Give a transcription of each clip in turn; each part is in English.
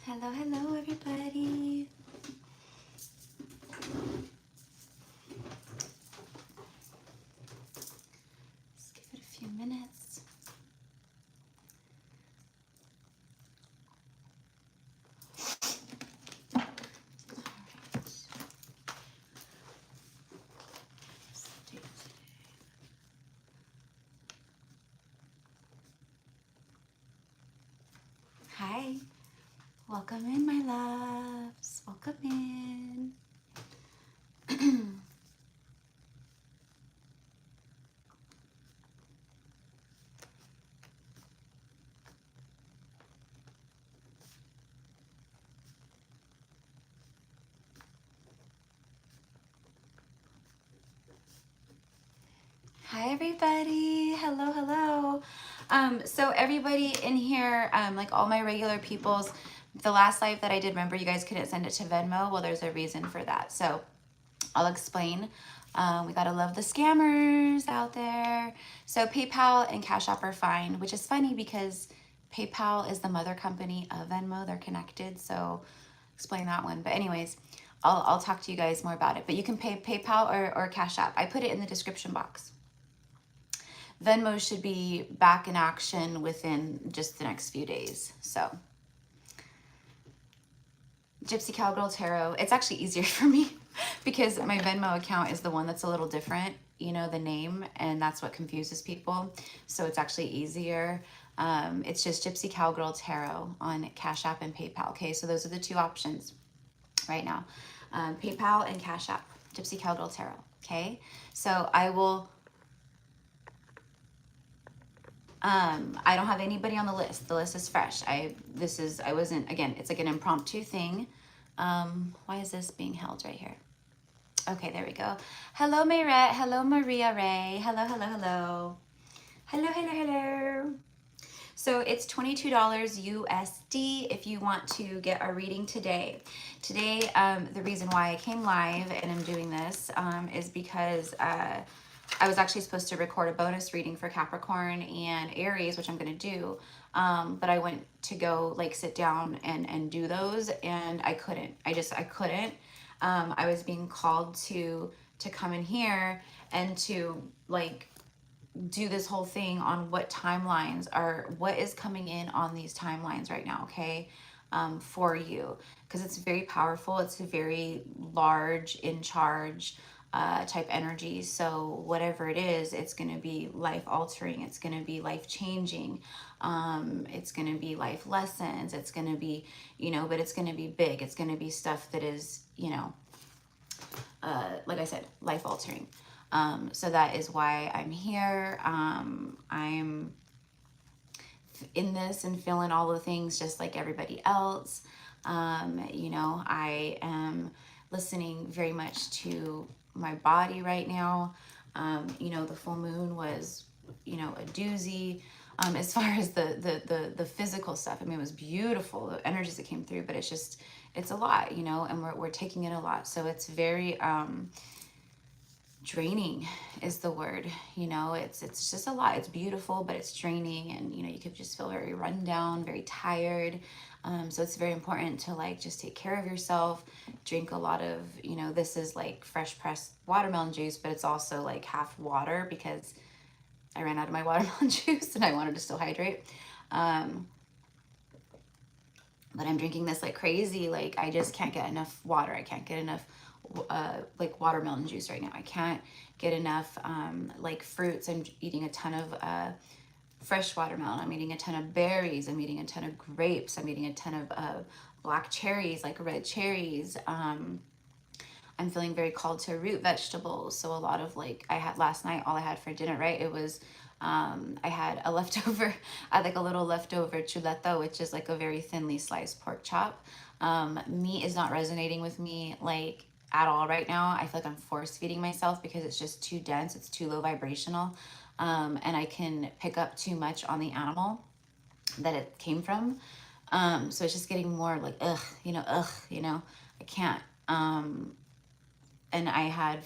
Hello, hello, everybody. Let's give it a few minutes. All right. Let's do today. Hi. Welcome in, my loves. Welcome in. Hi, everybody. Hello, hello. So everybody in here, like all my regular peoples, the last live that I did, remember you guys couldn't send it to Venmo? Well, there's a reason for that. So I'll explain. We gotta love the scammers out there. So PayPal and Cash App are fine, which is funny because PayPal is the mother company of Venmo. They're connected, so explain that one. But anyways, I'll talk to you guys more about it. But you can pay PayPal or Cash App. I put it in the description box. Venmo should be back in action within just the next few days. So Gypsy Cowgirl Tarot, it's actually easier for me because my Venmo account is the one that's a little different, you know, the name, and that's what confuses people. So it's actually easier. It's just Gypsy Cowgirl Tarot on Cash App and PayPal. Okay, so those are the two options right now. PayPal and Cash App, Gypsy Cowgirl Tarot. Okay, so I will... I don't have anybody on the list. The list is fresh. I wasn't, again, it's like an impromptu thing. Why is this being held right here? Okay, there we go. Hello, Mayrette. Hello, Maria Ray. Hello, hello, hello. Hello, hello, hello. So it's $22 USD if you want to get a reading today. Today, the reason why I came live and I'm doing this is because I was actually supposed to record a bonus reading for Capricorn and Aries, which I'm going to do. But I went to go like sit down and do those, and I couldn't. I couldn't. I was being called to come in here and to like do this whole thing on what timelines are, what is coming in on these timelines right now, okay, for you, because it's very powerful. It's a very large, in charge type energy. So whatever it is, it's going to be life altering. It's going to be life changing. It's going to be life lessons. It's going to be, you know, but it's going to be big. It's going to be stuff that is, you know, like I said, life altering. So that is why I'm here. I'm in this and feeling all the things just like everybody else. You know, I am listening very much to my body right now. You know, the full moon was, you know, a doozy. As far as the physical stuff, I mean, it was beautiful, the energies that came through, but it's just, it's a lot, you know, and we're taking in a lot. So it's very, draining is the word, you know. It's just a lot. It's beautiful, but it's draining, and you know, you could just feel very run down, very tired. So it's very important to like just take care of yourself, drink a lot of, you know, this is like fresh pressed watermelon juice, but it's also like half water because I ran out of my watermelon juice and I wanted to still hydrate. But I'm drinking this like crazy. Like I just can't get enough water. I can't get enough like watermelon juice right now. I can't get enough like fruits. I'm eating a ton of fresh watermelon. I'm eating a ton of berries. I'm eating a ton of grapes. I'm eating a ton of black cherries, like red cherries. I'm feeling very called to root vegetables. So a lot of like, I had last night, all I had for dinner, right? It was, I had a leftover, I had like a little leftover chuleta, which is like a very thinly sliced pork chop. Meat is not resonating with me like at all right now. I feel like I'm force feeding myself because it's just too dense. It's too low vibrational. And I can pick up too much on the animal that it came from. So it's just getting more like, ugh, you know, I can't. And I had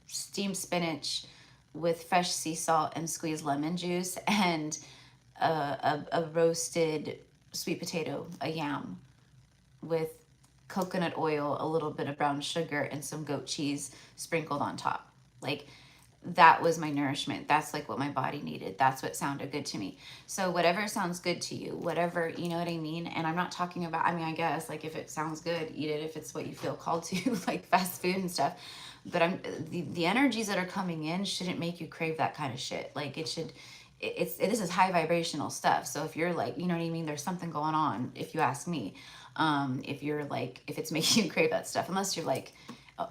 steamed spinach with fresh sea salt and squeezed lemon juice and a roasted sweet potato, a yam. with coconut oil, a little bit of brown sugar, and some goat cheese sprinkled on top. Like, that was my nourishment. That's like what my body needed. That's what sounded good to me. So whatever sounds good to you, whatever, you know what I mean? And I'm not talking about, I mean, I guess like if it sounds good, eat it if it's what you feel called to, like fast food and stuff. But the energies that are coming in shouldn't make you crave that kind of shit. Like it should, this is high vibrational stuff. So if you're like, you know what I mean? There's something going on, if you ask me. If you're like, if it's making you crave that stuff, unless you're like,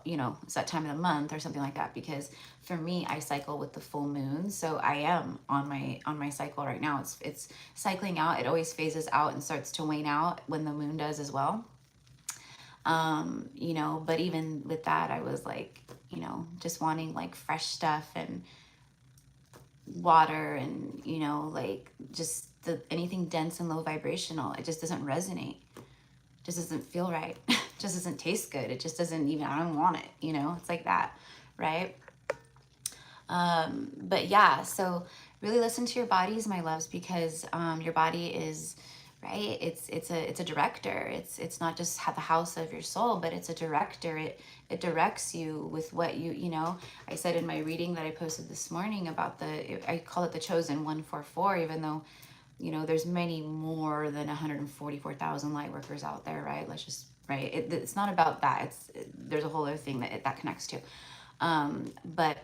you know, it's that time of the month or something like that. Because for me, I cycle with the full moon, so I am on my cycle right now. It's cycling out. It always phases out and starts to wane out when the moon does as well. You know, but even with that, I was like, you know, just wanting like fresh stuff and water and, you know, like just anything dense and low vibrational. It just doesn't resonate. Just doesn't feel right. Just doesn't taste good. It just doesn't even, I don't want it, you know, it's like that, right? But yeah, so really listen to your bodies, my loves, because your body is, right, it's a director. It's not just the house of your soul, but it's a director. It directs you with what you know. I said in my reading that I posted this morning about I call it the chosen 144, even though, you know, there's many more than 144,000 light workers out there, right? Let's just, right, it's not about that. There's a whole other thing that connects to. But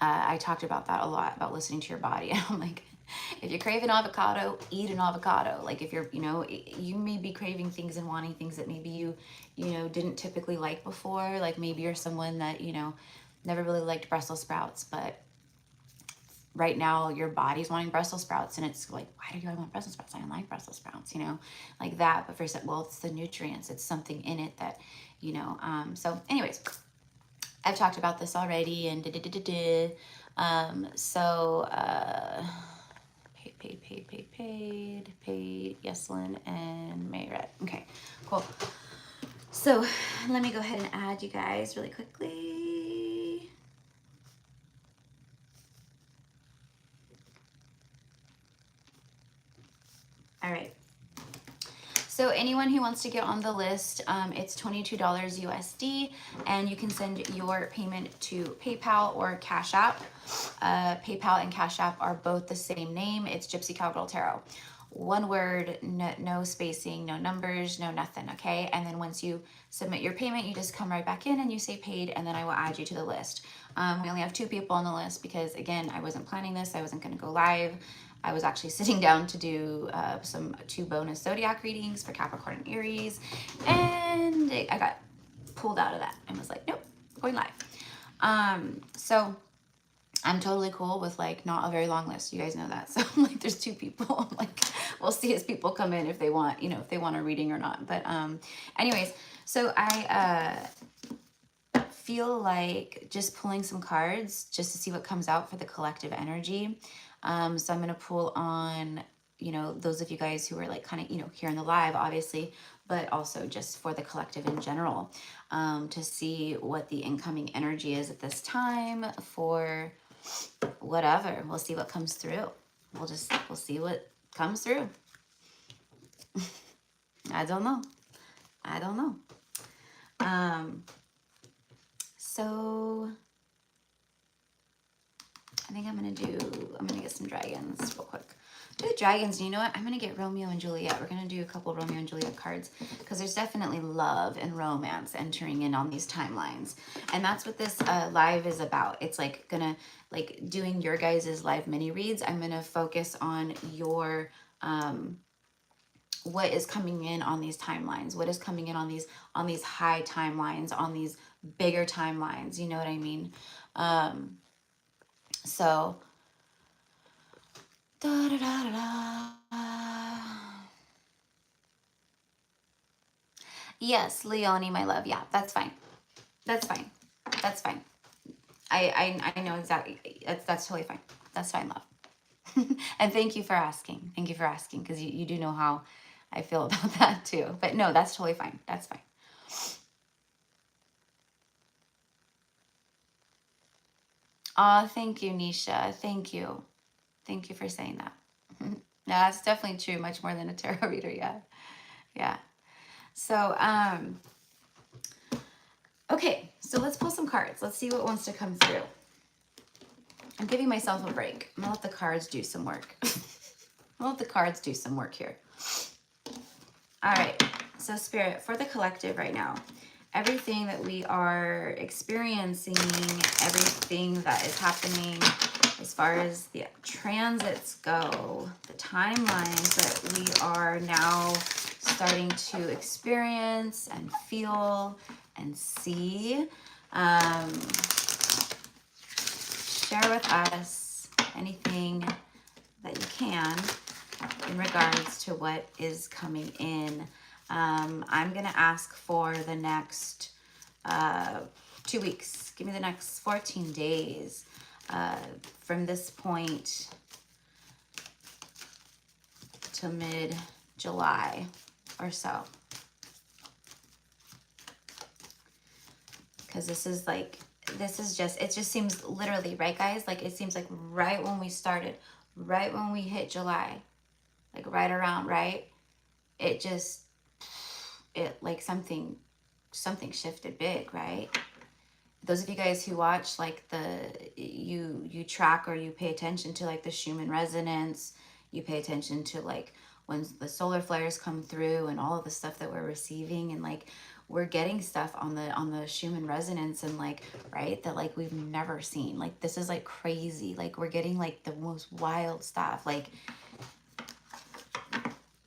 I talked about that a lot, about listening to your body. I'm like, if you crave an avocado, eat an avocado. Like if you're, you know, you may be craving things and wanting things that maybe you know, didn't typically like before. Like maybe you're someone that, you know, never really liked Brussels sprouts, but right now your body's wanting Brussels sprouts, and it's like, why do I want Brussels sprouts? I don't like Brussels sprouts, you know, like that. But for some, well, it's the nutrients, it's something in it that, you know, so anyways, I've talked about this already, and so paid, Yeslin and Mayret. Okay, cool. So let me go ahead and add you guys really quickly. All right. So anyone who wants to get on the list, it's $22 USD, and you can send your payment to PayPal or Cash App. PayPal and Cash App are both the same name. It's Gypsy Cowgirl Tarot. One word, no spacing, no numbers, no nothing, okay? And then once you submit your payment, you just come right back in and you say paid, and then I will add you to the list. We only have 2 people on the list because, again, I wasn't planning this. I wasn't going to go live. I was actually sitting down to do 2 bonus zodiac readings for Capricorn and Aries, and I got pulled out of that and was like, nope, we're going live. So I'm totally cool with like not a very long list. You guys know that. So like there's 2 people. I'm like, we'll see as people come in if they want, you know, if they want a reading or not. But anyways, so I feel like just pulling some cards just to see what comes out for the collective energy. So I'm going to pull on, you know, those of you guys who are like kind of, you know, here in the live, obviously, but also just for the collective in general, to see what the incoming energy is at this time for whatever. We'll see what comes through. We'll see what comes through. I don't know. So I think I'm gonna get some dragons real quick. Do dragons, and you know what? I'm gonna get Romeo and Juliet. We're gonna do a couple Romeo and Juliet cards because there's definitely love and romance entering in on these timelines. And that's what this live is about. It's like gonna, like doing your guys' live mini reads. I'm gonna focus on your, what is coming in on these timelines, what is coming in on these high timelines, on these bigger timelines, you know what I mean? So da, da, da, da, da. Yes, Leonie, my love. Yeah, that's fine. That's fine. That's fine. I know exactly. That's totally fine. That's fine, love. And thank you for asking. Thank you for asking, because you do know how I feel about that too. But no, that's totally fine. That's fine. Oh, thank you, Nisha. Thank you. Thank you for saying that. No, that's definitely true. Much more than a tarot reader. Yeah. Yeah. So, okay, so let's pull some cards. Let's see what wants to come through. I'm giving myself a break. I'm gonna let the cards do some work. I'll let the cards do some work here. All right, so Spirit, for the collective right now, everything that we are experiencing, everything that is happening as far as the transits go, the timelines that we are now starting to experience and feel and see. Share with us anything that you can in regards to what is coming in. I'm going to ask for the next 2 weeks. Give me the next 14 days from this point to mid-July or so. Because this is just, it just seems literally, right guys? Like it seems like right when we started, right when we hit July, like right around, right? It like something shifted big, right? Those of you guys who watch like you track or you pay attention to like the Schumann resonance, you pay attention to like when the solar flares come through and all of the stuff that we're receiving, and like we're getting stuff on the Schumann resonance, and like, right, that like we've never seen. Like this is like crazy. Like we're getting like the most wild stuff. Like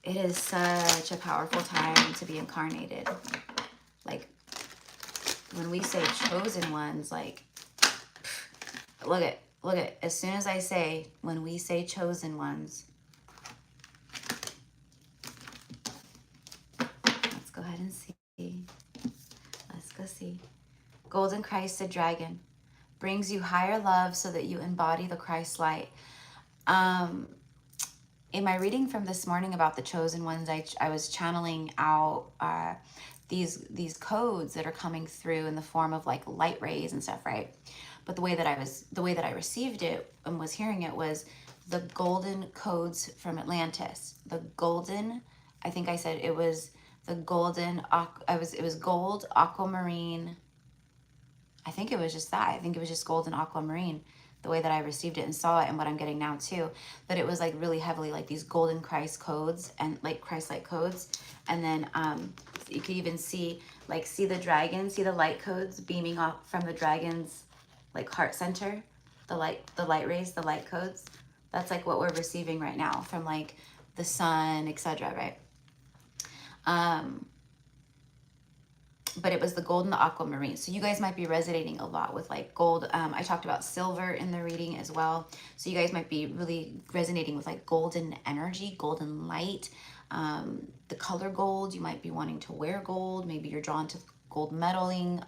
it is such a powerful time to be incarnated. Like when we say chosen ones, like look at, as soon as I say, when we say chosen ones, let's go ahead and see. Let's go see. Golden Christed Dragon brings you higher love so that you embody the Christ light. In my reading from this morning about the chosen ones, I was channeling out these codes that are coming through in the form of like light rays and stuff, right? But the way that I received it and was hearing it was the golden codes from Atlantis. The golden, I think I said it was the golden, it was gold, aquamarine. I think it was just that. I think it was just gold and aquamarine, the way that I received it and saw it, and what I'm getting now too. But it was like really heavily like these golden Christ codes and like Christ-like codes. And then you could even see the dragon, see the light codes beaming off from the dragon's like heart center, the light rays, the light codes. That's like what we're receiving right now from like the sun, etc., right? But it was the gold and the aquamarine. So you guys might be resonating a lot with like gold. I talked about silver in the reading as well. So you guys might be really resonating with like golden energy, golden light. The color gold, you might be wanting to wear gold. Maybe you're drawn to gold medaling.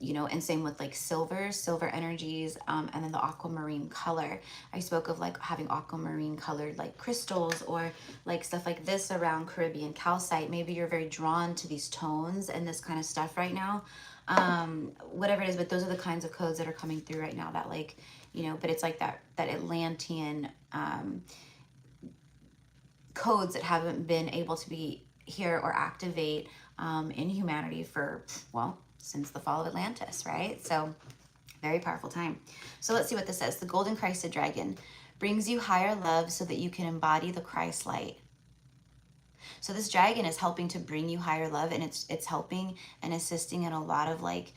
You know, and same with like silver energies, and then the aquamarine color. I spoke of like having aquamarine colored like crystals or like stuff like this around Caribbean calcite. Maybe you're very drawn to these tones and this kind of stuff right now. Whatever it is, but those are the kinds of codes that are coming through right now that like, you know, but it's like that Atlantean codes that haven't been able to be here or activate in humanity for, well, since the fall of Atlantis, right? So very powerful time. So let's see what this says. The golden Christed dragon brings you higher love so that you can embody the Christ light. So this dragon is helping to bring you higher love, and it's helping and assisting in a lot of like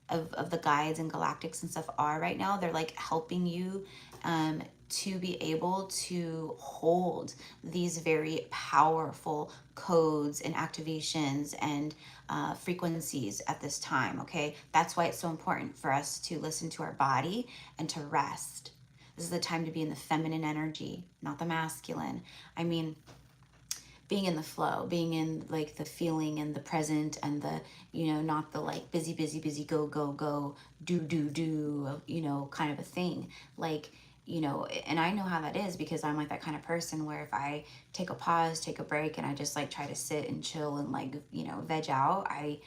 of the guides and galactics and stuff are right now. They're like helping you to be able to hold these very powerful codes and activations and frequencies at this time, okay? That's why it's so important for us to listen to our body and to rest. This is the time to be in the feminine energy, not the masculine. I mean, being in the flow, being in like the feeling and the present and the, you know, not the like busy, go, do, you know, kind of a thing. Like, you know, and I know how that is because I'm like that kind of person where if I take a pause, take a break, and I just like try to sit and chill and like, you know, veg out, I'm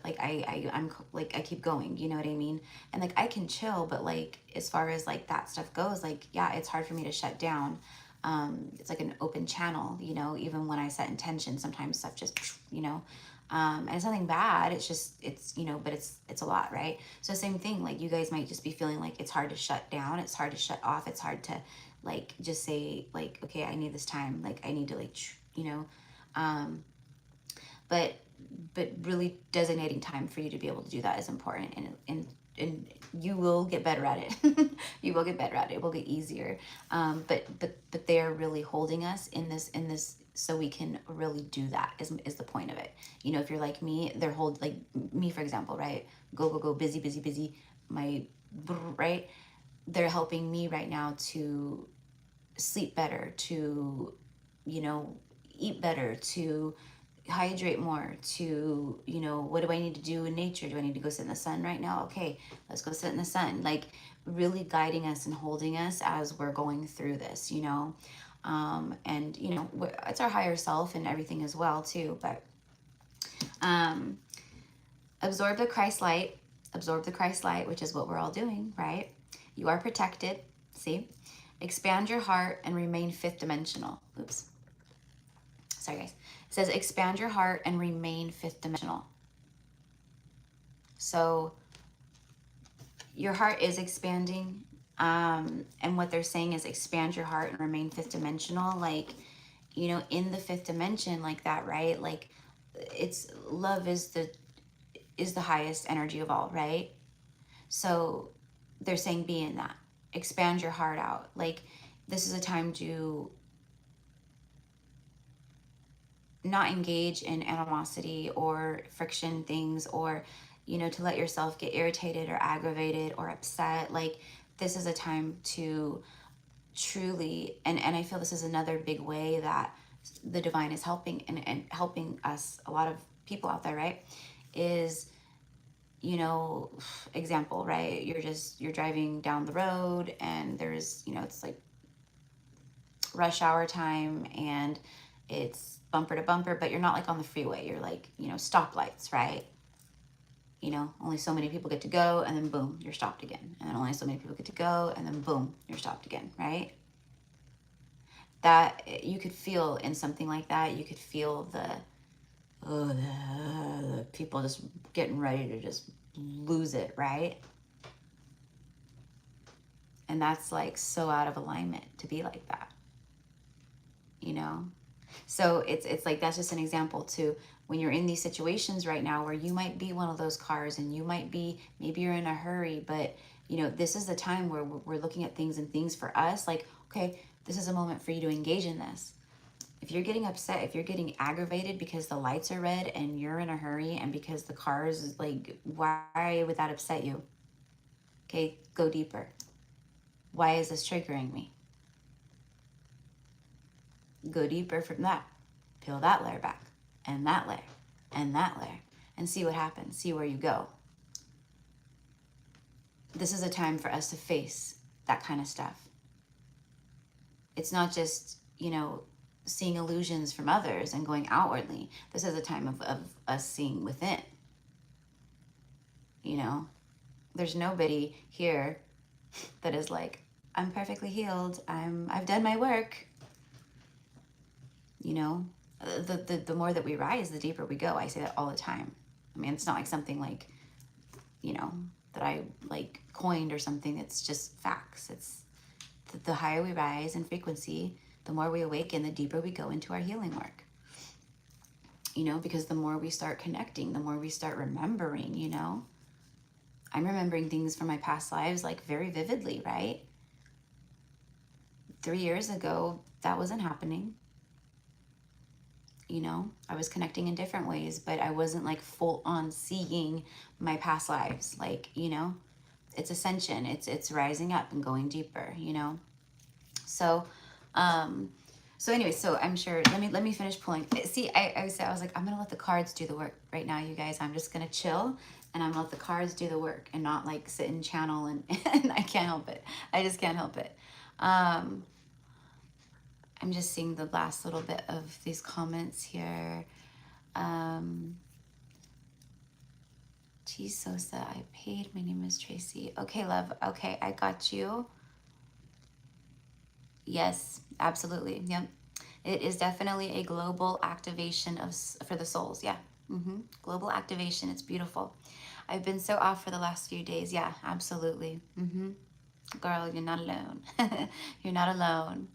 like, I keep going, you know what I mean? And like, I can chill, but like, as far as like that stuff goes, like, yeah, it's hard for me to shut down. It's like an open channel, you know, even when I set intention, sometimes stuff just, you know, and it's nothing bad. It's just, it's, you know, but it's a lot, right? So same thing, like you guys might just be feeling like it's hard to shut down. It's hard to shut off. It's hard to like, just say like, okay, I need this time. Like I need to like, you know, but really designating time for you to be able to do that is important, and you will get better at it. You will get better at it. It will get easier. But they are really holding us in this so we can really do that is the point of it. You know, if you're like me, they're like me, for example, right? Go, busy, busy, busy. Right? They're helping me right now to sleep better, to, you know, eat better, to hydrate more, to, you know, what do I need to do in nature? Do I need to go sit in the sun right now? Okay, let's go sit in the sun. Like really guiding us and holding us as we're going through this, you know. And you know, it's our higher self and everything as well too. But absorb the Christ light, which is what we're all doing, right? You are protected. See, expand your heart and remain fifth dimensional. Oops, sorry guys. It says expand your heart and remain fifth dimensional. So your heart is expanding, and what they're saying is expand your heart and remain fifth dimensional. Like, you know, in the fifth dimension, like that, right? Like it's love is the highest energy of all, right? So they're saying be in that, expand your heart out. Like this is a time to not engage in animosity or friction things, or, you know, to let yourself get irritated or aggravated or upset. Like this is a time to truly, and I feel this is another big way that the divine is helping and helping us, a lot of people out there, right? Is, you know, example, right? You're driving down the road and there's, you know, it's like rush hour time and it's bumper to bumper, but you're not like on the freeway. You're like, you know, stoplights, right? You know, only so many people get to go, and then boom, you're stopped again. And then only so many people get to go, and then boom, you're stopped again, right? That you could feel in something like that, you could feel the people just getting ready to just lose it, right? And that's like so out of alignment to be like that, you know? So it's like, that's just an example to when you're in these situations right now where you might be one of those cars and you might be, maybe you're in a hurry, but you know, this is the time where we're looking at things, and things for us like, okay, this is a moment for you to engage in this. If you're getting upset, if you're getting aggravated because the lights are red and you're in a hurry and because the cars is like, why would that upset you? Okay, go deeper. Why is this triggering me? Go deeper from that. Peel that layer back, and that layer, and that layer, and see what happens. See where you go. This is a time for us to face that kind of stuff. It's not just, you know, seeing illusions from others and going outwardly. This is a time of us seeing within. You know, there's nobody here that is like, I'm perfectly healed. I've done my work. You know, the more that we rise, the deeper we go. I say that all the time. I mean, it's not like something like, you know, that I like coined or something. It's just facts. It's the higher we rise in frequency, the more we awaken, the deeper we go into our healing work. You know, because the more we start connecting, the more we start remembering, you know. I'm remembering things from my past lives like very vividly, right? 3 years ago, that wasn't happening. You know, I was connecting in different ways, but I wasn't like full on seeing my past lives. Like, you know, it's ascension. It's rising up and going deeper, you know? So, so anyway, so I'm sure, let me finish pulling. See, I was like, I'm going to let the cards do the work right now, you guys. I'm just going to chill and I'm going to let the cards do the work and not like sit and channel and I can't help it. I just can't help it. I'm just seeing the last little bit of these comments here. T. Sosa, I paid. My name is Tracy. Okay, love. Okay, I got you. Yes, Absolutely. Yep. It is definitely a global activation for the souls. Yeah. Global activation. It's beautiful. I've been so off for the last few days. Yeah, absolutely. Girl, you're not alone. You're not alone.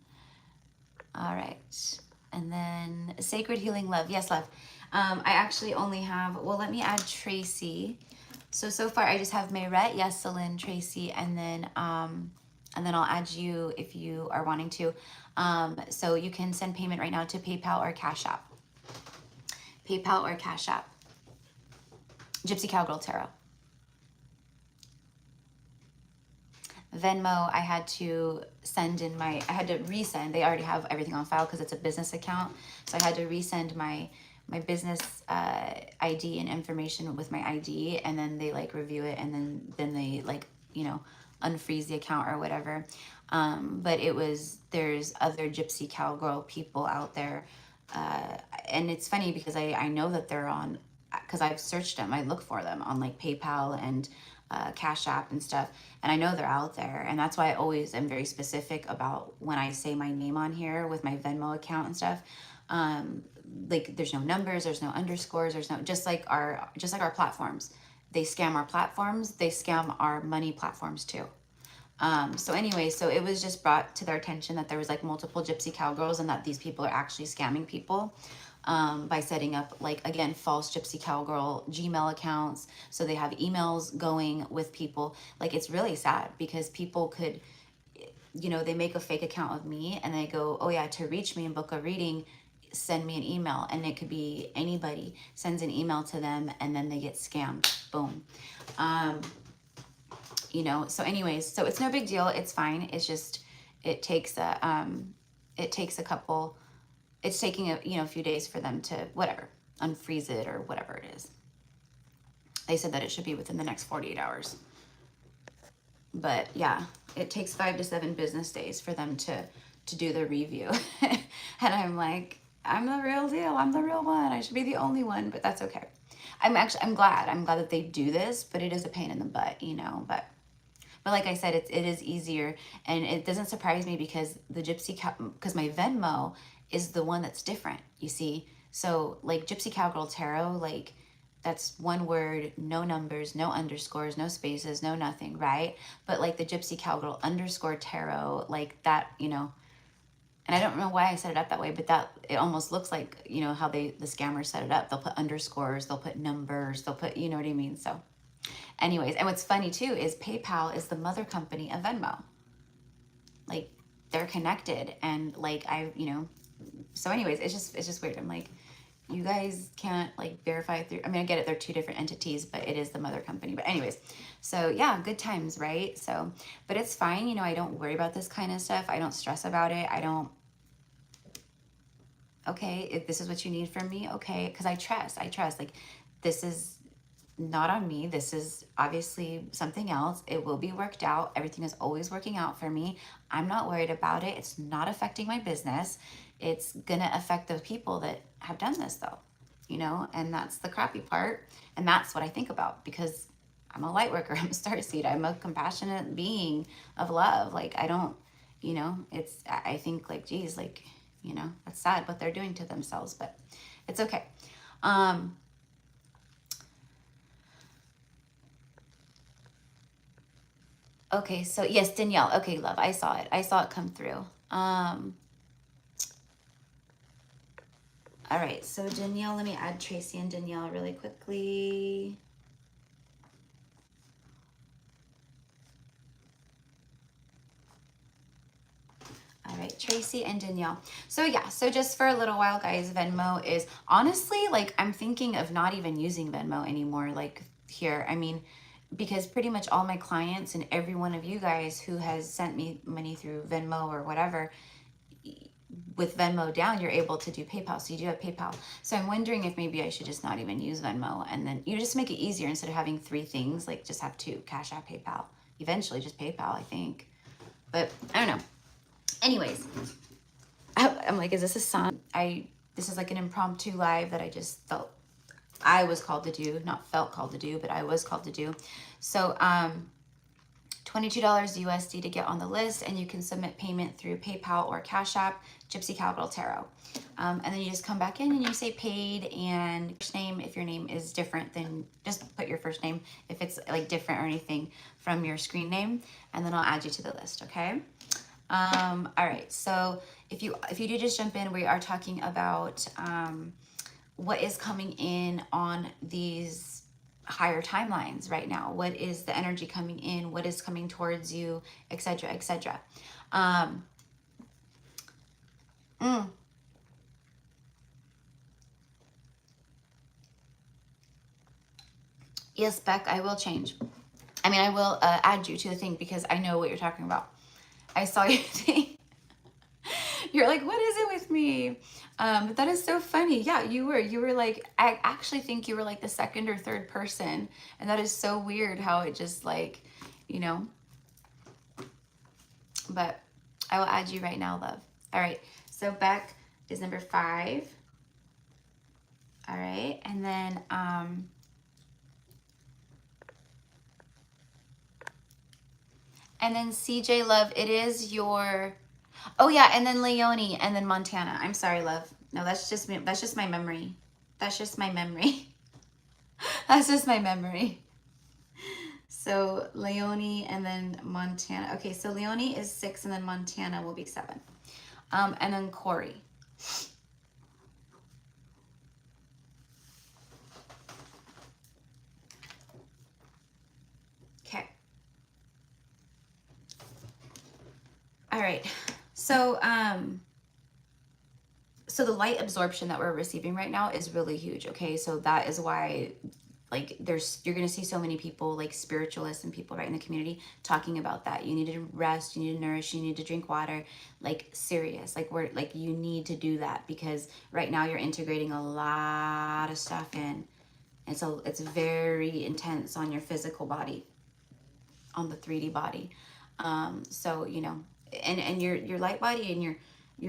All right. And then Sacred Healing Love. Yes, love. I actually only have, well, let me add Tracy. So far I just have Mayrette, yes, Celine, Tracy, and then I'll add you if you are wanting to. So you can send payment right now to PayPal or Cash App. PayPal or Cash App. Gypsy Cowgirl Tarot. Venmo, I had to I had to resend. They already have everything on file because it's a business account. So I had to resend my business ID and information with my ID, and then they like review it, and then they like, unfreeze the account or whatever. But there's other Gypsy Cowgirl people out there. And it's funny because I know that they're on, because I've searched them. I look for them on like PayPal and Cash App and stuff, and I know they're out there, and that's why I always am very specific about when I say my name on here with my Venmo account and stuff. Like there's no numbers, there's no underscores, there's no, just like our platforms. They scam our platforms, they scam our money platforms too. So anyway, so it was just brought to their attention that there was like multiple Gypsy Cowgirls and that these people are actually scamming people. By setting up, like, again, false Gypsy Cowgirl Gmail accounts. So they have emails going with people. Like, it's really sad because people could, they make a fake account of me and they go, oh yeah, to reach me and book a reading, send me an email. And it could be anybody sends an email to them and then they get scammed. Boom. So anyways, so it's no big deal. It's fine. It's just, it takes a couple, it's taking a few days for them to whatever unfreeze it or whatever it is. They said that it should be within the next 48 hours, but yeah, it takes 5 to 7 business days for them to do the review. And I'm like, I'm the real deal, I'm the real one, I should be the only one, but that's okay. I'm glad that they do this, but it is a pain in the butt, but like I said, it is easier, and it doesn't surprise me because because my Venmo is the one that's different, you see. So like Gypsy Cowgirl Tarot, like that's one word, no numbers, no underscores, no spaces, no nothing, right? But like the Gypsy Cowgirl _tarot, like that, and I don't know why I set it up that way, but that it almost looks like, how the scammers set it up. They'll put underscores, they'll put numbers, they'll put, you know what I mean? So anyways, and what's funny too is PayPal is the mother company of Venmo. Like they're connected, and like so anyways, it's just weird. I'm like, you guys can't like verify through, I mean, I get it, they're 2 different entities, but it is the mother company. But anyways, so yeah, good times, right? So, but it's fine, I don't worry about this kind of stuff. I don't stress about it. Okay, if this is what you need from me, okay, because I trust, like, this is not on me. This is obviously something else. It will be worked out. Everything is always working out for me. I'm not worried about it. It's not affecting my business. It's gonna affect the people that have done this though, and that's the crappy part. And that's what I think about because I'm a light worker. I'm a starseed. I'm a compassionate being of love. Like I don't, I think like, geez, like, that's sad what they're doing to themselves, but it's okay. Okay, so yes, Danielle. Okay, love, I saw it. I saw it come through. All right, so Danielle, let me add Tracy and Danielle really quickly. All right, Tracy and Danielle. So yeah, so just for a little while, guys, Venmo is honestly, like, I'm thinking of not even using Venmo anymore, like here. I mean, because pretty much all my clients and every one of you guys who has sent me money through Venmo or whatever, with Venmo down, you're able to do PayPal. So you do have PayPal. So I'm wondering if maybe I should just not even use Venmo, and then just make it easier instead of having 3 things, like just have 2, Cash App, PayPal. Eventually just PayPal, I think. But I don't know. Anyways, I'm like, is this a sign? This is like an impromptu live that I just felt I was called to do, not felt called to do, but I was called to do. So, $22 USD to get on the list, and you can submit payment through PayPal or Cash App, Gypsy Cowgirl Tarot. And then you just come back in and you say paid, and first name, if your name is different, then just put your first name if it's like different or anything from your screen name, and then I'll add you to the list, okay? All right, so if you do just jump in, we are talking about what is coming in on these higher timelines right now. What is the energy coming in? What is coming towards you, etc., etc. Yes, Beck, I will change. I mean, I will add you to the thing because I know what you're talking about. I saw your thing. You're like, what is it with me? But that is so funny. Yeah, you were like, I actually think you were like the second or third person. And that is so weird how it just like, you know. But I will add you right now, love. All right. So Beck is number 5. All right. And then, CJ, love, it is your, oh yeah, and then Leonie, and then Montana. I'm sorry, love. No, that's just me. That's just my memory. That's just my memory. That's just my memory. So Leonie and then Montana. Okay, so Leonie is 6 and then Montana will be 7. And then Corey. Okay. All right. So, so the light absorption that we're receiving right now is really huge. Okay. So that is why, like, you're going to see so many people, like spiritualists and people right in the community talking about that. You need to rest, you need to nourish, you need to drink water, like serious, like you need to do that because right now you're integrating a lot of stuff in. And so it's very intense on your physical body, on the 3D body. So, you know, and your light body and your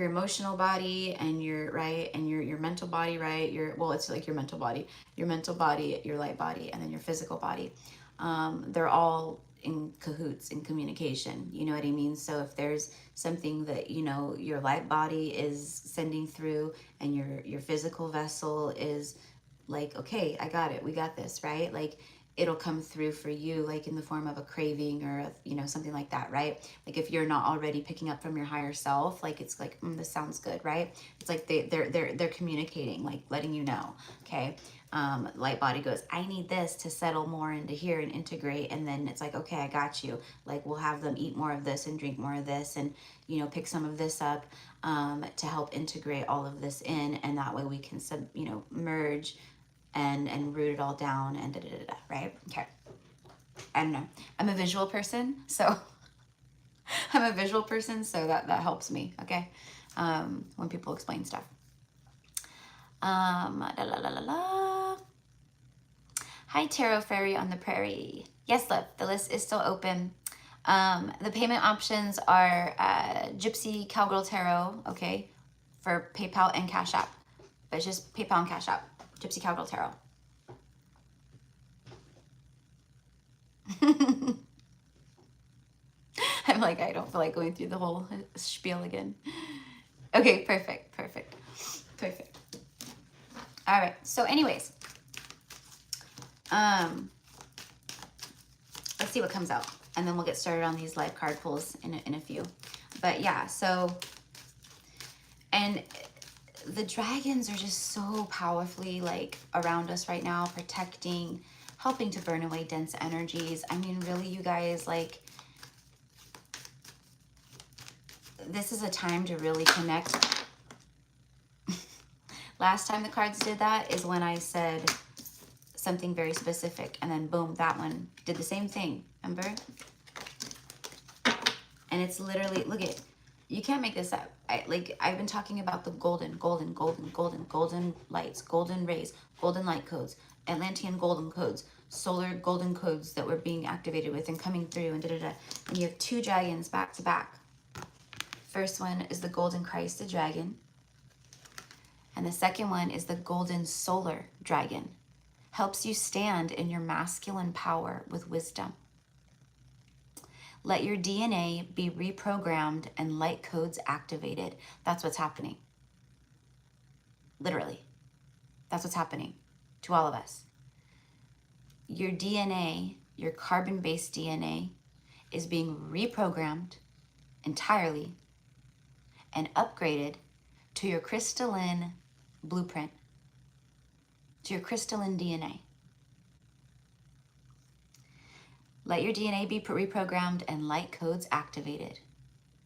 emotional body and your mental body, right? It's like your mental body, your light body, and then your physical body. They're all in cahoots in communication. You know what I mean? So if there's something that, you know, your light body is sending through and your physical vessel is like, okay, I got it. We got this, right? Like, it'll come through for you, like in the form of a craving or, you know, something like that, right? Like if you're not already picking up from your higher self, like it's like, this sounds good, right? It's like they're communicating, like letting you know, okay? Light body goes, I need this to settle more into here and integrate. And then it's like, okay, I got you. Like we'll have them eat more of this and drink more of this and, you know, pick some of this up to help integrate all of this in. And that way we can, you know, merge and root it all down and right? Okay. I don't know. I'm a visual person, so that helps me, okay? When people explain stuff. Hi, Tarot Fairy on the Prairie. Yes, love, the list is still open. The payment options are Gypsy Cowgirl Tarot, okay, for PayPal and Cash App. But it's just PayPal and Cash App. Gypsy Cowgirl Tarot. I'm like, I don't feel like going through the whole spiel again. Okay, perfect. All right, so anyways, let's see what comes out, and then we'll get started on these live card pulls in a few. But yeah, so, and the dragons are just so powerfully like around us right now, protecting, helping to burn away dense energies. I mean, really, you guys, like, this is a time to really connect. Last time the cards did that is when I said something very specific, and then boom, that one did the same thing, remember? And it's literally, look at, you can't make this up. I've been talking about the golden lights, golden rays, golden light codes, Atlantean golden codes, solar golden codes that were being activated with and coming through and And you have 2 dragons back to back. First one is the golden Christ dragon. And the second one is the golden solar dragon. Helps you stand in your masculine power with wisdom. Let your DNA be reprogrammed and light codes activated. That's what's happening. Literally. That's what's happening to all of us. Your DNA, your carbon-based DNA, is being reprogrammed entirely and upgraded to your crystalline blueprint, to your crystalline DNA. Let your DNA be reprogrammed and light codes activated.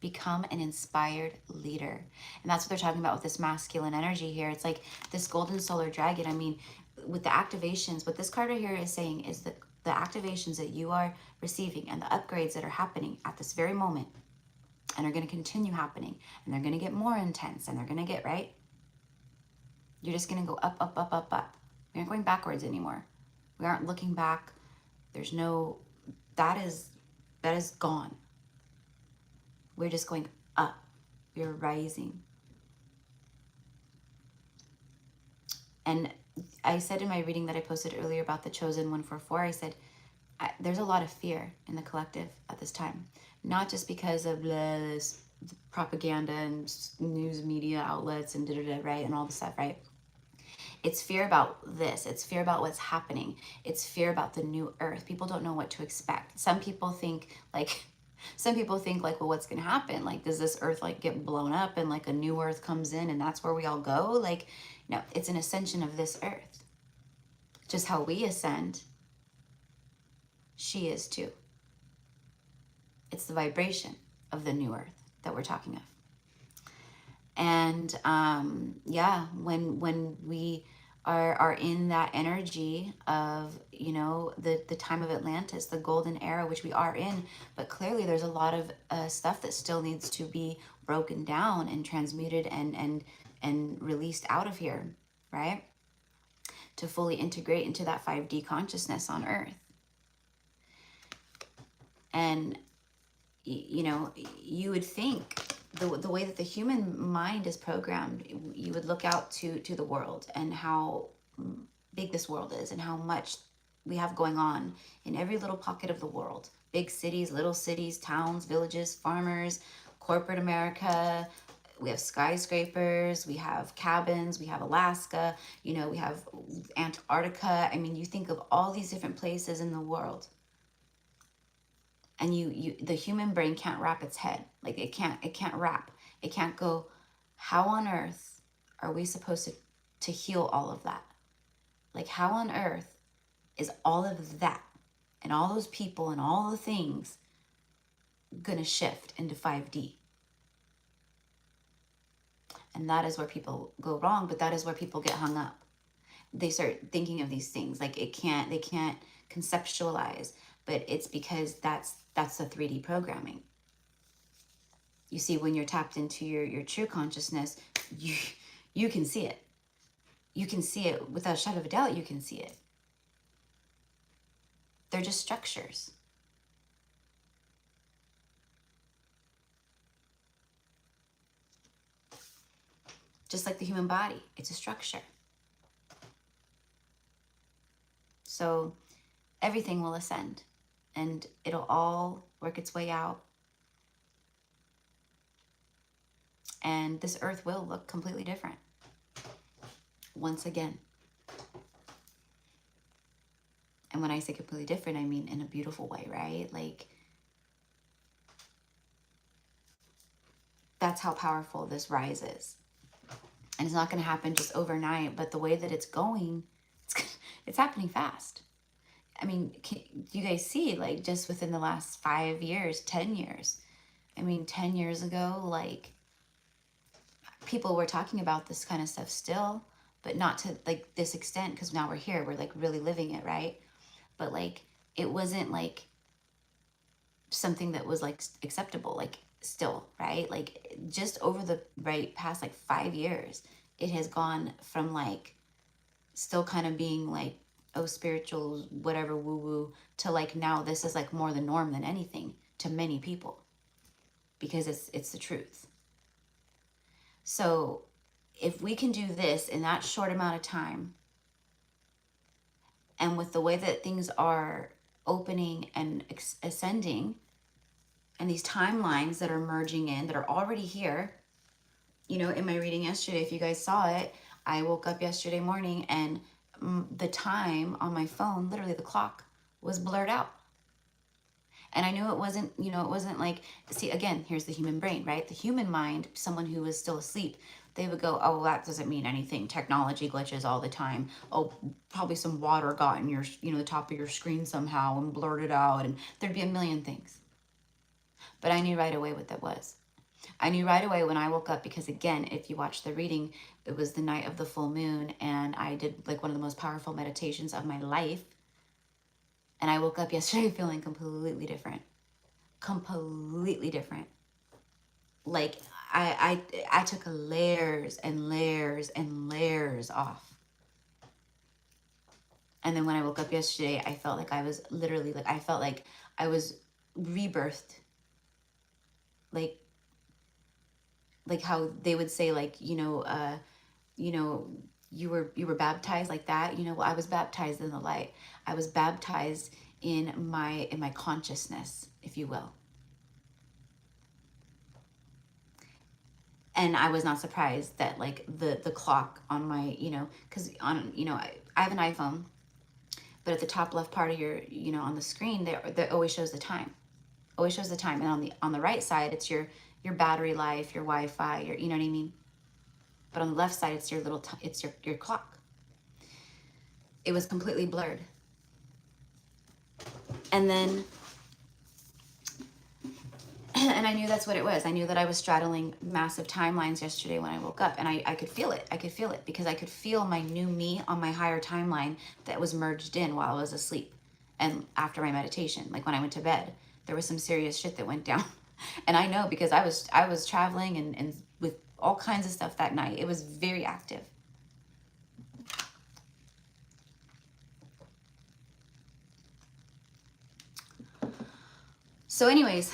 Become an inspired leader. And that's what they're talking about with this masculine energy here. It's like this golden solar dragon. I mean, with the activations, what this card right here is saying is that the activations that you are receiving and the upgrades that are happening at this very moment and are going to continue happening, and they're going to get more intense, and they're going to get, right? You're just going to go up, up, up, up, up. We aren't going backwards anymore. We aren't looking back. There's no, that is gone. We're just going up. We're rising. And I said in my reading that I posted earlier about the chosen 144, I said, there's a lot of fear in the collective at this time. Not just because of this propaganda and news media outlets and da-da-da, right? And all the stuff, right? It's fear about this. It's fear about what's happening. It's fear about the new earth. People don't know what to expect. Some people think like, well, what's going to happen? Like, does this earth like get blown up and like a new earth comes in and that's where we all go? Like, no, it's an ascension of this earth. Just how we ascend, she is too. It's the vibration of the new earth that we're talking of. And yeah, when we are in that energy of, you know, the time of Atlantis, the golden era, which we are in, but clearly there's a lot of stuff that still needs to be broken down and transmuted and released out of here, right? To fully integrate into that 5D consciousness on Earth. And, you know, you would think the way that the human mind is programmed, you would look out to the world and how big this world is and how much we have going on in every little pocket of the world. Big cities, little cities, towns, villages, farmers, corporate America. We have skyscrapers, we have cabins, we have Alaska, you know, we have Antarctica. I mean, you think of all these different places in the world. And the human brain can't wrap its head. Like it can't wrap. It can't go, how on earth are we supposed to heal all of that? Like how on earth is all of that and all those people and all the things gonna shift into 5D? And that is where people go wrong, but that is where people get hung up. They start thinking of these things like they can't conceptualize, but it's because that's the 3D programming. You see, when you're tapped into your true consciousness, you can see it. You can see it without a shadow of a doubt. You can see it. They're just structures. Just like the human body, it's a structure. So everything will ascend and it'll all work its way out. And this earth will look completely different. Once again. And when I say completely different, I mean in a beautiful way, right? Like, that's how powerful this rise is. And it's not going to happen just overnight, but the way that it's going, it's happening fast. I mean, you guys see, like, just within the last 5 years, 10 years. I mean, 10 years ago, like, people were talking about this kind of stuff still, but not to, like, this extent, because now we're here. We're, like, really living it, right? But, like, it wasn't, like, something that was, like, acceptable, like, still, right? Like, just over the past, like, 5 years, it has gone from, like, still kind of being, like, oh, spiritual, whatever, woo-woo, to, like, now this is, like, more the norm than anything to many people, because it's the truth. So if we can do this in that short amount of time, and with the way that things are opening and ascending, and these timelines that are merging in, that are already here. You know, in my reading yesterday, if you guys saw it, I woke up yesterday morning and the time on my phone, literally the clock, was blurred out. And I knew it wasn't, you know, it wasn't like, see, again, here's the human brain, right? The human mind, someone who is still asleep, they would go, oh, well, that doesn't mean anything. Technology glitches all the time. Oh, probably some water got in your, you know, the top of your screen somehow and blurred it out. And there'd be a million things. But I knew right away what that was. I knew right away when I woke up, because again, if you watch the reading, it was the night of the full moon, and I did like one of the most powerful meditations of my life. And I woke up yesterday feeling completely different. Completely different. Like I took layers and layers and layers off. And then when I woke up yesterday, I felt like I was literally, like, I felt like I was rebirthed. Like how they would say, like, you know, you were baptized like that. You know, well, I was baptized in the light. I was baptized in my consciousness, if you will. And I was not surprised that, like, the clock on my, you know, because on, you know, I have an iPhone, but at the top left part of your, you know, on the screen, there always shows the time. Always shows the time. And on the right side, it's your battery life, your Wi-Fi, your, you know what I mean? But on the left side, it's your little, it's your clock. It was completely blurred. And then, and I knew that's what it was. I knew that I was straddling massive timelines yesterday when I woke up, and I could feel it. I could feel it because I could feel my new me on my higher timeline that was merged in while I was asleep. And after my meditation, like when I went to bed, there was some serious shit that went down. And I know because I was traveling and with all kinds of stuff that night. It was very active. So anyways,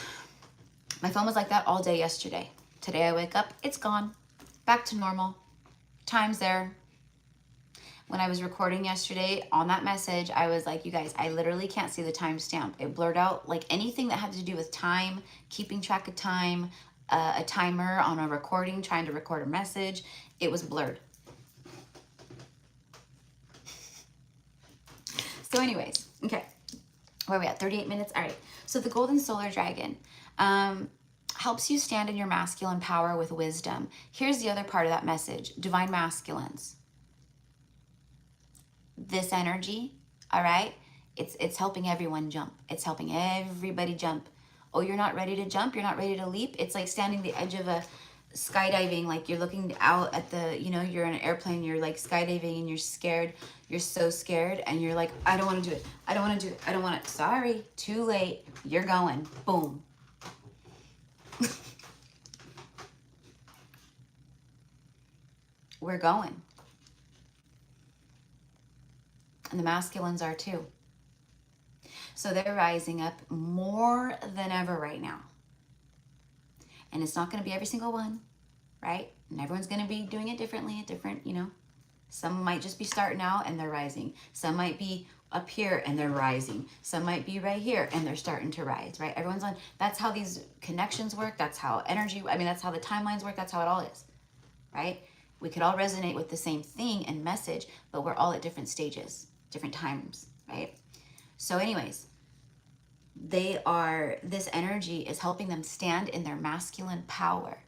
my phone was like that all day yesterday. Today I wake up, it's gone. Back to normal. Time's there. When I was recording yesterday on that message, I was like, you guys, I literally can't see the timestamp. It blurred out, like anything that had to do with time, keeping track of time, a timer on a recording, trying to record a message. It was blurred. So anyways, okay. Where are we at? 38 minutes? All right. So the Golden Solar Dragon helps you stand in your masculine power with wisdom. Here's the other part of that message. Divine masculines. This energy, all right, it's helping everyone jump. It's helping everybody jump. Oh, you're not ready to jump? You're not ready to leap? It's like standing the edge of a skydiving, like you're looking out at the, you know, you're in an airplane, you're like skydiving and you're scared. You're so scared and you're like, I don't want to do it. I don't want to do it. I don't want to. Sorry, too late. You're going. Boom. We're going. And the masculines are too. So they're rising up more than ever right now. And it's not going to be every single one, right? And everyone's going to be doing it differently at different, you know. Some might just be starting out and they're rising. Some might be up here and they're rising. Some might be right here and they're starting to rise, right? Everyone's on, that's how these connections work. That's how energy, I mean, that's how the timelines work. That's how it all is, right? We could all resonate with the same thing and message, but we're all at different stages, different times, right? So anyways, this energy is helping them stand in their masculine power,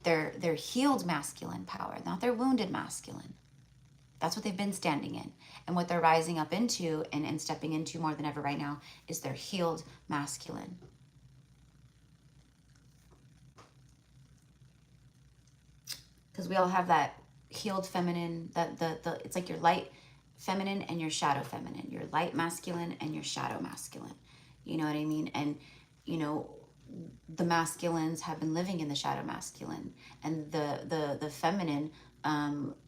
their healed masculine power, not their wounded masculine. That's what they've been standing in. And what they're rising up into and stepping into more than ever right now is their healed masculine. Because we all have that healed feminine, it's like your light feminine and your shadow feminine, your light masculine and your shadow masculine. You know what I mean? And, you know, the masculines have been living in the shadow masculine, and the feminine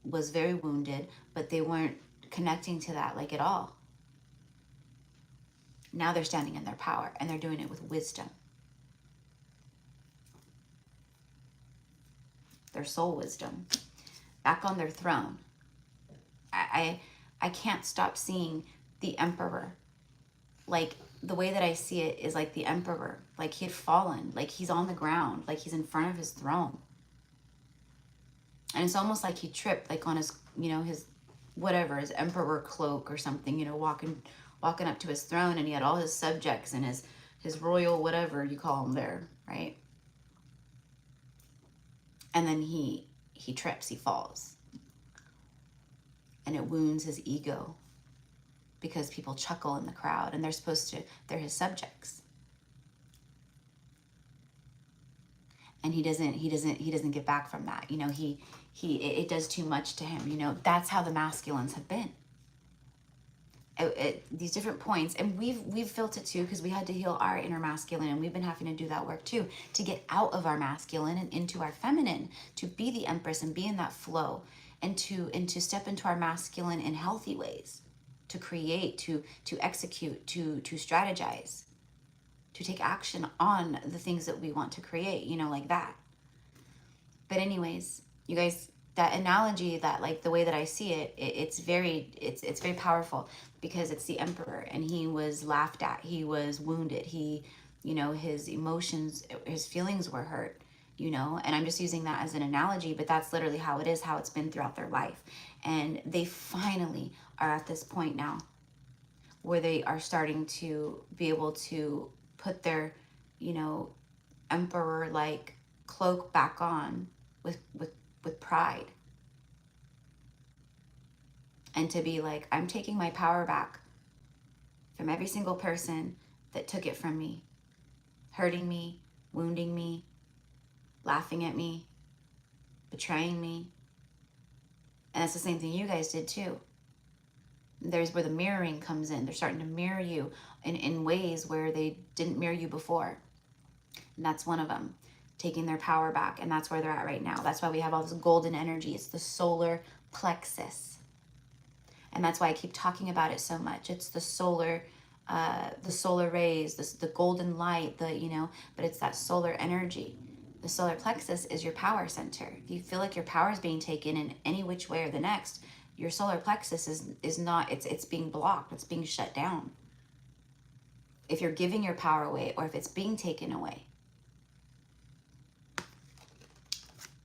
was very wounded, but they weren't connecting to that like at all. Now they're standing in their power and they're doing it with wisdom. Their soul wisdom. Back on their throne. I can't stop seeing the emperor. Like, the way that I see it is like the emperor, like he had fallen, like he's on the ground, like he's in front of his throne. And it's almost like he tripped, like on his, you know, his whatever, his emperor cloak or something, you know, walking up to his throne, and he had all his subjects and his royal whatever you call him there, right? And then he trips, he falls. And it wounds his ego because people chuckle in the crowd and they're his subjects. And he doesn't get back from that. You know, it does too much to him. You know, that's how the masculines have been. At these different points, and we've felt it too, because we had to heal our inner masculine, and we've been having to do that work too, to get out of our masculine and into our feminine, to be the empress and be in that flow, and to step into our masculine in healthy ways, to create, to execute, to strategize, to take action on the things that we want to create, you know, like that. But anyways, you guys, that analogy, that like the way that I see it, it's very powerful, because it's the emperor, and he was laughed at, he was wounded, he, you know, his emotions, his feelings were hurt, you know, and I'm just using that as an analogy, but that's literally how it is, how it's been throughout their life. And they finally are at this point now where they are starting to be able to put their, you know, emperor like cloak back on with pride, and to be like, I'm taking my power back from every single person that took it from me, hurting me, wounding me, laughing at me, betraying me. And that's the same thing you guys did too. There's where the mirroring comes in. They're starting to mirror you in ways where they didn't mirror you before. And that's one of them, taking their power back. And that's where they're at right now. That's why we have all this golden energy. It's the solar plexus. And that's why I keep talking about it so much. It's the solar rays, the golden light, you know, but it's that solar energy. The solar plexus is your power center. If you feel like your power is being taken in any which way or the next, your solar plexus is not, it's being blocked, it's being shut down. If you're giving your power away, or if it's being taken away.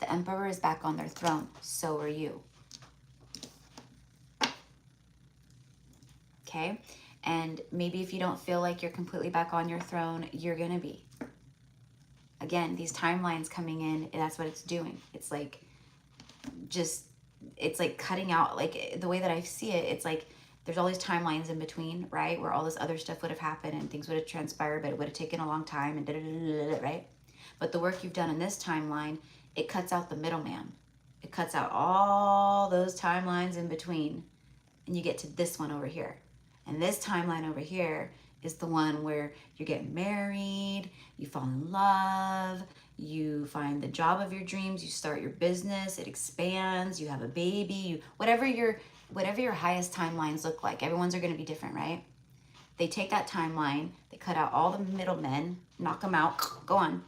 The emperor is back on their throne. So are you. Okay? And maybe if you don't feel like you're completely back on your throne, you're going to be. Again, these timelines coming in, that's what it's doing. It's like, it's like cutting out, like the way that I see it, it's like there's all these timelines in between, right? Where all this other stuff would have happened and things would have transpired, but it would have taken a long time and right? But the work you've done in this timeline, it cuts out the middleman. It cuts out all those timelines in between, and you get to this one over here. And this timeline over here is the one where you're getting married, you fall in love, you find the job of your dreams, you start your business, it expands, you have a baby, whatever your highest timelines look like. Everyone's are going to be different, right? They take that timeline, they cut out all the middlemen, knock them out, go on,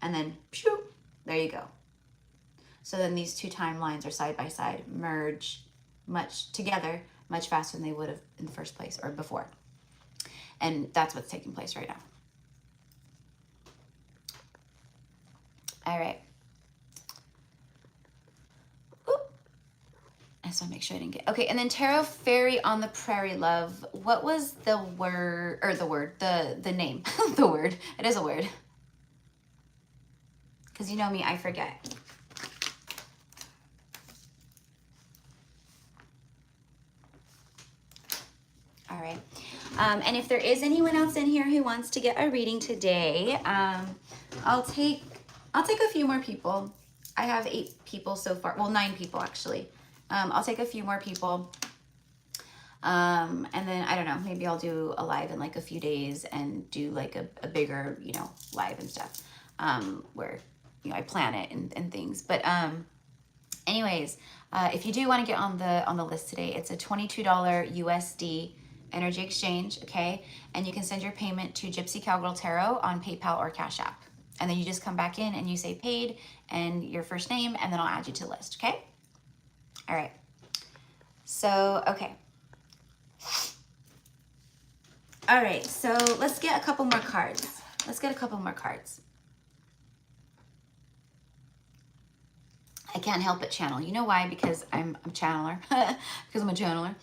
and then phew, there you go. So then these two timelines are side by side, merge together much faster than they would have in the first place or before. And that's what's taking place right now. All right. Oop. I just want to make sure I didn't get... Okay, and then Tarot Fairy on the Prairie, love. What was the word... Or the name. The word. It is a word. Because you know me, I forget. All right. And if there is anyone else in here who wants to get a reading today, I'll take a few more people. I have 8 people so far. Well, 9 people actually. I'll take a few more people. And then I don't know, maybe I'll do a live in like a few days and do like a bigger, you know, live and stuff. Where, you know, I plan it and things. But anyways, if you do want to get on the list today, it's a $22 USD energy exchange, okay? And you can send your payment to GypsyCowgirlTarot on PayPal or Cash App. And then you just come back in and you say paid and your first name, and then I'll add you to the list, okay? All right. So, okay. All right, so let's get a couple more cards. Let's get a couple more cards. I can't help but channel. You know why? Because I'm a channeler. Because I'm a channeler.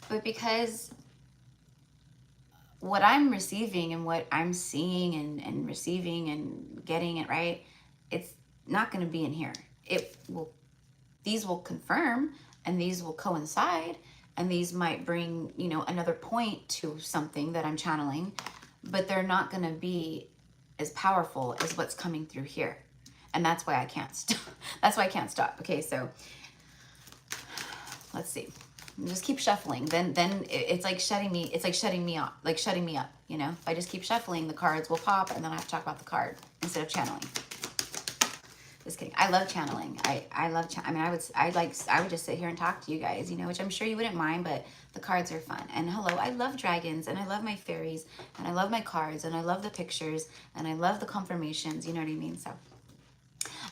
But because what I'm receiving and what I'm seeing and receiving and getting it right, it's not going to be in here. It will, these will confirm and these will coincide and these might bring, you know, another point to something that I'm channeling, but they're not going to be as powerful as what's coming through here. And that's why I can't stop. That's why I can't stop. Okay, so let's see. Just keep shuffling. Then it's like shutting me. It's like shutting me up. Like shutting me up. You know. If I just keep shuffling, the cards will pop, and then I have to talk about the card instead of channeling. Just kidding. I love channeling. I love. I mean, I would just sit here and talk to you guys. You know, which I'm sure you wouldn't mind, but the cards are fun. And hello, I love dragons, and I love my fairies, and I love my cards, and I love the pictures, and I love the confirmations. You know what I mean? So.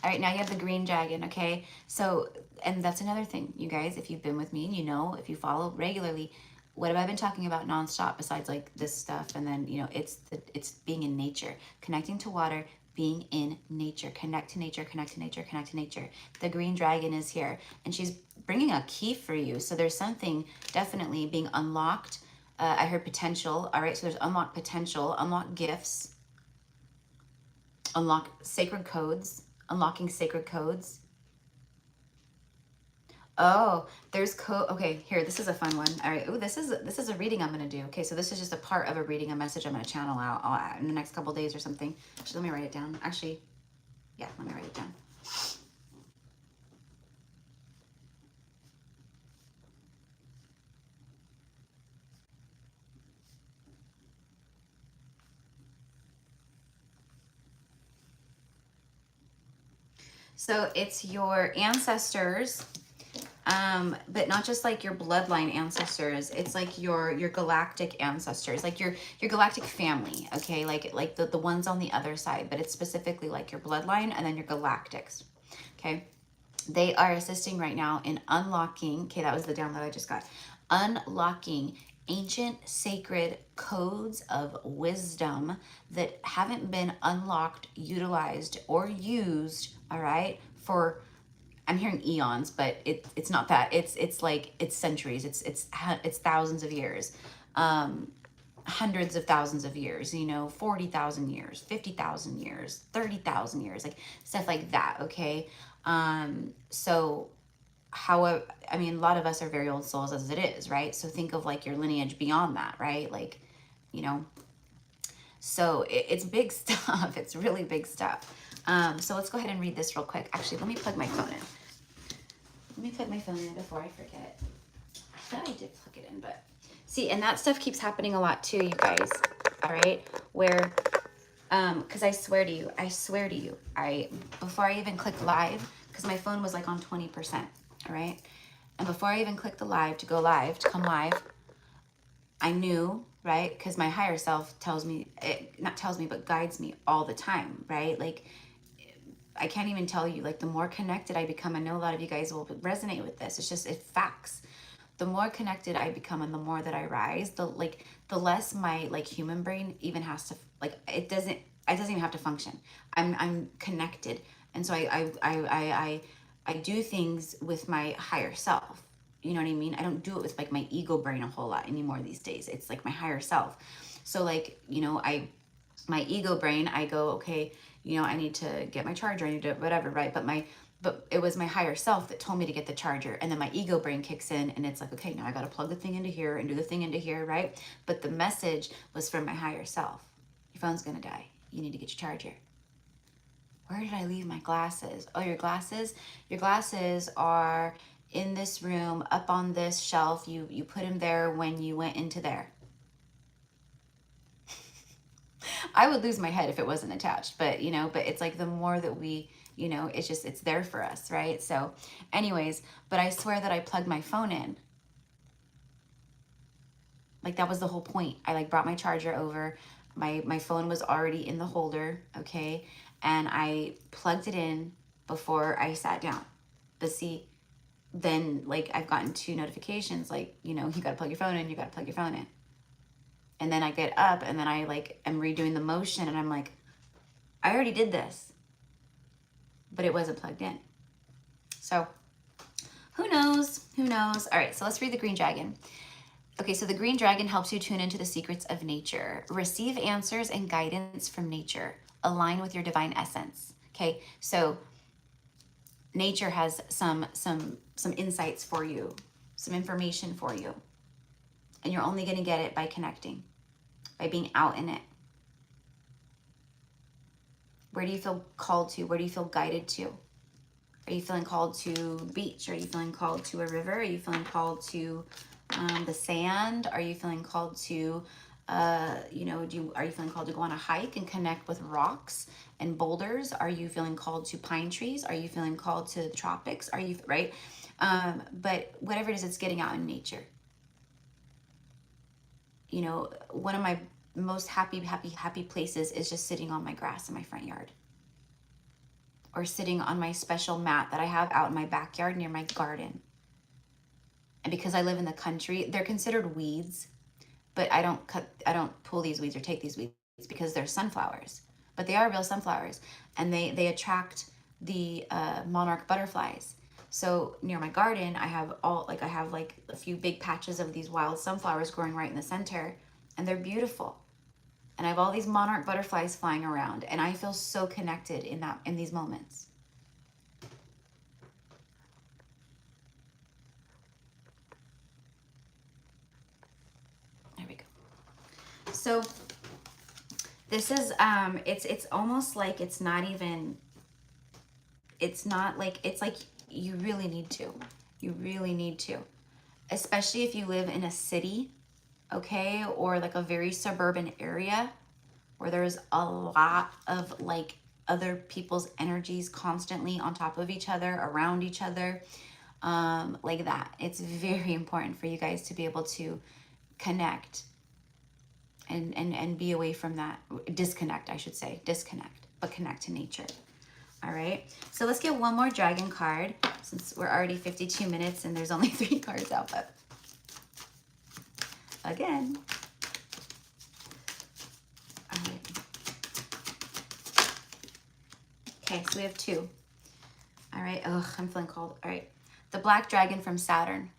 All right, now you have the green dragon, okay? So, and that's another thing, you guys, if you've been with me and you know, if you follow regularly, what have I been talking about nonstop besides like this stuff? And then, you know, it's being in nature, connecting to water, being in nature, connect to nature, connect to nature, connect to nature. The green dragon is here and she's bringing a key for you. So there's something definitely being unlocked. I heard potential. All right, so there's unlocked potential, unlocked gifts, unlock sacred codes. Unlocking sacred codes. Oh, there's code. Okay, here, this is a fun one. All right. Oh, this is a reading I'm going to do. Okay, so this is just a part of a reading, a message I'm going to channel out in the next couple days or something. Actually, let me write it down. Actually, yeah, let me write it down. So it's your ancestors, but not just like your bloodline ancestors. It's like your galactic ancestors, like your galactic family. Okay, like the ones on the other side, but it's specifically like your bloodline and then your galactics. Okay, they are assisting right now in unlocking. Okay, that was the download I just got. Unlocking ancient sacred codes of wisdom that haven't been unlocked, utilized, or used, all right, for, I'm hearing eons, but it's not that. It's like, it's centuries. It's thousands of years. Hundreds of thousands of years, you know, 40,000 years, 50,000 years, 30,000 years, like stuff like that, okay? So however, I mean, a lot of us are very old souls as it is, right? So think of like your lineage beyond that, right? Like, you know, so it's big stuff. It's really big stuff. So let's go ahead and read this real quick. Actually, let me plug my phone in. Let me plug my phone in before I forget. I thought I did plug it in, but see, and that stuff keeps happening a lot too, you guys. All right, where, because I swear to you, before I even clicked live, because my phone was like on 20%. All right, and before I even clicked the live to go live, to come live, I knew, right? Because my higher self tells me, not tells me, but guides me all the time, right? Like, I can't even tell you, like, the more connected I become, I know a lot of you guys will resonate with this. It's just, it's facts. The more connected I become and the more that I rise, the less my like human brain even has to, like, it doesn't even have to function. I'm connected. And so I do things with my higher self. You know what I mean? I don't do it with like my ego brain a whole lot anymore these days. It's like my higher self. So like, you know, my ego brain, I go, okay, you know, I need to get my charger, I need to whatever, right? But it was my higher self that told me to get the charger. And then my ego brain kicks in and it's like, okay, now I got to plug the thing into here and do the thing into here, right? But the message was from my higher self. Your phone's going to die. You need to get your charger. Where did I leave my glasses? Oh, your glasses? Your glasses are in this room, up on this shelf. You put them there when you went into there. I would lose my head if it wasn't attached, but you know, but it's like the more that we, you know, it's just, it's there for us, right? So anyways, but I swear that I plugged my phone in. Like that was the whole point. I like brought my charger over. My phone was already in the holder, okay? And I plugged it in before I sat down. But see, then like I've gotten 2 notifications like, you know, you got to plug your phone in, you got to plug your phone in. And then I get up and then I like am redoing the motion and I'm like, I already did this, but it wasn't plugged in. So who knows? Who knows? All right, so let's read the green dragon. Okay, so the green dragon helps you tune into the secrets of nature. Receive answers and guidance from nature. Align with your divine essence. Okay, so nature has some insights for you, some information for you. And you're only going to get it by connecting, by being out in it. Where do you feel called to? Where do you feel guided to? Are you feeling called to the beach? Are you feeling called to a river? Are you feeling called to the sand? Are you feeling called to, you know, are you feeling called to go on a hike and connect with rocks and boulders? Are you feeling called to pine trees? Are you feeling called to the tropics? Are you, right? But whatever it is, it's getting out in nature. You know, one of my most happy places is just sitting on my grass in my front yard. Or sitting on my special mat that I have out in my backyard near my garden. And because I live in the country, they're considered weeds, but I don't pull these weeds or take these weeds because they're sunflowers. But they are real sunflowers, and they attract the monarch butterflies. So near my garden, I have a few big patches of these wild sunflowers growing right in the center, and they're beautiful. And I have all these monarch butterflies flying around, and I feel so connected in these moments. There we go. So this is it's almost like it's not like you really need to. You really need to. Especially if you live in a city, okay, or like a very suburban area where there's a lot of like other people's energies constantly on top of each other, around each other, like that. It's very important for you guys to be able to connect and be away from that. Disconnect, I should say. Disconnect, but connect to nature. All right, so let's get one more dragon card since we're already 52 minutes and there's only 3 cards out, but again. All right. Okay, so we have 2. All right, ugh, I'm feeling cold. All right, the black dragon from Saturn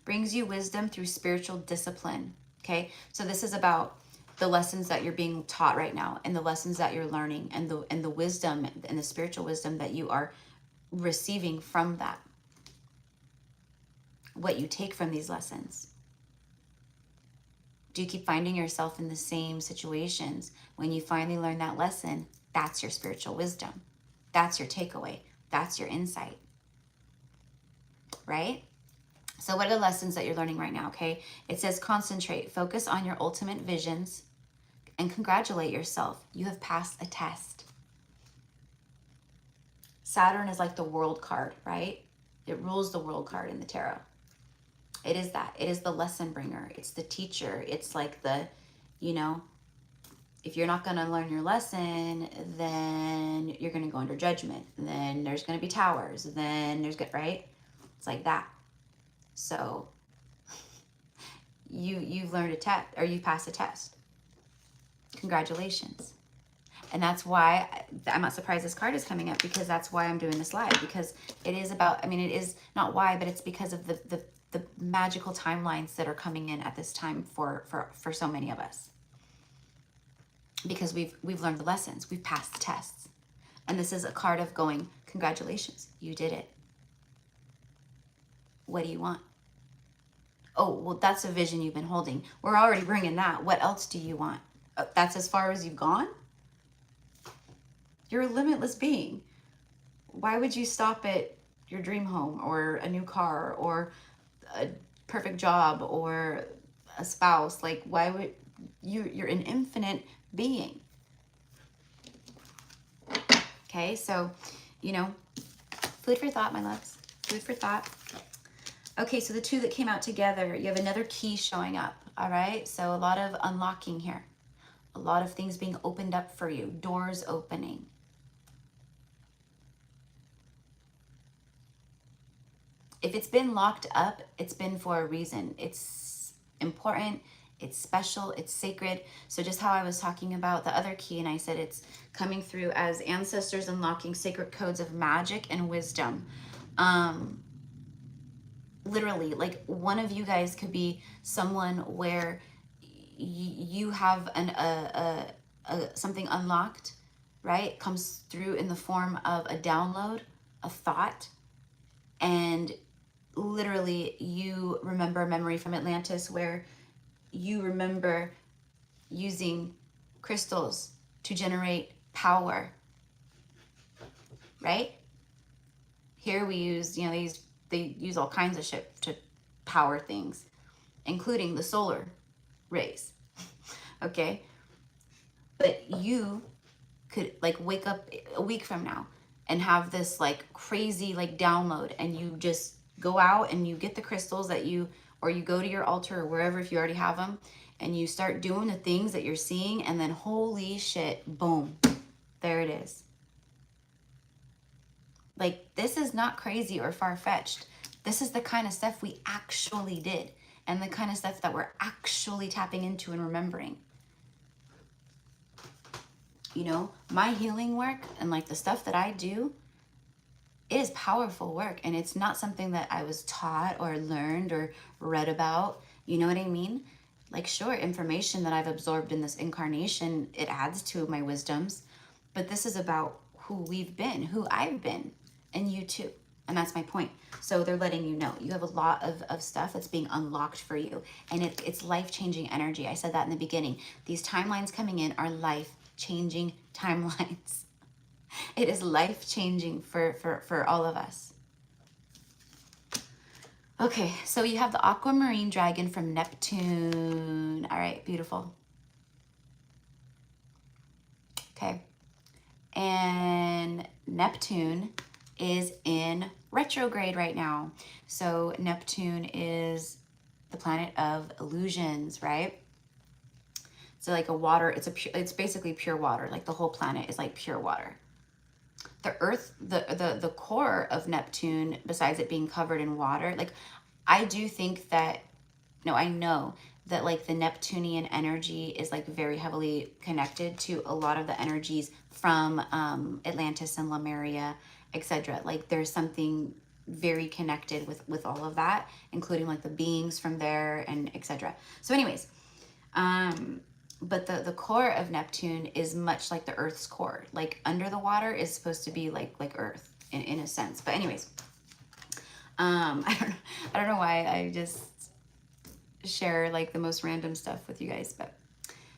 brings you wisdom through spiritual discipline. Okay, so this is about the lessons that you're being taught right now and the lessons that you're learning and the wisdom and the spiritual wisdom that you are receiving from that. What you take from these lessons. Do you keep finding yourself in the same situations? When you finally learn that lesson, that's your spiritual wisdom. That's your takeaway. That's your insight. Right? So what are the lessons that you're learning right now, okay? It says concentrate, focus on your ultimate visions, and congratulate yourself. You have passed a test. Saturn is like the world card, right? It rules the world card in the tarot. It is that. It is the lesson bringer. It's the teacher. It's like the, you know, if you're not going to learn your lesson, then you're going to go under judgment. Then there's going to be towers. Then there's good, right? It's like that. So you've learned a test, or you passed a test. Congratulations. And that's why I'm not surprised this card is coming up, because that's why I'm doing this live, because it is about, I mean, it is not why, but it's because of the magical timelines that are coming in at this time for so many of us. Because we've learned the lessons, we've passed the tests. And this is a card of going, congratulations, you did it. What do you want? Oh, well, that's a vision you've been holding. We're already bringing that. What else do you want? That's as far as you've gone? You're a limitless being. Why would you stop at your dream home or a new car or a perfect job or a spouse? Like, why would you're an infinite being. Okay, so, you know, food for thought, my loves. Food for thought. Okay, so the 2 that came out together, you have another key showing up, all right? So a lot of unlocking here. A lot of things being opened up for you. Doors opening. If it's been locked up, it's been for a reason. It's important. It's special, it's sacred. So just how I was talking about the other key, and I said it's coming through as ancestors unlocking sacred codes of magic and wisdom. Literally, like one of you guys could be someone where you have something unlocked, right? Comes through in the form of a download, a thought, and literally you remember a memory from Atlantis where you remember using crystals to generate power, right? Here we use, they use all kinds of shit to power things, including the solar rays, okay? But you could like wake up a week from now and have this like crazy like download, and you just go out and you get the crystals that you, or you go to your altar or wherever if you already have them, and you start doing the things that you're seeing, and then holy shit, boom, there it is. Like, this is not crazy or far-fetched. This is the kind of stuff we actually did, and the kind of stuff that we're actually tapping into and remembering. You know, my healing work and like the stuff that I do, it is powerful work, and it's not something that I was taught or learned or read about. You know what I mean? Like, sure, information that I've absorbed in this incarnation, it adds to my wisdoms, but this is about who we've been, who I've been, and you too. And that's my point. So they're letting you know you have a lot of stuff that's being unlocked for you, and it's life-changing energy. I said that in the beginning. These timelines coming in are life-changing timelines. It is life-changing for all of us. Okay, so you have the aquamarine dragon from Neptune. All right, beautiful. Okay, and Neptune is in retrograde right now. So Neptune is the planet of illusions, right? So like a water, it's basically pure water. Like the whole planet is like pure water. The earth, the core of Neptune, besides it being covered in water, like I do think that, no, I know that like the Neptunian energy is like very heavily connected to a lot of the energies from Atlantis and Lemuria, etc. Like there's something very connected with all of that, including like the beings from there and etc. So anyways, but the core of Neptune is much like the Earth's core. Like under the water is supposed to be like Earth in a sense. But anyways, I don't know why I just share like the most random stuff with you guys. But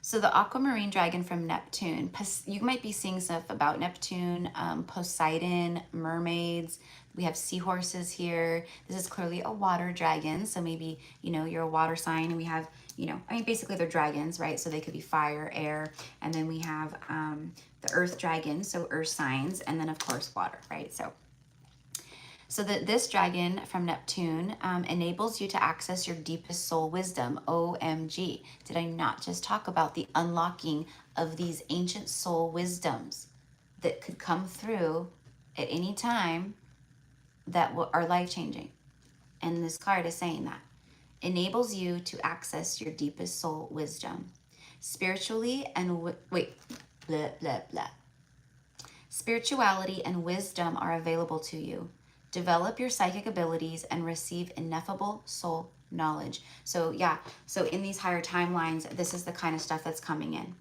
so the aquamarine dragon from Neptune, you might be seeing stuff about Neptune, Poseidon, mermaids. We have seahorses here. This is clearly a water dragon. So maybe, you know, you're a water sign, and we have, you know, I mean, basically they're dragons, right? So they could be fire, air, and then we have the earth dragon, so earth signs, and then of course water, right? So this dragon from Neptune enables you to access your deepest soul wisdom. OMG. Did I not just talk about the unlocking of these ancient soul wisdoms that could come through at any time that are life-changing? And this card is saying that. Enables you to access your deepest soul wisdom. Spiritually and, wait, blah, blah, blah. Spirituality and wisdom are available to you. Develop your psychic abilities and receive ineffable soul knowledge. So yeah, so in these higher timelines, this is the kind of stuff that's coming in.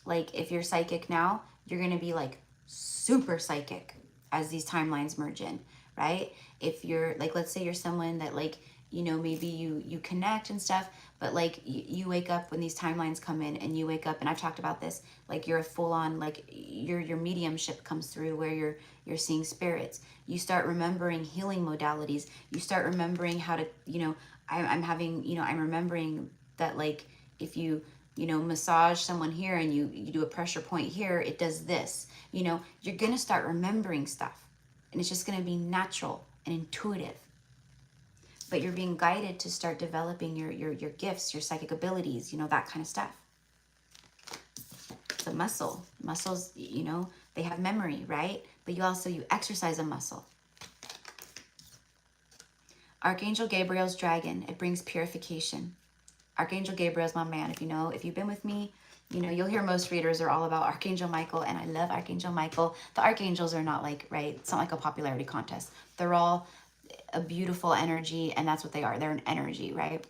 Like if you're psychic now, you're going to be like super psychic as these timelines merge in, right? If you're like, let's say you're someone that like, you know, maybe you connect and stuff, but like you wake up when these timelines come in, and you wake up, and I've talked about this, like you're a full on, like your mediumship comes through where you're seeing spirits. You start remembering healing modalities. You start remembering how to, you know, I'm having, you know, I'm remembering that like if you know, massage someone here and you do a pressure point here, it does this. You know, you're going to start remembering stuff, and it's just going to be natural and intuitive. But you're being guided to start developing your gifts, your psychic abilities, you know, that kind of stuff. The muscles, you know, they have memory, right? But you exercise a muscle. Archangel Gabriel's dragon, it brings purification. Archangel Gabriel's my man. If you've been with me, you'll hear most readers are all about Archangel Michael, and I love Archangel Michael. The archangels are not like, right, it's not like a popularity contest. They're all a beautiful energy, and that's what they are. They're an energy, right?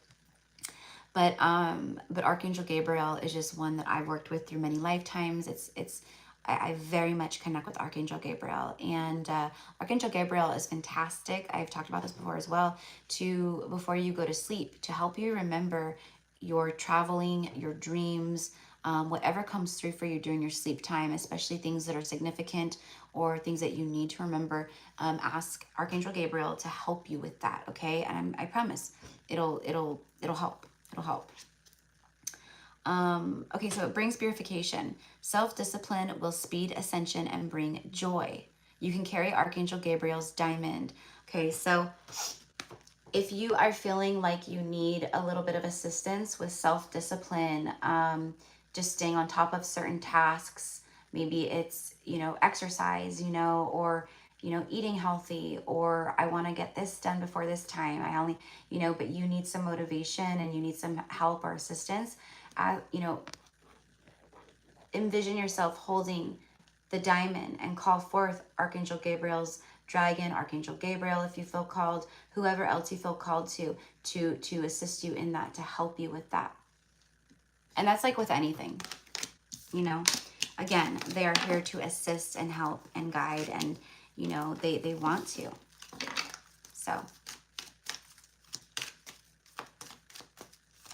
But Archangel Gabriel is just one that I've worked with through many lifetimes. I very much connect with Archangel Gabriel, and Archangel Gabriel is fantastic. I've talked about this before as well, before you go to sleep, to help you remember your traveling, your dreams, whatever comes through for you during your sleep time, especially things that are significant or things that you need to remember. Ask Archangel Gabriel to help you with that, okay? And I promise it'll help. It'll help. Okay, so it brings purification. Self-discipline will speed ascension and bring joy. You can carry Archangel Gabriel's diamond. Okay, so if you are feeling like you need a little bit of assistance with self-discipline, just staying on top of certain tasks, maybe it's, exercise, or, eating healthy, or I want to get this done before this time. I only, but you need some motivation and you need some help or assistance. Envision yourself holding the diamond and call forth Archangel Gabriel's dragon, Archangel Gabriel, if you feel called, whoever else you feel called to assist you in that, to help you with that. And that's like with anything, again, they are here to assist and help and guide, and, they want to. So,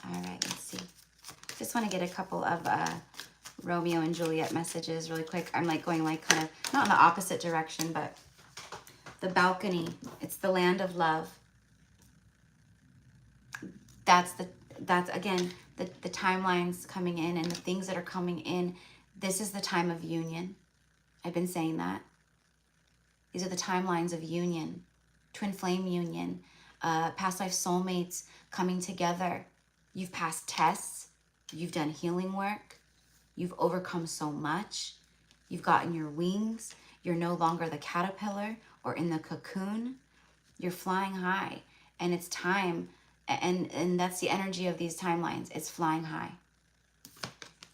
all right, let's see. Just want to get a couple of Romeo and Juliet messages really quick. I'm like going like kind of not in the opposite direction, but the balcony, it's the land of love. That's again the timelines coming in and the things that are coming in. This is the time of union. I've been saying that. These are the timelines of union, twin flame union, past life soulmates coming together. You've passed tests. You've done healing work. You've overcome so much. You've gotten your wings. You're no longer the caterpillar or in the cocoon. You're flying high, and it's time. And that's the energy of these timelines. It's flying high.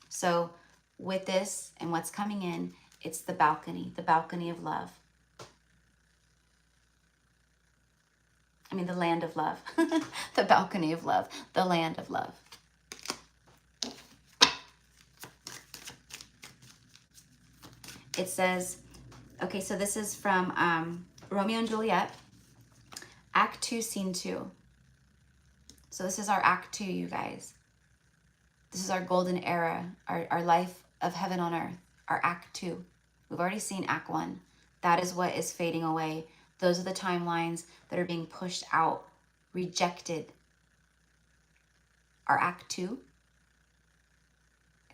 So with this and what's coming in, it's the balcony of love. I mean, the land of love. The balcony of love, the land of love. It says, okay, so this is from Romeo and Juliet, Act 2, Scene 2. So this is our Act 2, you guys. This is our golden era, our life of heaven on earth, our Act 2. We've already seen Act 1. That is what is fading away. Those are the timelines that are being pushed out, rejected. Our Act 2,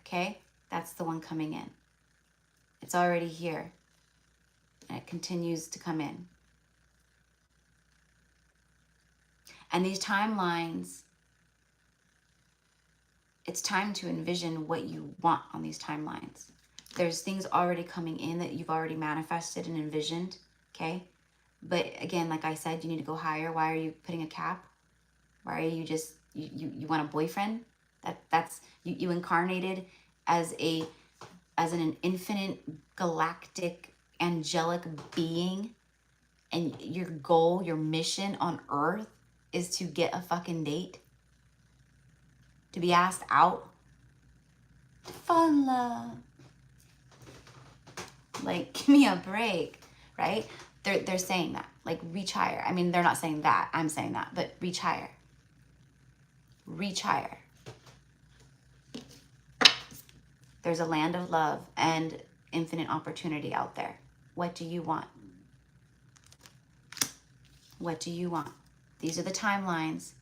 okay, that's the one coming in. It's already here, and it continues to come in. And these timelines, it's time to envision what you want on these timelines. There's things already coming in that you've already manifested and envisioned, okay? But again, like I said, you need to go higher. Why are you putting a cap? Why are you just, you want a boyfriend? That's you incarnated as an infinite galactic angelic being, and your goal, your mission on earth is to get a fucking date, to be asked out, fall in love. Like, give me a break, right? They're saying that, like, reach higher. I mean, they're not saying that, I'm saying that, but reach higher. Reach higher. There's a land of love and infinite opportunity out there. What do you want? What do you want? These are the timelines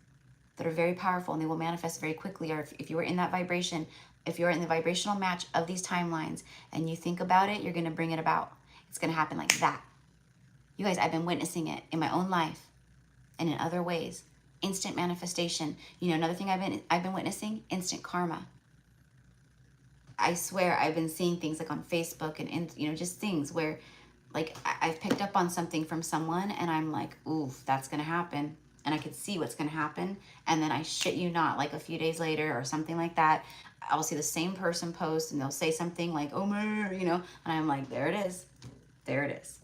that are very powerful, and they will manifest very quickly. Or if you are in that vibration, if you're in the vibrational match of these timelines and you think about it, you're going to bring it about. It's going to happen like that. You guys, I've been witnessing it in my own life and in other ways. Instant manifestation. You know, another thing I've been witnessing, instant karma. I swear I've been seeing things like on Facebook and you know, just things where like I've picked up on something from someone and I'm like, oof, that's going to happen. and I could see what's going to happen. And then I shit you not, like a few days later or something like that, I'll see the same person post and they'll say something like, oh my, you know, and I'm like, there it is. There it is.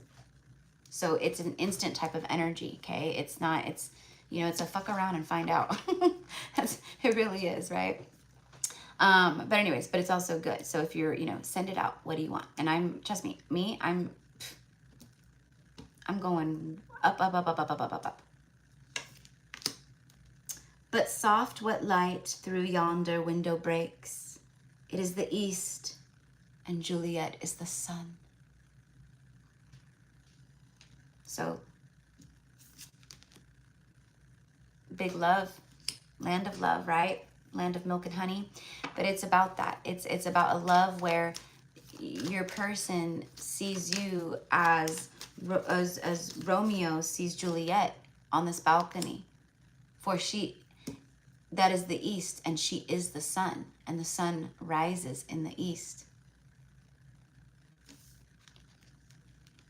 So it's an instant type of energy, okay? It's not, it's, you know, it's a fuck around and find out. It really is, right? But anyways, but it's also good. So if you're, you know, send it out. What do you want? And trust me, I'm going up, up, up, up, up, up, up, up, up. But soft what light through yonder window breaks. It is the east, and Juliet is the sun. So, big love, land of love, right? Land of milk and honey. But it's about that. It's about a love where your person sees you as Romeo sees Juliet on this balcony. For that is the east, and she is the sun, and the sun rises in the east.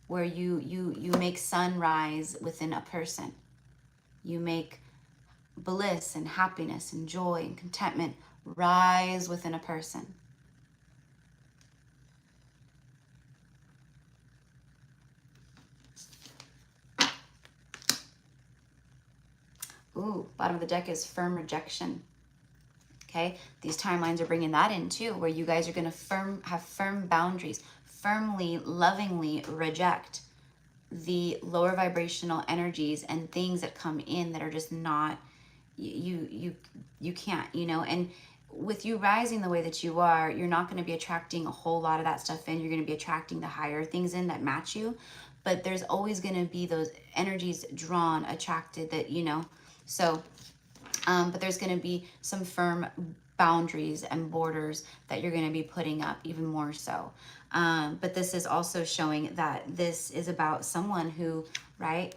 Where you make sunrise within a person. You make bliss and happiness and joy and contentment rise within a person. Ooh, bottom of the deck is firm rejection. Okay, these timelines are bringing that in too, where you guys are going to have firm boundaries, firmly, lovingly reject the lower vibrational energies and things that come in that are just not, you can't, you know. And with you rising the way that you are, you're not going to be attracting a whole lot of that stuff in. You're going to be attracting the higher things in that match you. But there's always going to be those energies drawn, attracted, that, you know. So, but there's going to be some firm boundaries and borders that you're going to be putting up even more so. But this is also showing that this is about someone who, right,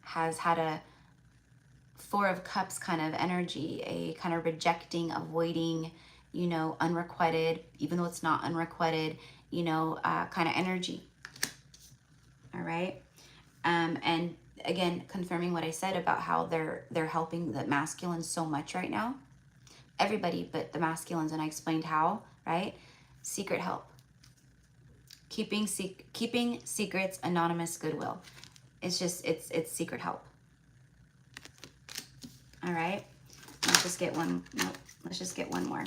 has had a Four of Cups kind of energy, a kind of rejecting, avoiding, you know, unrequited, even though it's not unrequited, you know, kind of energy. All right. And again, confirming what I said about how they're helping the masculines so much right now. Everybody but the masculines, and I explained how, right? Secret help. Keeping secrets, anonymous goodwill. It's just, it's secret help. All right. Let's just get one. Nope. Let's just get one more.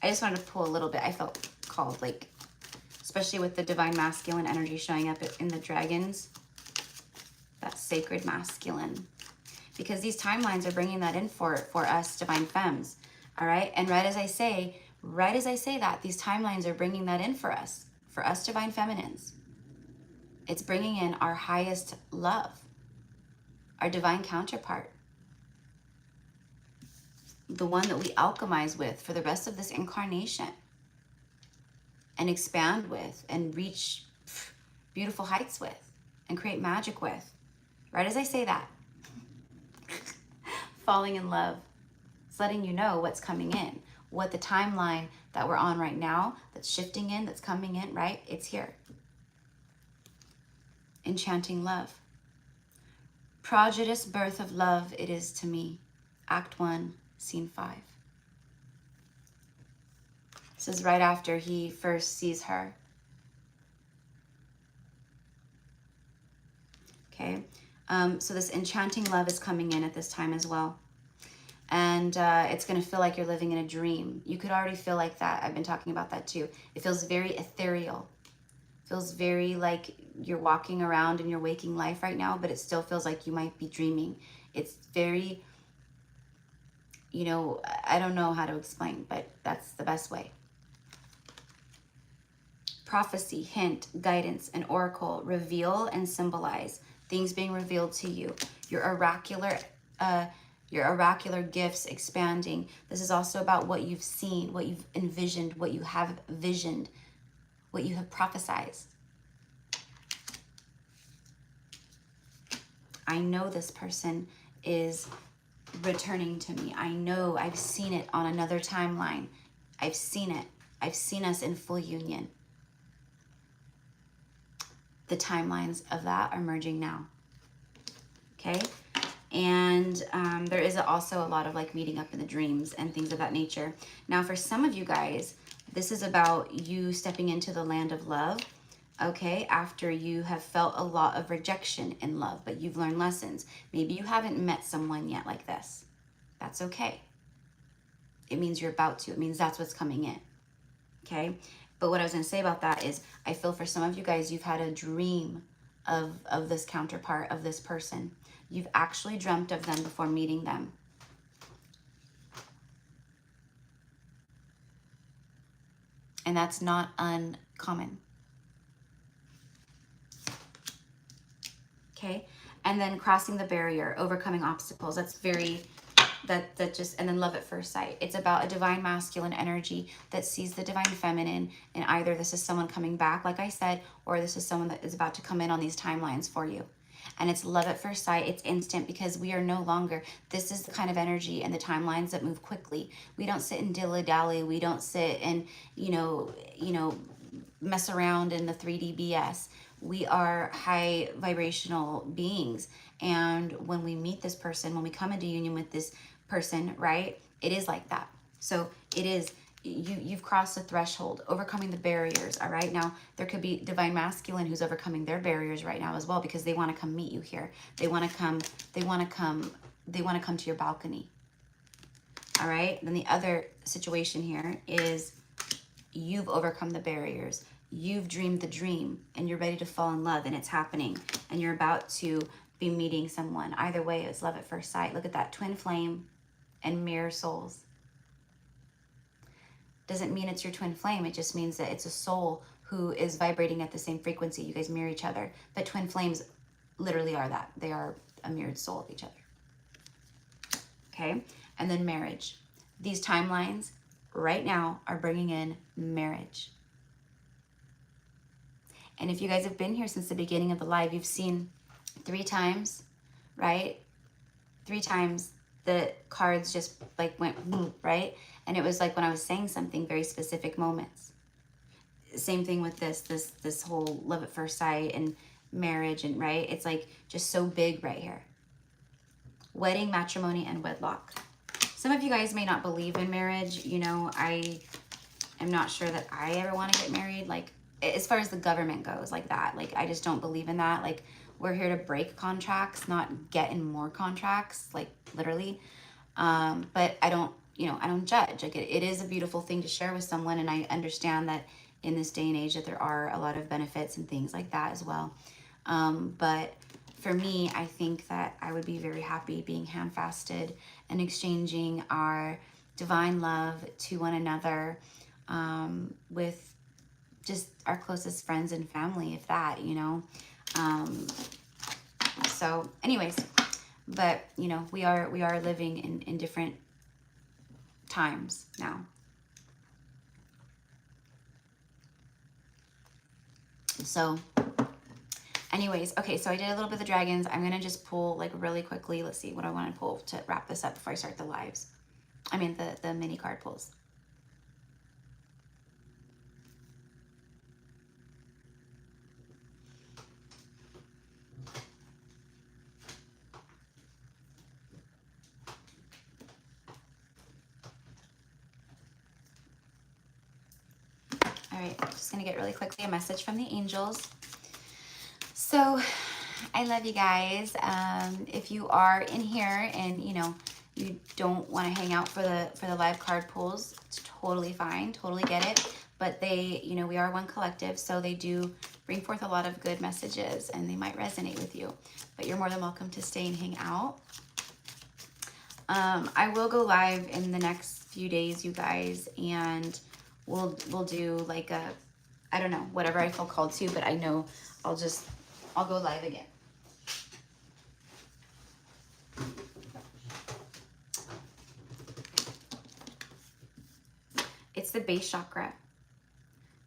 I just wanted to pull a little bit. I felt called, like, especially with the divine masculine energy showing up in the dragons. That sacred masculine. Because these timelines are bringing that in for us divine femmes. All right. And right as I say that, these timelines are bringing that in for us divine feminines. It's bringing in our highest love, our divine counterpart, the one that we alchemize with for the rest of this incarnation and expand with and reach beautiful heights with and create magic with. Right as I say that, falling in love. It's letting you know what's coming in, what the timeline that we're on right now, that's shifting in, that's coming in, right? It's here. Enchanting love. Prodigious birth of love it is to me. Act 1, Scene 5. This is right after he first sees her. Okay. So this enchanting love is coming in at this time as well. And it's going to feel like you're living in a dream. You could already feel like that. I've been talking about that too. It feels very ethereal. It feels very like you're walking around in your waking life right now, but it still feels like you might be dreaming. It's very, you know, I don't know how to explain, but that's the best way. Prophecy, hint, guidance, and oracle reveal and symbolize things being revealed to you. Your oracular gifts expanding. This is also about what you've seen, what you've envisioned, what you have visioned, what you have prophesied. I know this person is returning to me. I know I've seen it on another timeline. I've seen it. I've seen us in full union. The timelines of that are merging now. okay? And there is also a lot of like meeting up in the dreams and things of that nature. Now, for some of you guys, this is about you stepping into the land of love, okay? After you have felt a lot of rejection in love, but you've learned lessons. Maybe you haven't met someone yet like this. That's okay. It means you're about to. It means that's what's coming in, okay? But what I was going to say about that is I feel for some of you guys, you've had a dream of this counterpart, of this person. You've actually dreamt of them before meeting them. And that's not uncommon. Okay? And then crossing the barrier, overcoming obstacles. That's very, that just, and then love at first sight. It's about a divine masculine energy that sees the divine feminine, and either this is someone coming back, like I said, or this is someone that is about to come in on these timelines for you. And it's love at first sight. It's instant, because we are no longer, this is the kind of energy and the timelines that move quickly. We don't sit and dilly-dally. We don't sit and, you know, mess around in the 3D BS. We are high vibrational beings. And when we meet this person, when we come into union with this person, right, it is like that. So it is, you've crossed the threshold, overcoming the barriers. All right. Now there could be divine masculine who's overcoming their barriers right now as well, because they want to come meet you here. They want to come to your balcony. All right. Then the other situation here is you've overcome the barriers. You've dreamed the dream and you're ready to fall in love, and it's happening, and you're about to be meeting someone. Either way, it's love at first sight. Look at that, twin flame and mirror souls. Doesn't mean it's your twin flame. It just means that it's a soul who is vibrating at the same frequency. You guys mirror each other. But twin flames literally are that. They are a mirrored soul of each other. Okay? And then marriage. These timelines right now are bringing in marriage. And if you guys have been here since the beginning of the live, you've seen 3 times, right? 3 times the cards just like went boom, right? And it was like when I was saying something, very specific moments. Same thing with this whole love at first sight and marriage, and right? It's like just so big right here. Wedding, matrimony, and wedlock. Some of you guys may not believe in marriage. You know, I am not sure that I ever want to get married. Like, as far as the government goes, like that. Like, I just don't believe in that. Like, we're here to break contracts, not get in more contracts, like literally. But I don't, you know, I don't judge. Like, it is a beautiful thing to share with someone. And I understand that in this day and age that there are a lot of benefits and things like that as well. But for me, I think that I would be very happy being handfasted and exchanging our divine love to one another, with just our closest friends and family, if that, you know. So anyways, but you know, we are living in different times now. So anyways, okay, so I did a little bit of the dragons. I'm gonna just pull like really quickly. Let's see what I want to pull to wrap this up before I start the lives. I mean the mini card pulls. All right, I'm just gonna get really quickly a message from the angels. So I love you guys. If you are in here and you know you don't want to hang out for the live card pulls, it's totally fine, totally get it. But they, you know, we are one collective, so they do bring forth a lot of good messages and they might resonate with you. But you're more than welcome to stay and hang out. I will go live in the next few days, you guys, and we'll do like a, I don't know, whatever I feel called to, but I know I'll go live again. It's the base chakra.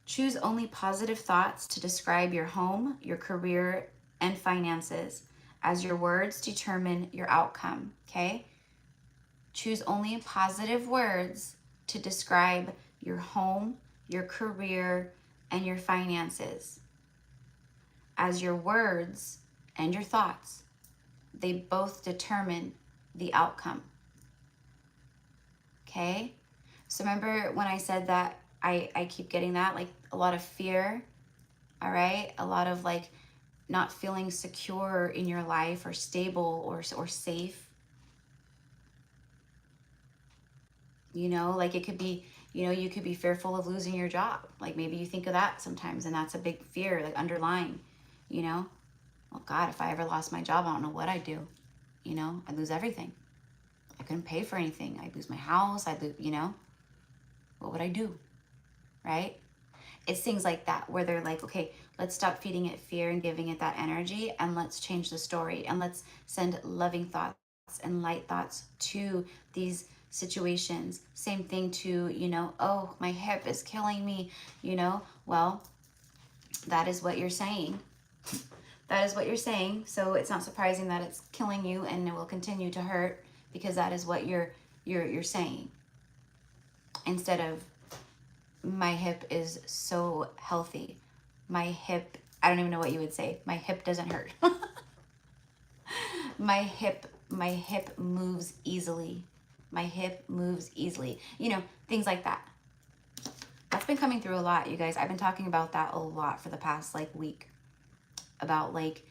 Choose only positive thoughts to describe your home, your career, and finances, as your words determine your outcome, okay? Choose only positive words to describe your home, your career, and your finances, as your words and your thoughts they both determine the outcome. Okay? So remember when I said that I keep getting that, like a lot of fear, all right? A lot of like not feeling secure in your life or stable or safe. You know, like it could be, you know, you could be fearful of losing your job. Like maybe you think of that sometimes, and that's a big fear, like underlying, you know? Well, God, if I ever lost my job, I don't know what I'd do. You know, I'd lose everything. I couldn't pay for anything. I'd lose my house. I'd lose, you know, what would I do? Right? It's things like that where they're like, okay, let's stop feeding it fear and giving it that energy, and let's change the story, and let's send loving thoughts and light thoughts to these situations. Same thing to, you know, oh, my hip is killing me, you know. Well, that is what you're saying. That is what you're saying. So it's not surprising that it's killing you and it will continue to hurt, because that is what you're saying. Instead of, my hip is so healthy. My hip, I don't even know what you would say. My hip doesn't hurt. my hip moves easily. My hip moves easily. You know, things like that. That's been coming through a lot, you guys. I've been talking about that a lot for the past like week. About like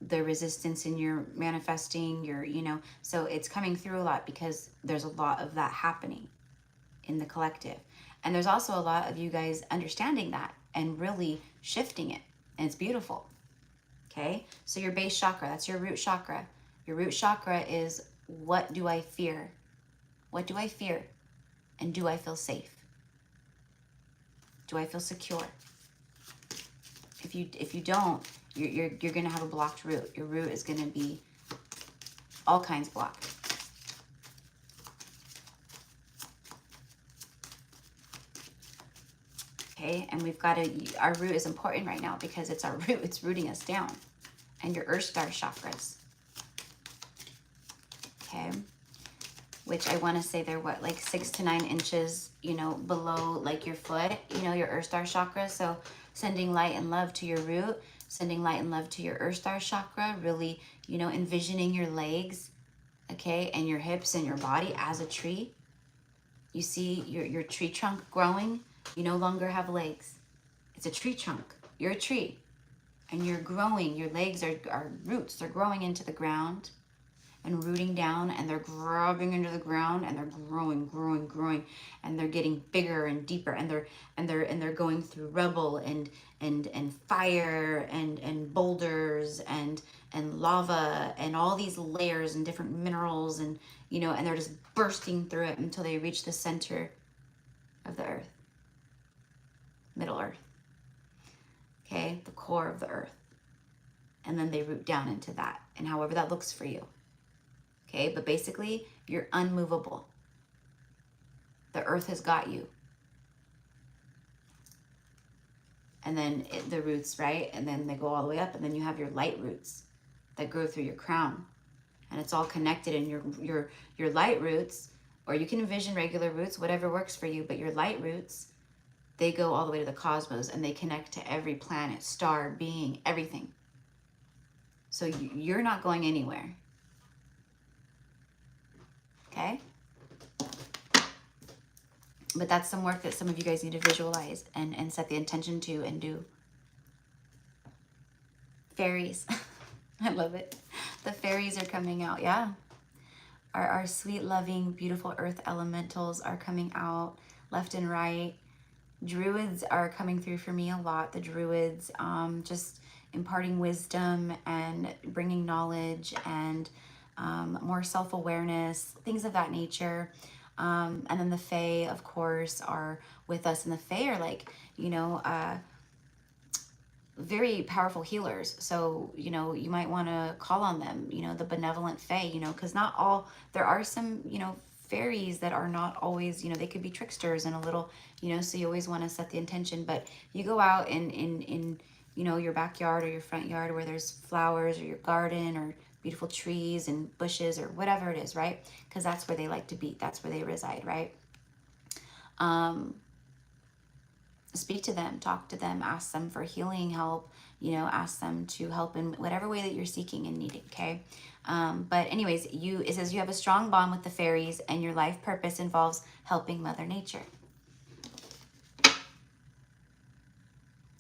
the resistance in your manifesting, your, you know, so it's coming through a lot because there's a lot of that happening in the collective. And there's also a lot of you guys understanding that and really shifting it. And it's beautiful. Okay? So your base chakra, that's your root chakra. Your root chakra is, what do I fear? What do I fear? And do I feel safe? Do I feel secure? If you don't, you're going to have a blocked root. Your root is going to be all kinds blocked. Okay, and we've got to, our root is important right now because it's our root, it's rooting us down. And your earth star chakras. Okay, which I want to say they're what, like 6 to 9 inches, you know, below like your foot, you know, your earth star chakra. So sending light and love to your root, sending light and love to your earth star chakra, really, you know, envisioning your legs, okay, and your hips and your body as a tree. You see your tree trunk growing. You no longer have legs. It's a tree trunk. You're a tree. And you're growing. Your legs are roots. They're growing into the ground and rooting down, and they're grabbing into the ground, and they're growing, and they're getting bigger and deeper, and they're going through rubble and fire and boulders and lava and all these layers and different minerals, and you know, and they're just bursting through it until they reach the center of the earth. Middle Earth, okay, the core of the earth, and then they root down into that, and however that looks for you, okay, but basically you're unmovable. The earth has got you, and then the roots, right, and then they go all the way up, and then you have your light roots that grow through your crown, and it's all connected. And your light roots, or you can envision regular roots, whatever works for you, but your light roots, they go all the way to the cosmos, and they connect to every planet, star, being, everything. So you're not going anywhere. Okay? But that's some work that some of you guys need to visualize and set the intention to and do. Fairies. I love it. The fairies are coming out, yeah. Our sweet, loving, beautiful earth elementals are coming out left and right. Druids are coming through for me a lot. The druids, just imparting wisdom and bringing knowledge and more self-awareness, things of that nature. And then the fae, of course, are with us. And the fae are like, you know, very powerful healers. So, you know, you might want to call on them, you know, the benevolent fae, you know, because not all, there are some, you know, fairies that are not always, you know, they could be tricksters and a little, you know, so you always want to set the intention. But you go out in you know, your backyard or your front yard where there's flowers, or your garden, or beautiful trees and bushes, or whatever it is, right? Because that's where they like to be. That's where they reside, right? speak to them, talk to them, ask them for healing help, you know, ask them to help in whatever way that you're seeking and needing, okay? But anyways, it says you have a strong bond with the fairies and your life purpose involves helping Mother Nature.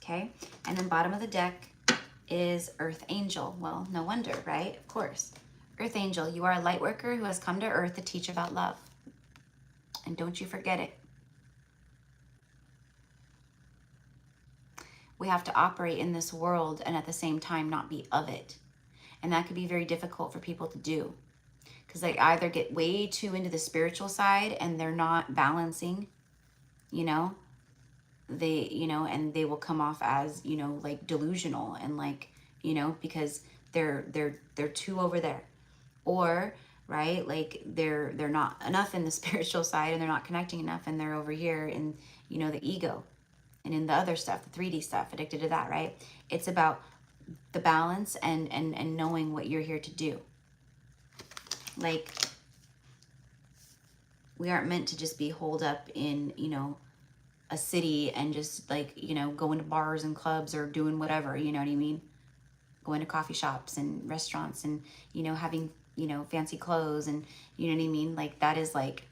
Okay, and then bottom of the deck is Earth Angel. Well, no wonder, right? Of course. Earth Angel, you are a light worker who has come to Earth to teach about love. And don't you forget it. We have to operate in this world and at the same time not be of it. And that could be very difficult for people to do. Because they either get way too into the spiritual side and they're not balancing, you know, and they will come off as, you know, like delusional and like, you know, because they're too over there. Or, right, like they're not enough in the spiritual side and they're not connecting enough and they're over here in, you know, the ego and in the other stuff, the 3D stuff, addicted to that, right? It's about the balance and knowing what you're here to do. Like, we aren't meant to just be holed up in, you know, a city and just like, you know, going to bars and clubs or doing whatever, you know what I mean? Going to coffee shops and restaurants and, you know, having, you know, fancy clothes and, you know what I mean? Like that is like,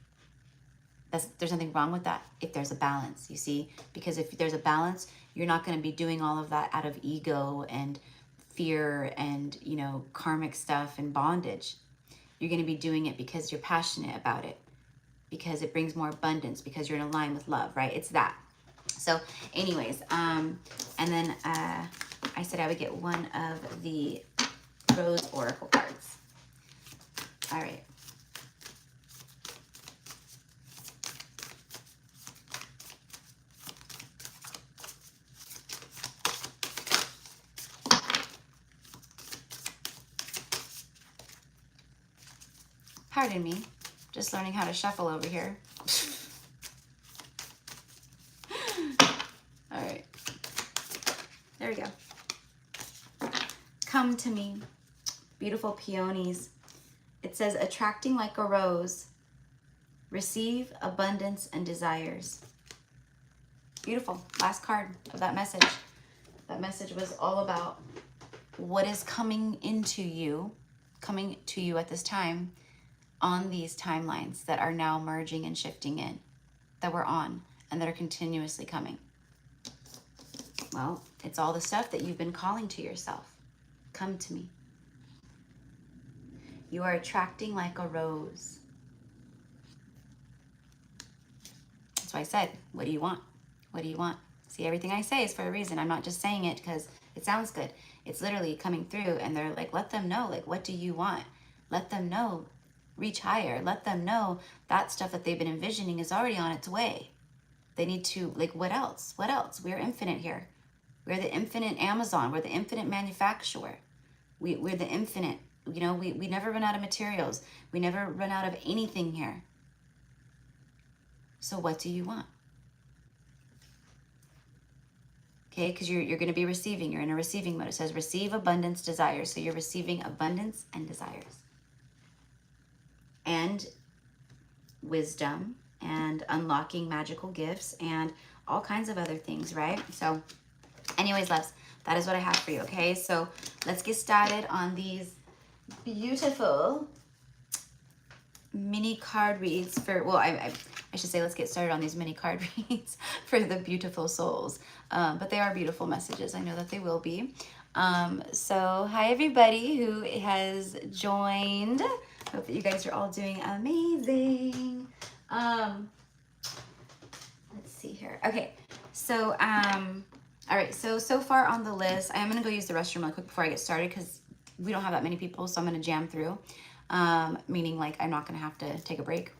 there's nothing wrong with that if there's a balance, you see? Because if there's a balance, you're not going to be doing all of that out of ego and fear and, you know, karmic stuff and bondage. You're going to be doing it because you're passionate about it, because it brings more abundance, because you're in line with love, right? It's that. So anyways, and then I said I would get one of the Rose Oracle cards. All right. Pardon me, just learning how to shuffle over here. All right, there we go. Come to me, beautiful peonies. It says, attracting like a rose, receive abundance and desires. Beautiful, last card of that message. That message was all about what is coming to you at this time, on these timelines that are now merging and shifting in, that we're on and that are continuously coming. Well, it's all the stuff that you've been calling to yourself. Come to me. You are attracting like a rose. That's why I said, what do you want? What do you want? See, everything I say is for a reason. I'm not just saying it because it sounds good. It's literally coming through and they're like, let them know, like, what do you want? Let them know. Reach higher. Let them know that stuff that they've been envisioning is already on its way. They need to, like, what else? What else? We're infinite here. We're the infinite Amazon. We're the infinite manufacturer. We're the infinite. You know, we never run out of materials. We never run out of anything here. So what do you want? Okay, because you're going to be receiving. You're in a receiving mode. It says receive abundance, desires. So you're receiving abundance and desires. And wisdom and unlocking magical gifts and all kinds of other things, right? So anyways, loves, that is what I have for you, okay? So let's get started on these beautiful mini card reads for, well, I should say let's get started on these mini card reads for the beautiful souls. But they are beautiful messages. I know that they will be. So hi everybody who has joined. Hope that you guys are all doing amazing. Let's see here. Okay, so all right, so far on the list, I am gonna go use the restroom real quick before I get started because we don't have that many people, so I'm gonna jam through. Meaning like I'm not gonna have to take a break.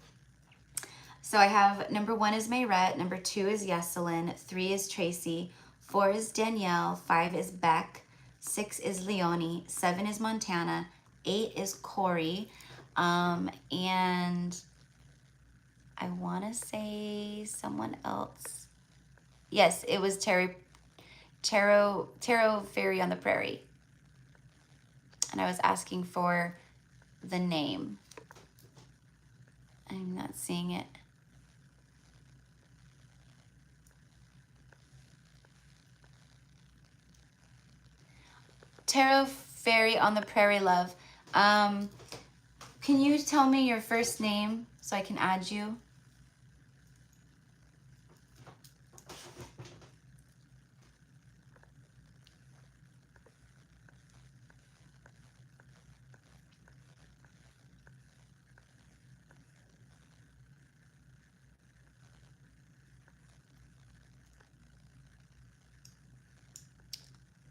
So I have number 1 is Mayrette, number 2 is Yeselin, 3 is Tracy, 4 is Danielle, 5 is Beck, 6 is Leonie, 7 is Montana, 8 is Corey, and I want to say someone else. Yes, it was Tarot Fairy on the Prairie. And I was asking for the name. I'm not seeing it. Tarot Fairy on the Prairie, love. Can you tell me your first name so I can add you?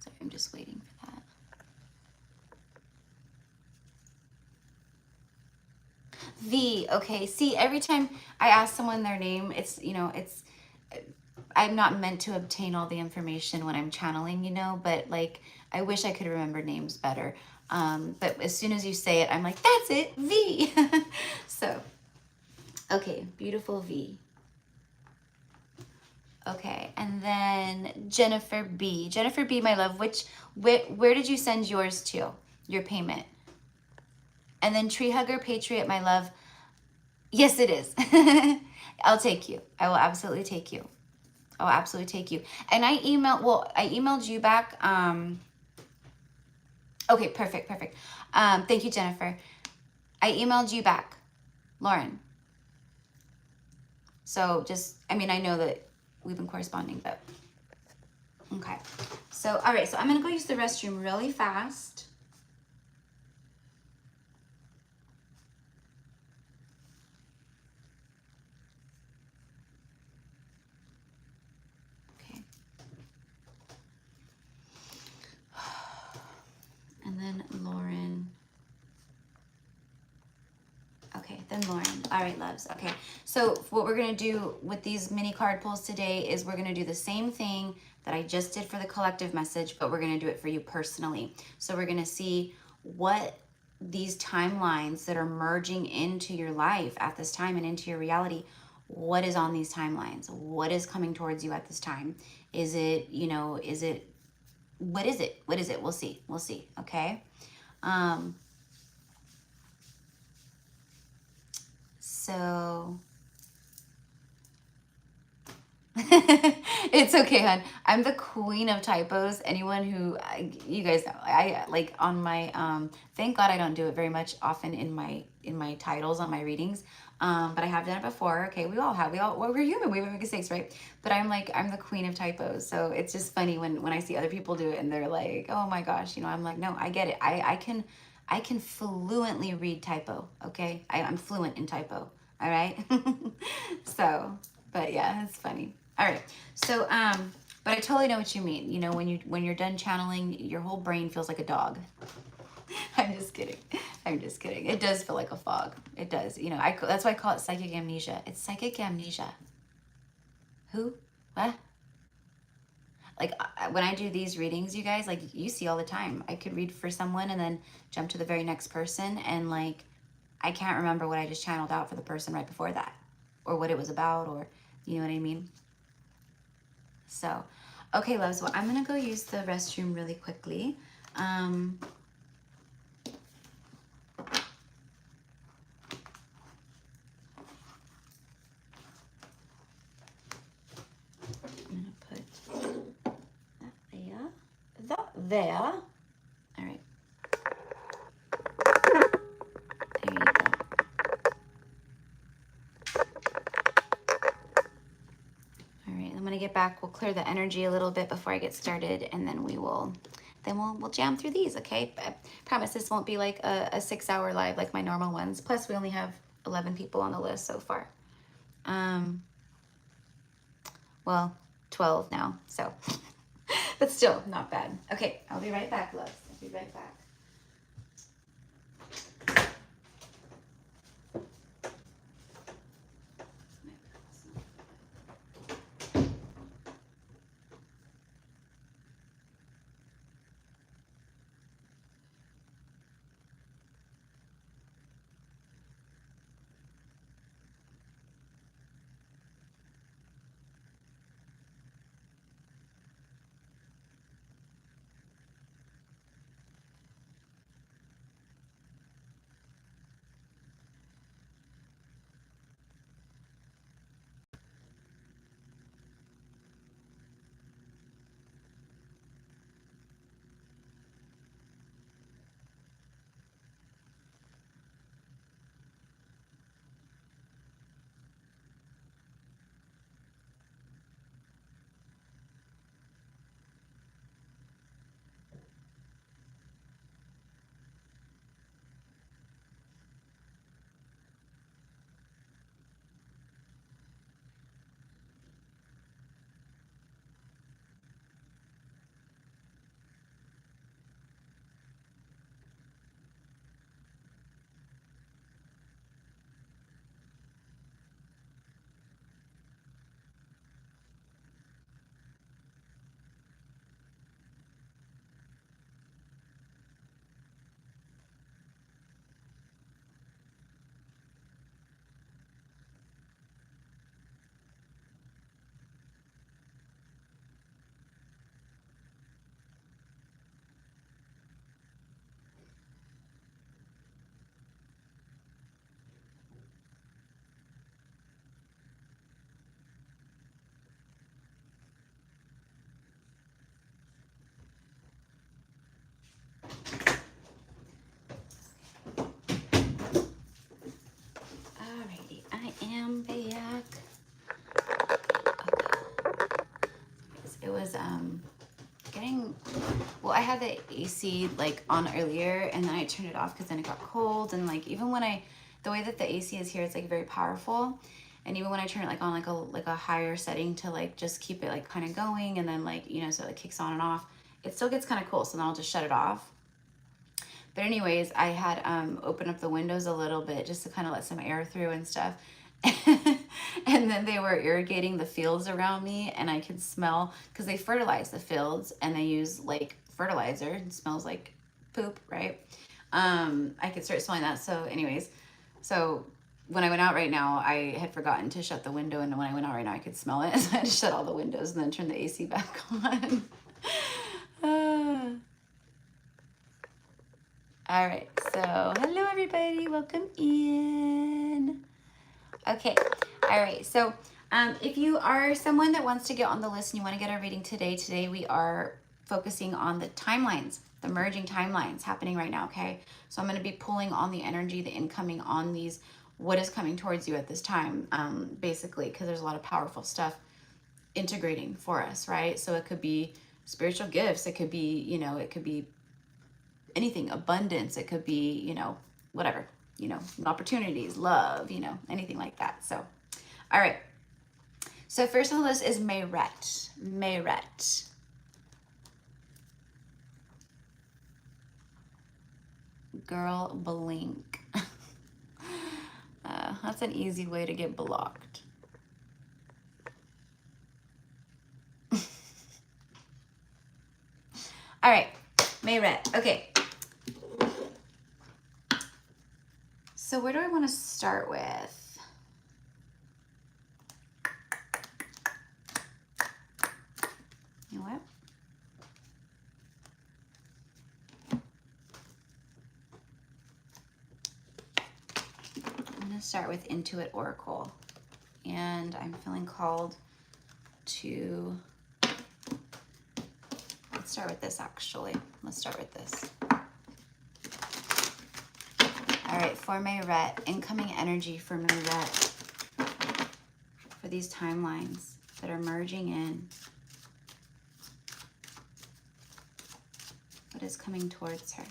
Sorry, I'm just waiting for that. V, okay. See, every time I ask someone their name, it's, you know, it's, I'm not meant to obtain all the information when I'm channeling, you know, but like, I wish I could remember names better. But as soon as you say it, I'm like, that's it, V. So, okay, beautiful V. Okay, and then Jennifer B. Jennifer B, my love, where did you send yours to, your payment? And then Tree Hugger Patriot, my love. Yes, it is. I'll take you. I will absolutely take you. I'll absolutely take you. And I emailed you back. Okay, perfect. Thank you, Jennifer. I emailed you back, Lauren. So just, I mean, I know that we've been corresponding, but okay. So, all right, so I'm gonna go use the restroom really fast. Okay. And then Lauren. Okay, then Lauren. All right, loves. Okay, so what we're going to do with these mini card pulls today is we're going to do the same thing that I just did for the collective message, but we're going to do it for you personally. So we're going to see what these timelines that are merging into your life at this time and into your reality, what is on these timelines? What is coming towards you at this time? Is it, you know, what is it? What is it? We'll see. Okay. So it's okay, hon. I'm the queen of typos. Anyone who, you guys know, I like on my, thank God I don't do it very much often in my titles on my readings. But I have done it before. Okay, we're human. We make mistakes, right? But I'm the queen of typos. So it's just funny when I see other people do it and they're like, oh my gosh, you know, I'm like, no, I get it. I can fluently read typo. Okay. I'm fluent in typo. All right. So, but yeah, it's funny. All right. So, but I totally know what you mean. You know, when you're done channeling, your whole brain feels like a dog. I'm just kidding. It does feel like a fog. It does. You know, that's why I call it psychic amnesia. It's psychic amnesia. Who? What? Like when I do these readings, you guys, like you see all the time. I could read for someone and then jump to the very next person, and like I can't remember what I just channeled out for the person right before that, or what it was about, or you know what I mean? So, okay, loves. Well, I'm gonna go use the restroom really quickly. I'm gonna put that there. All right. There you go. All right, I'm gonna get back. We'll clear the energy a little bit before I get started, and then we'll jam through these, okay? I promise this won't be like a 6-hour live like my normal ones. Plus, we only have 11 people on the list so far. Well, 12 now, so, but still not bad. Okay, I'll be right back, loves. I'll be right back. Well, I had the AC like on earlier, and then I turned it off because then it got cold. And like even when the way that the AC is here, it's like very powerful. And even when I turn it like on like a higher setting to like just keep it like kind of going, and then like, you know, so it kicks on and off, it still gets kind of cool. So then I'll just shut it off. But anyways, I had opened up the windows a little bit just to kind of let some air through and stuff. And then they were irrigating the fields around me, and I could smell, because they fertilize the fields and they use like fertilizer. It smells like poop, right? I could start smelling that. So anyways, so when I went out right now, I had forgotten to shut the window, and when I went out right now, I could smell it. So I had to shut all the windows and then turn the AC back on. All right, so hello everybody, welcome in. Okay, all right, so if you are someone that wants to get on the list and you want to get our reading today we are focusing on the timelines, the merging timelines happening right now, okay? So I'm going to be pulling on the energy, the incoming on these, what is coming towards you at this time, basically, because there's a lot of powerful stuff integrating for us, right? So it could be spiritual gifts, it could be, you know, it could be anything, abundance, it could be, you know, whatever, you know, opportunities, love, you know, anything like that. So, all right. So first on the list is Mayret. Mayret. Girl, blink. That's an easy way to get blocked. All right, Mayret. Okay. So where do I want to start with? You know what? I'm going to start with Intuit Oracle. And I'm feeling called to, let's start with this actually. Let's start with this. All right, for Mayret, incoming energy for Mayret, for these timelines that are merging in. What is coming towards her?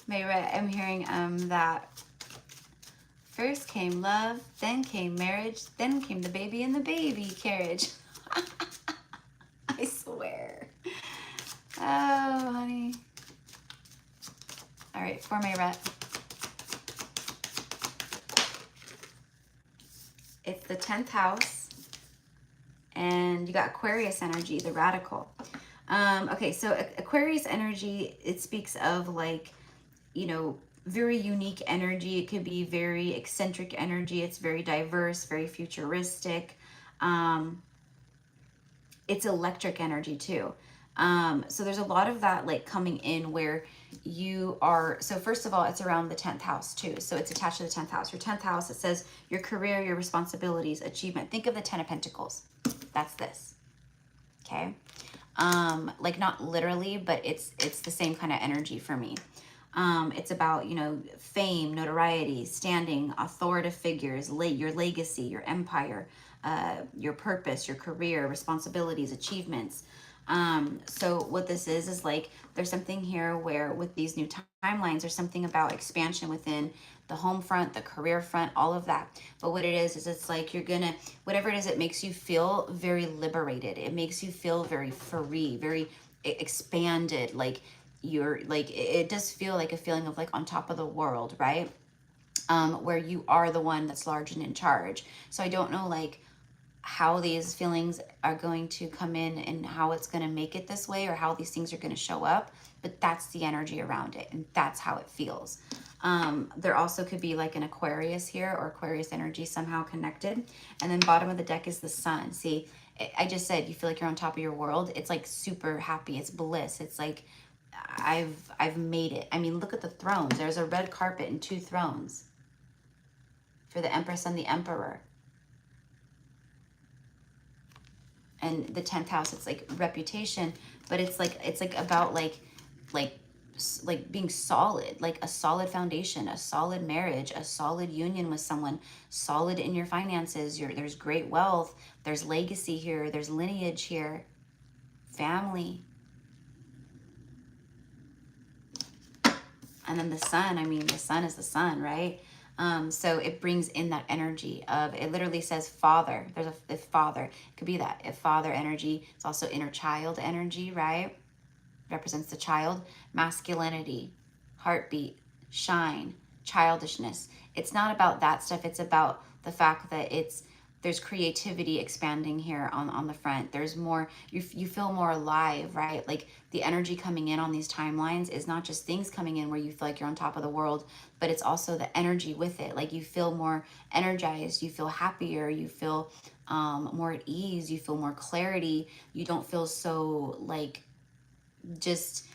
Mayret, I'm hearing that first came love, then came marriage, then came the baby in the baby carriage. I swear. Oh, honey. All right, for Mayret. It's the 10th house, and you got Aquarius energy, the radical. Okay, so Aquarius energy, it speaks of like, you know, very unique energy. It could be very eccentric energy. It's very diverse, very futuristic. It's electric energy too. So there's a lot of that like coming in where you are, so first of all, it's around the 10th house too. So it's attached to the 10th house. Your 10th house, it says your career, your responsibilities, achievement. Think of the 10 of Pentacles. That's this. Okay. Like not literally, but it's the same kind of energy for me. It's about, you know, fame, notoriety, standing, authoritative figures, your legacy, your empire, your purpose, your career, responsibilities, achievements. So what this is like, there's something here where with these new timelines, there's something about expansion within the home front, the career front, all of that. But what it is it's like you're gonna, whatever it is, it makes you feel very liberated. It makes you feel very free, very expanded. Like you're like, it does feel like a feeling of like on top of the world, right? Where you are the one that's large and in charge. So I don't know like how these feelings are going to come in and how it's going to make it this way or how these things are going to show up, but that's the energy around it and that's how it feels. There also could be like an Aquarius here or Aquarius energy somehow connected. And then bottom of the deck is the sun. See, I just said you feel like you're on top of your world. It's like super happy. It's bliss. It's like I've made it. I mean, look at the thrones. There's a red carpet and 2 thrones for the Empress and the Emperor. And the 10th house, it's like reputation, but it's like about like like being solid, like a solid foundation, a solid marriage, a solid union with someone, solid in your finances. There's great wealth, there's legacy here, there's lineage here, family. And then the sun, I mean, the sun is the sun, right? So it brings in that energy of, it literally says father. There's a father. It could be that, a father energy. It's also inner child energy, right? Represents the child. Masculinity, heartbeat, shine, childishness. It's not about that stuff. It's about the fact that there's creativity expanding here on the front. There's more, you feel more alive, right? Like the energy coming in on these timelines is not just things coming in where you feel like you're on top of the world, but it's also the energy with it. Like you feel more energized, you feel happier, you feel more at ease, you feel more clarity. You don't feel so like, just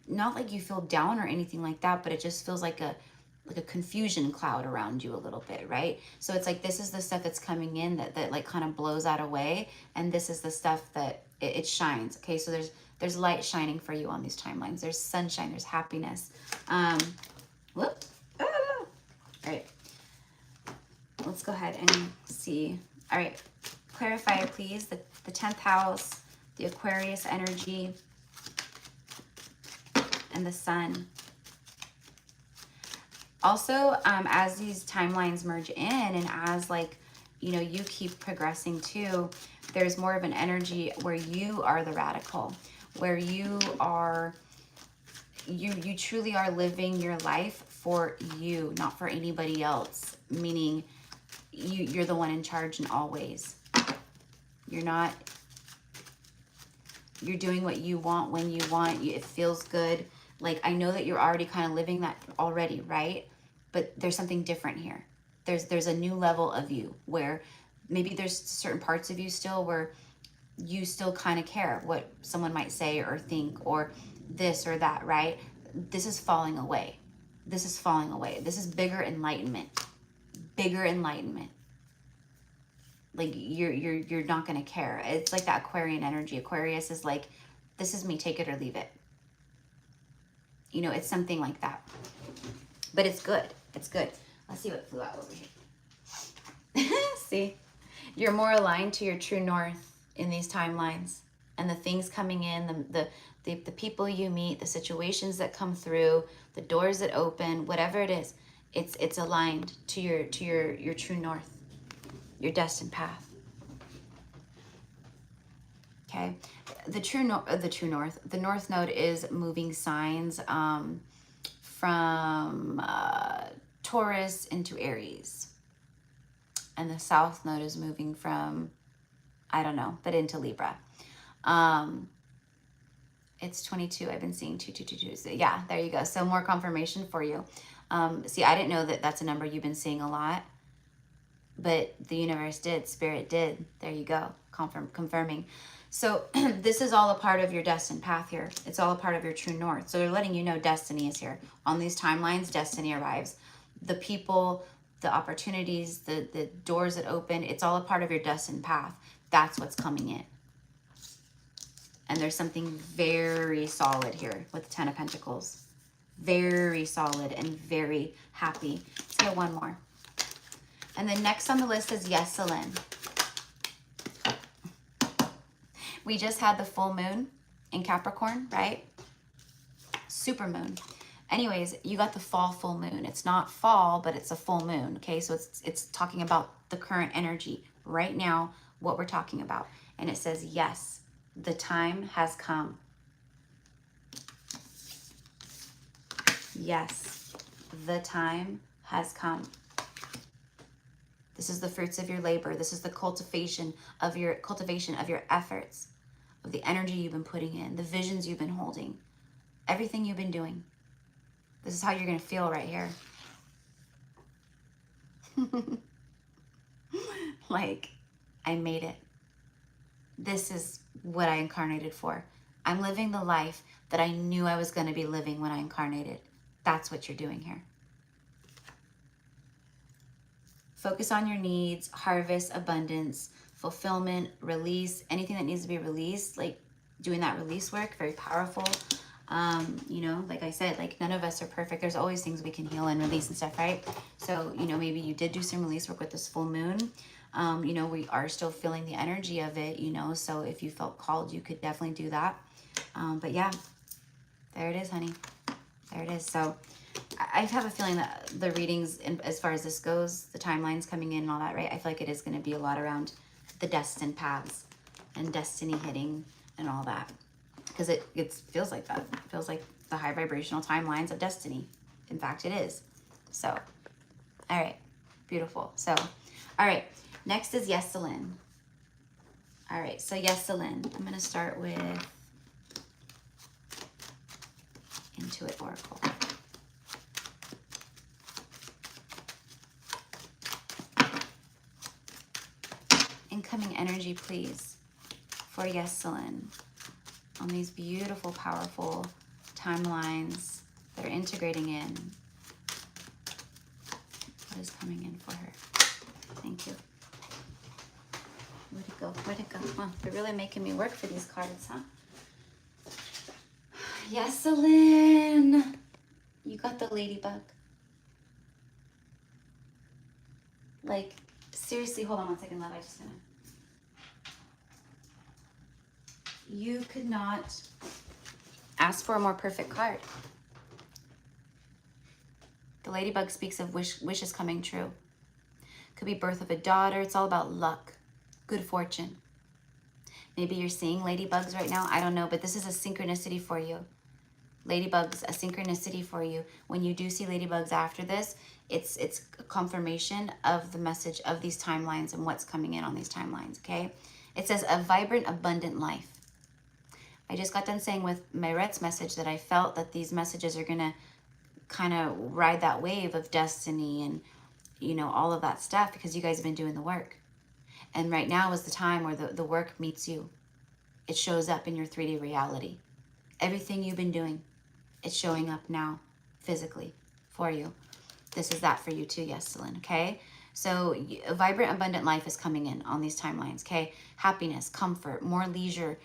not like you feel down or anything like that, but it just feels like a confusion cloud around you a little bit, right? So it's like, this is the stuff that's coming in that like kind of blows that away, and this is the stuff that it shines. Okay, so there's light shining for you on these timelines. There's sunshine, there's happiness. Whoop. All right, let's go ahead and see. All right, clarify please the 10th house, the Aquarius energy, and the sun. Also, as these timelines merge in, and as like, you know, you keep progressing too, there's more of an energy where you are the radical, where you are, you truly are living your life for you, not for anybody else. Meaning you're the one in charge in all ways. You're not, you're doing what you want when you want. It feels good. Like, I know that you're already kind of living that already, right? But there's something different here. There's a new level of you where maybe there's certain parts of you still where you still kind of care what someone might say or think or this or that, right? This is falling away. This is falling away. This is bigger enlightenment. Bigger enlightenment. Like you're not going to care. It's like that Aquarian energy. Aquarius is like, this is me, take it or leave it. You know, it's something like that. But it's good. It's good. Let's see what flew out over here. See? You're more aligned to your true north in these timelines. And the things coming in, the people you meet, the situations that come through, the doors that open, whatever it is, it's aligned to your true north, your destined path. Okay? The north node is moving signs from Taurus into Aries. And the south node is moving from, I don't know, but into Libra. It's 22. I've been seeing 222. So yeah, there you go. So more confirmation for you. See, I didn't know that that's a number you've been seeing a lot, but the universe did, spirit did. There you go, confirming. So this is all a part of your destined path here. It's all a part of your true north. So they're letting you know destiny is here. On these timelines, destiny arrives. The people, the opportunities, the doors that open, it's all a part of your destined path. That's what's coming in. And there's something very solid here with the 10 of Pentacles. Very solid and very happy. Let's get one more. And then next on the list is Yeselin. We just had the full moon in Capricorn, right? Super moon. Anyways, you got the fall full moon. It's not fall, but it's a full moon, okay? So it's talking about the current energy right now, what we're talking about. And it says, yes, the time has come. Yes, the time has come. This is the fruits of your labor. This is the cultivation of your efforts, of the energy you've been putting in, the visions you've been holding, everything you've been doing. This is how you're going to feel right here. Like, I made it. This is what I incarnated for. I'm living the life that I knew I was going to be living when I incarnated. That's what you're doing here. Focus on your needs, harvest, abundance, fulfillment, release, anything that needs to be released, like doing that release work, very powerful. You know, like I said, like none of us are perfect. There's always things we can heal and release and stuff, right? So, you know, maybe you did do some release work with this full moon. You know, we are still feeling the energy of it, you know, so if you felt called, you could definitely do that. But yeah, there it is, honey. There it is. So I have a feeling that the readings, as far as this goes, the timelines coming in and all that, right? I feel like it is going to be a lot around the destined paths and destiny hitting and all that. Because it feels like that. It feels like the high vibrational timelines of destiny. In fact, it is. So, all right. Beautiful. So, all right. Next is Yeselin. All right. So, Yeselin. I'm going to start with Intuit Oracle. Incoming energy, please, for Yeselin on these beautiful, powerful timelines that are integrating in. What is coming in for her? Thank you. Where'd it go? Where'd it go? Oh, they're really making me work for these cards, huh? Yeselin, you got the ladybug. Like, seriously, hold on one second, love. I just gonna. You could not ask for a more perfect card. The ladybug speaks of wishes coming true. Could be birth of a daughter. It's all about luck, good fortune. Maybe you're seeing ladybugs right now. I don't know, but this is a synchronicity for you. Ladybugs, a synchronicity for you. When you do see ladybugs after this, it's a confirmation of the message of these timelines and what's coming in on these timelines, okay? It says a vibrant, abundant life. I just got done saying with Mayrette's message that I felt that these messages are going to kind of ride that wave of destiny and, you know, all of that stuff because you guys have been doing the work. And right now is the time where the work meets you. It shows up in your 3D reality. Everything you've been doing, it's showing up now physically for you. This is that for you too, Yeselin, okay? So a vibrant, abundant life is coming in on these timelines, okay? Happiness, comfort, more leisure,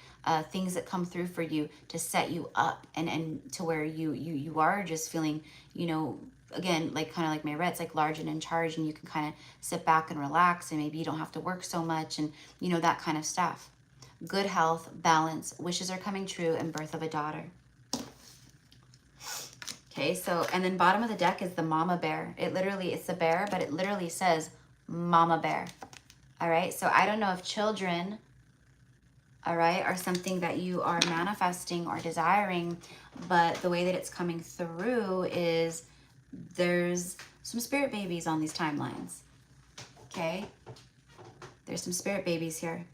things that come through for you to set you up and to where you are just feeling, you know, again, like kind of like Mayrette's, like large and in charge, and you can kind of sit back and relax, and maybe you don't have to work so much, and you know, that kind of stuff. Good health, balance, wishes are coming true, and birth of a daughter. Okay, so, and then bottom of the deck is the mama bear. It literally, it's a bear, but it literally says mama bear. All right, so I don't know if children, all right, are something that you are manifesting or desiring, but the way that it's coming through is there's some spirit babies on these timelines, okay? There's some spirit babies here.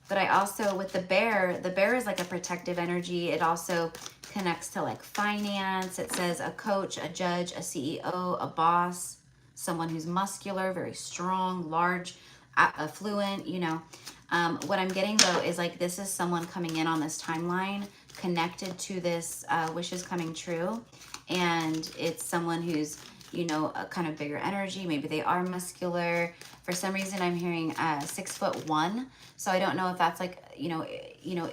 But I also, with the bear is like a protective energy. It also connects to like finance. It says a coach, a judge, a CEO, a boss, someone who's muscular, very strong, large, affluent, you know. What I'm getting though is like this is someone coming in on this timeline connected to this wishes coming true. And it's someone who's, you know, a kind of bigger energy. Maybe they are muscular. For some reason, I'm hearing 6'1". So I don't know if that's like, you know,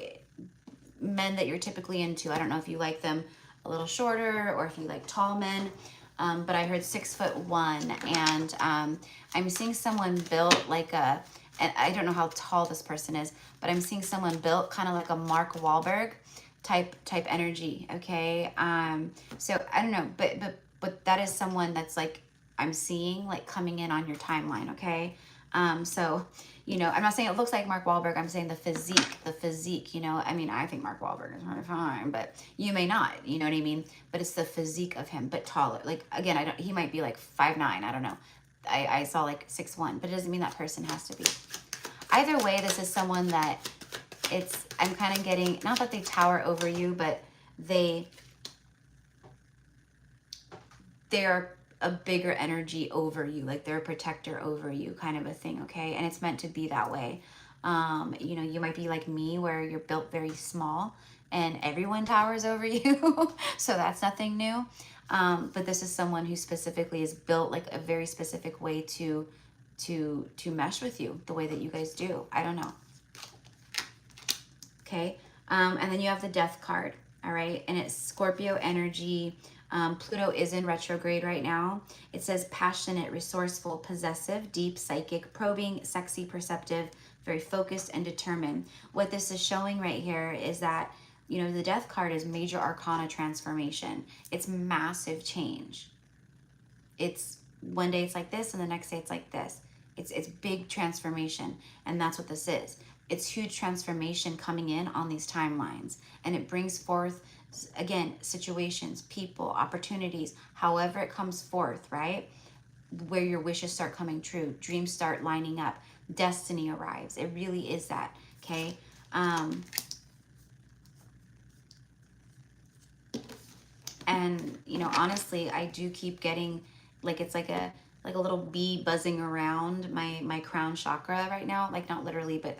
men that you're typically into. I don't know if you like them a little shorter or if you like tall men. But I heard 6'1", and I'm seeing someone built like a, and I don't know how tall this person is, but I'm seeing someone built kind of like a Mark Wahlberg type energy. Okay. So I don't know, but that is someone that's like, I'm seeing like coming in on your timeline. Okay. So, you know, I'm not saying it looks like Mark Wahlberg. I'm saying the physique, you know, I mean, I think Mark Wahlberg is really fine, but you may not, you know what I mean? But it's the physique of him, but taller. Like, again, he might be like 5'9", I don't know. I saw like 6'1", but it doesn't mean that person has to be. Either way, this is someone that I'm kind of getting, not that they tower over you, but they're a bigger energy over you, like they're a protector over you, kind of a thing, okay? And it's meant to be that way. You know, you might be like me where you're built very small and everyone towers over you. So that's nothing new. But this is someone who specifically is built like a very specific way to to mesh with you the way that you guys do. I don't know. Okay. And then you have the Death card. All right. And it's Scorpio energy. Pluto is in retrograde right now. It says passionate, resourceful, possessive, deep, psychic, probing, sexy, perceptive, very focused and determined. What this is showing right here is that, you know, the Death card is major arcana transformation. It's massive change. It's one day it's like this and the next day it's like this. It's big transformation, and that's what this is. It's huge transformation coming in on these timelines, and it brings forth, again, situations, people, opportunities, however it comes forth, right? Where your wishes start coming true, dreams start lining up, destiny arrives. It really is that, okay? And, you know, honestly, I do keep getting, like, it's like a little bee buzzing around my crown chakra right now. Like, not literally, but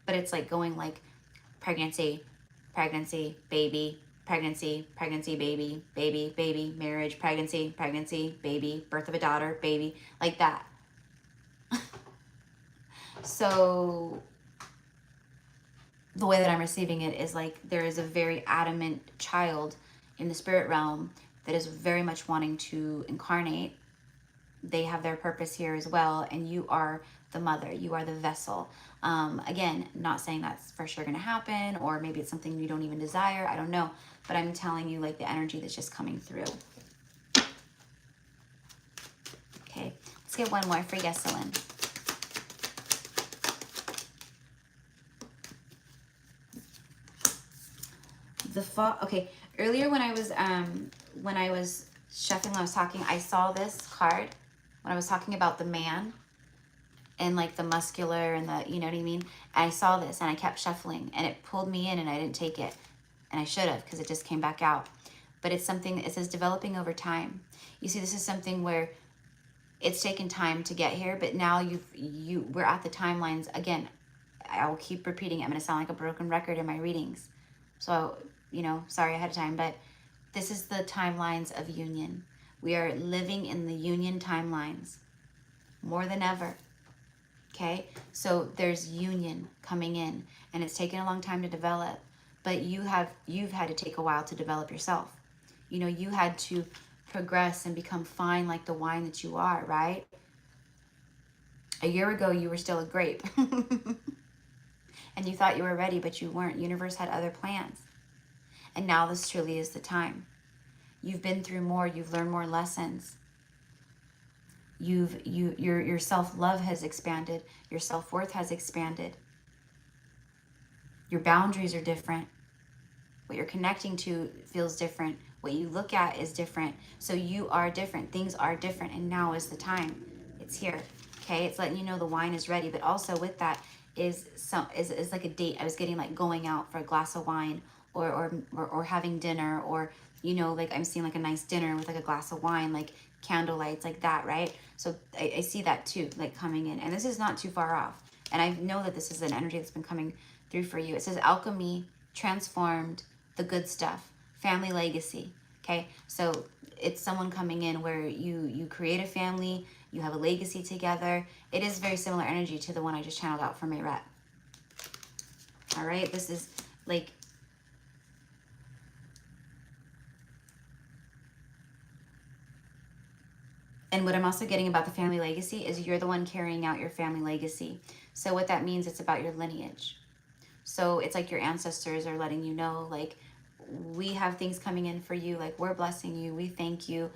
but it's like going like pregnancy, pregnancy, baby, pregnancy, pregnancy, baby, baby, baby, marriage, pregnancy, pregnancy, baby, birth of a daughter, baby, like that. So the way that I'm receiving it is like there is a very adamant child in the spirit realm that is very much wanting to incarnate. They have their purpose here as well, and you are the mother, you are the vessel. Again, not saying that's for sure going to happen, or maybe it's something you don't even desire, I don't know, but I'm telling you like the energy that's just coming through. Okay, let's get one more for Yeselin. Okay, earlier when I was shuffling, when I was talking, I saw this card when I was talking about the man and like the muscular and the, you know what I mean? And I saw this and I kept shuffling and it pulled me in and I didn't take it. And I should have, because it just came back out. But it's something, it says developing over time. You see, this is something where it's taken time to get here, but now we're at the timelines. Again, I will keep repeating it. I'm going to sound like a broken record in my readings. So, you know, sorry ahead of time, but this is the timelines of union. We are living in the union timelines more than ever. Okay, so there's union coming in, and it's taken a long time to develop, but you've had to take a while to develop yourself. You know, you had to progress and become fine like the wine that you are, right? A year ago, you were still a grape. And you thought you were ready, but you weren't. Universe had other plans. And now this truly is the time. You've been through more, you've learned more lessons. Your self-love has expanded, your self-worth has expanded. Your boundaries are different. What you're connecting to feels different. What you look at is different. So you are different. Things are different, and now is the time. It's here. Okay, it's letting you know the wine is ready. But also with that is like a date. I was getting like going out for a glass of wine, or having dinner, or, you know, like I'm seeing like a nice dinner with like a glass of wine, like candlelights, like that, right? So I see that too, like coming in, and this is not too far off. And I know that this is an energy that's been coming through for you. It says alchemy, transformed, the good stuff, family legacy. Okay, so it's someone coming in where you create a family, you have a legacy together. It is very similar energy to the one I just channeled out for Mayret. All right, this is like, and what I'm also getting about the family legacy is you're the one carrying out your family legacy. So what that means, it's about your lineage. So it's like your ancestors are letting you know, like, we have things coming in for you, like we're blessing you, we thank you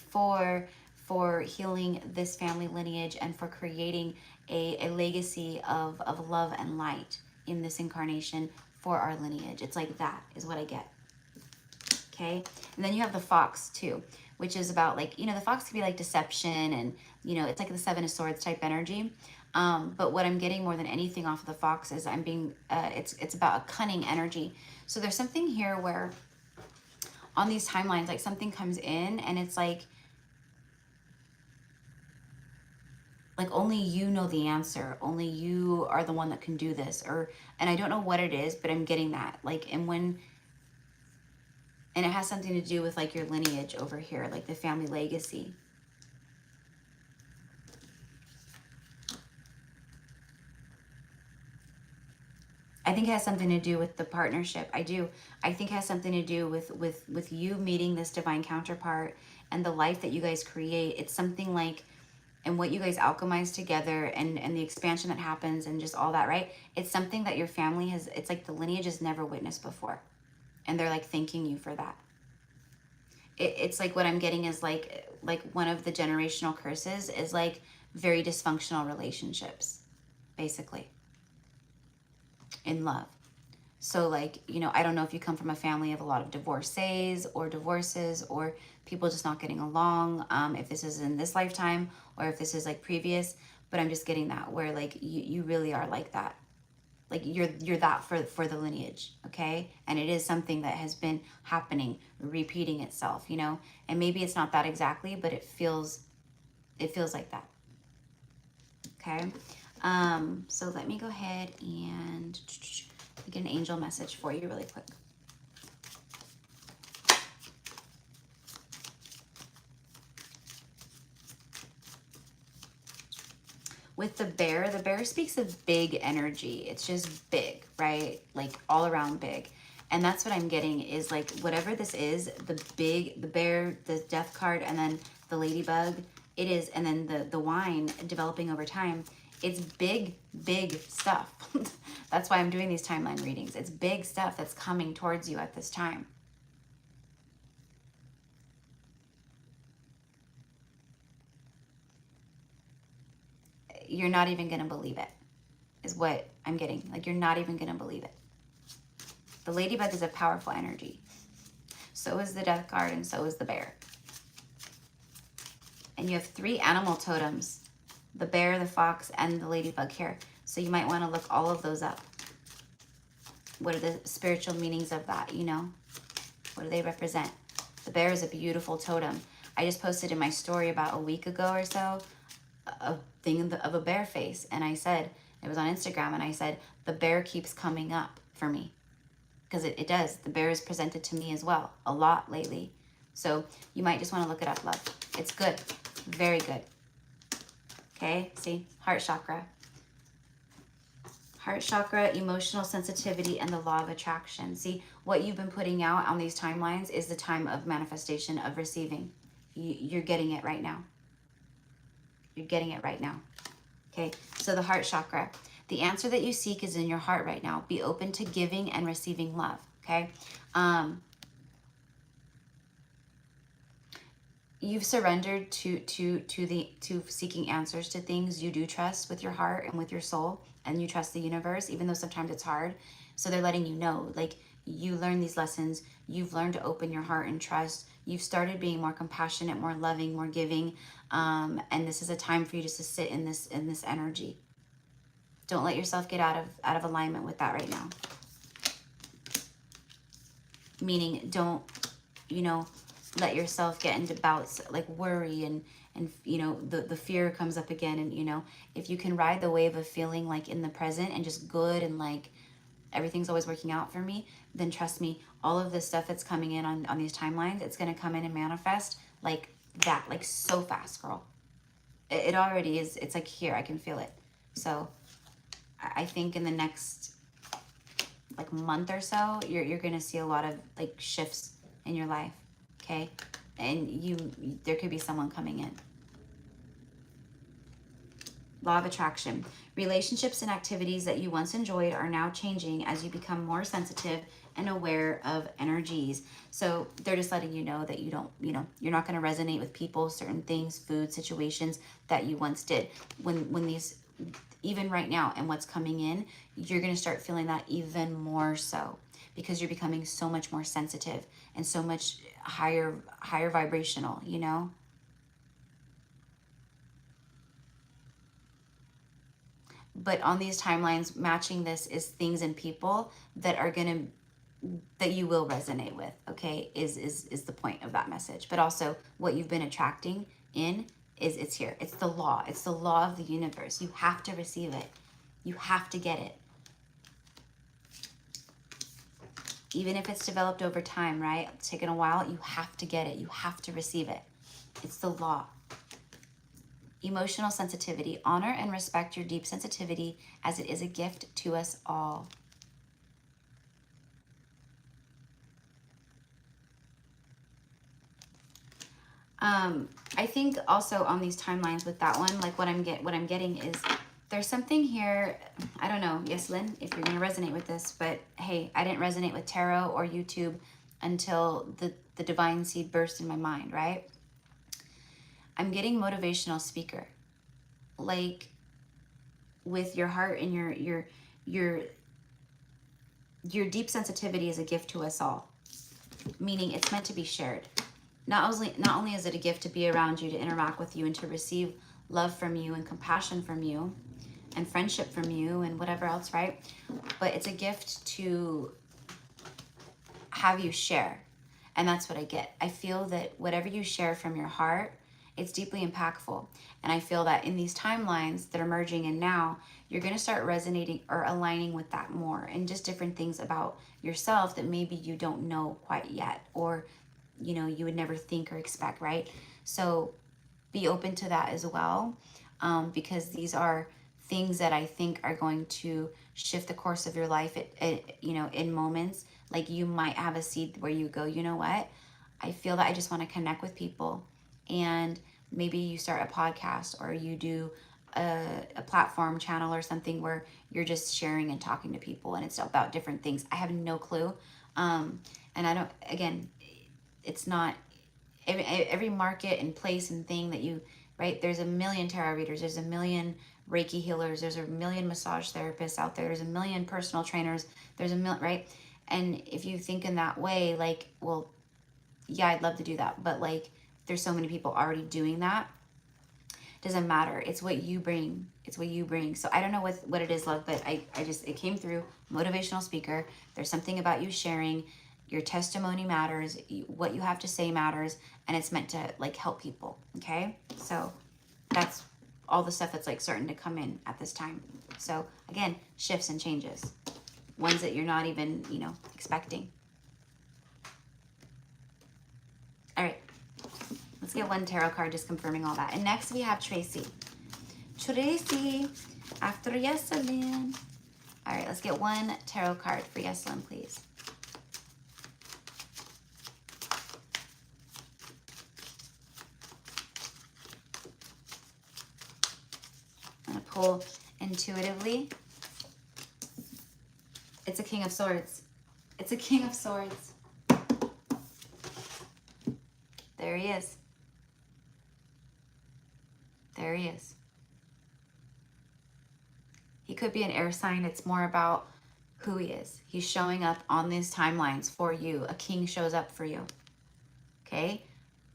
for healing this family lineage and for creating a legacy of love and light in this incarnation for our lineage. It's like that is what I get. Okay, and then you have the fox too, which is about, like, you know, the fox could be like deception, and, you know, it's like the Seven of Swords type energy. But what I'm getting more than anything off of the fox is I'm being, it's about a cunning energy. So there's something here where on these timelines, like something comes in and it's like only you know the answer. Only you are the one that can do this. And I don't know what it is, but I'm getting that. Like, and it has something to do with like your lineage over here, like the family legacy. I think it has something to do with the partnership. I do. I think it has something to do with you meeting this divine counterpart and the life that you guys create. It's something like, and what you guys alchemize together, and the expansion that happens and just all that, right? It's something that your family has, it's like the lineage has never witnessed before. And they're like thanking you for that. It's like what I'm getting is like one of the generational curses is like very dysfunctional relationships, basically, in love. So like, you know, I don't know if you come from a family of a lot of divorcees or divorces or people just not getting along, if this is in this lifetime or if this is like previous, but I'm just getting that where like you really are like that. Like you're that for the lineage, okay? And it is something that has been happening, repeating itself, you know? And maybe it's not that exactly, but it feels like that. Okay? So let me go ahead and get an angel message for you really quick. With the bear speaks of big energy. It's just big, right? Like all around big. And that's what I'm getting is like whatever this is, the bear, the death card, and then the ladybug, it is, and then the wine developing over time. It's big, big stuff. That's why I'm doing these timeline readings. It's big stuff that's coming towards you at this time. You're not even going to believe it, is what I'm getting. Like, you're not even going to believe it. The ladybug is a powerful energy. So is the death card, and so is the bear. And you have 3 animal totems. The bear, the fox, and the ladybug here. So you might want to look all of those up. What are the spiritual meanings of that, you know? What do they represent? The bear is a beautiful totem. I just posted in my story about a week ago or so a thing of a bear face. And I said, it was on Instagram, and I said, the bear keeps coming up for me. Because it does. The bear is presented to me as well a lot lately. So you might just want to look it up, love. It's good. Very good. Okay, see? Heart chakra. Heart chakra, emotional sensitivity, and the law of attraction. See, what you've been putting out on these timelines is the time of manifestation, of receiving. You're getting it right now. You're getting it right now. Okay, so the heart chakra. The answer that you seek is in your heart right now. Be open to giving and receiving love, okay? You've surrendered to seeking answers to things you do trust with your heart and with your soul, and you trust the universe, even though sometimes it's hard. So they're letting you know, like, you learn these lessons. You've learned to open your heart and trust. You've started being more compassionate, more loving, more giving, and this is a time for you just to sit in this energy. Don't let yourself get out of alignment with that right now. Meaning, don't, you know, let yourself get into bouts like worry and you know, the fear comes up again. And, you know, if you can ride the wave of feeling like in the present and just good and like everything's always working out for me, then trust me, all of this stuff that's coming in on these timelines, it's going to come in and manifest like that, like so fast, girl. It already is. It's like here, I can feel it. So I think in the next like month or so, you're going to see a lot of like shifts in your life. Okay. And there could be someone coming in. Law of attraction. Relationships and activities that you once enjoyed are now changing as you become more sensitive and aware of energies. So they're just letting you know that you don't, you know, you're not going to resonate with people, certain things, food, situations that you once did. When these, even right now and what's coming in, you're going to start feeling that even more so because you're becoming so much more sensitive and so much higher vibrational, you know? But on these timelines, matching this is things and people that are that you will resonate with, okay, is the point of that message. But also what you've been attracting in it's here. It's the law. It's the law of the universe. You have to receive it. You have to get it. Even if it's developed over time, right? It's taken a while. You have to get it. You have to receive it. It's the law. Emotional sensitivity. Honor and respect your deep sensitivity as it is a gift to us all. I think also on these timelines with that one, like what I'm getting is there's something here. I don't know. Yes, Lynn, if you're going to resonate with this, but hey, I didn't resonate with tarot or YouTube until the divine seed burst in my mind, right? I'm getting motivational speaker, like with your heart and your deep sensitivity is a gift to us all, meaning it's meant to be shared. Not only is it a gift to be around you, to interact with you, and to receive love from you and compassion from you and friendship from you and whatever else, right? But it's a gift to have you share. And that's what I get. I feel that whatever you share from your heart, it's deeply impactful. And I feel that in these timelines that are merging in now, you're going to start resonating or aligning with that more, and just different things about yourself that maybe you don't know quite yet, or you know, you would never think or expect, right? So be open to that as well, because these are things that I think are going to shift the course of your life you know, in moments. Like you might have a seed where you go, you know what, I feel that I just want to connect with people, and maybe you start a podcast, or you do a platform channel or something where you're just sharing and talking to people, and it's about different things. I have no clue, and I don't, again, it's not every market and place and thing that you, right? There's a million tarot readers, there's a million Reiki healers, there's a million massage therapists out there, there's a million personal trainers, there's a million, right? And if you think in that way, like, well, yeah, I'd love to do that, but like, there's so many people already doing that. Doesn't matter. It's what you bring. It's what you bring. So I don't know what it is, love, but I just, it came through. Motivational speaker. There's something about you sharing. Your testimony matters. What you have to say matters. And it's meant to like help people. Okay. So that's all the stuff that's like starting to come in at this time. So again, shifts and changes. Ones that you're not even, you know, expecting. All right. Let's get one tarot card just confirming all that. And next we have Tracy. Tracy, after Yeselin. All right, let's get one tarot card for Yeselin, please. I'm going to pull intuitively. It's a King of Swords. It's a King of Swords. There he is. There he is. He could be an air sign. It's more about who he is. He's showing up on these timelines for you. A king shows up for you. Okay?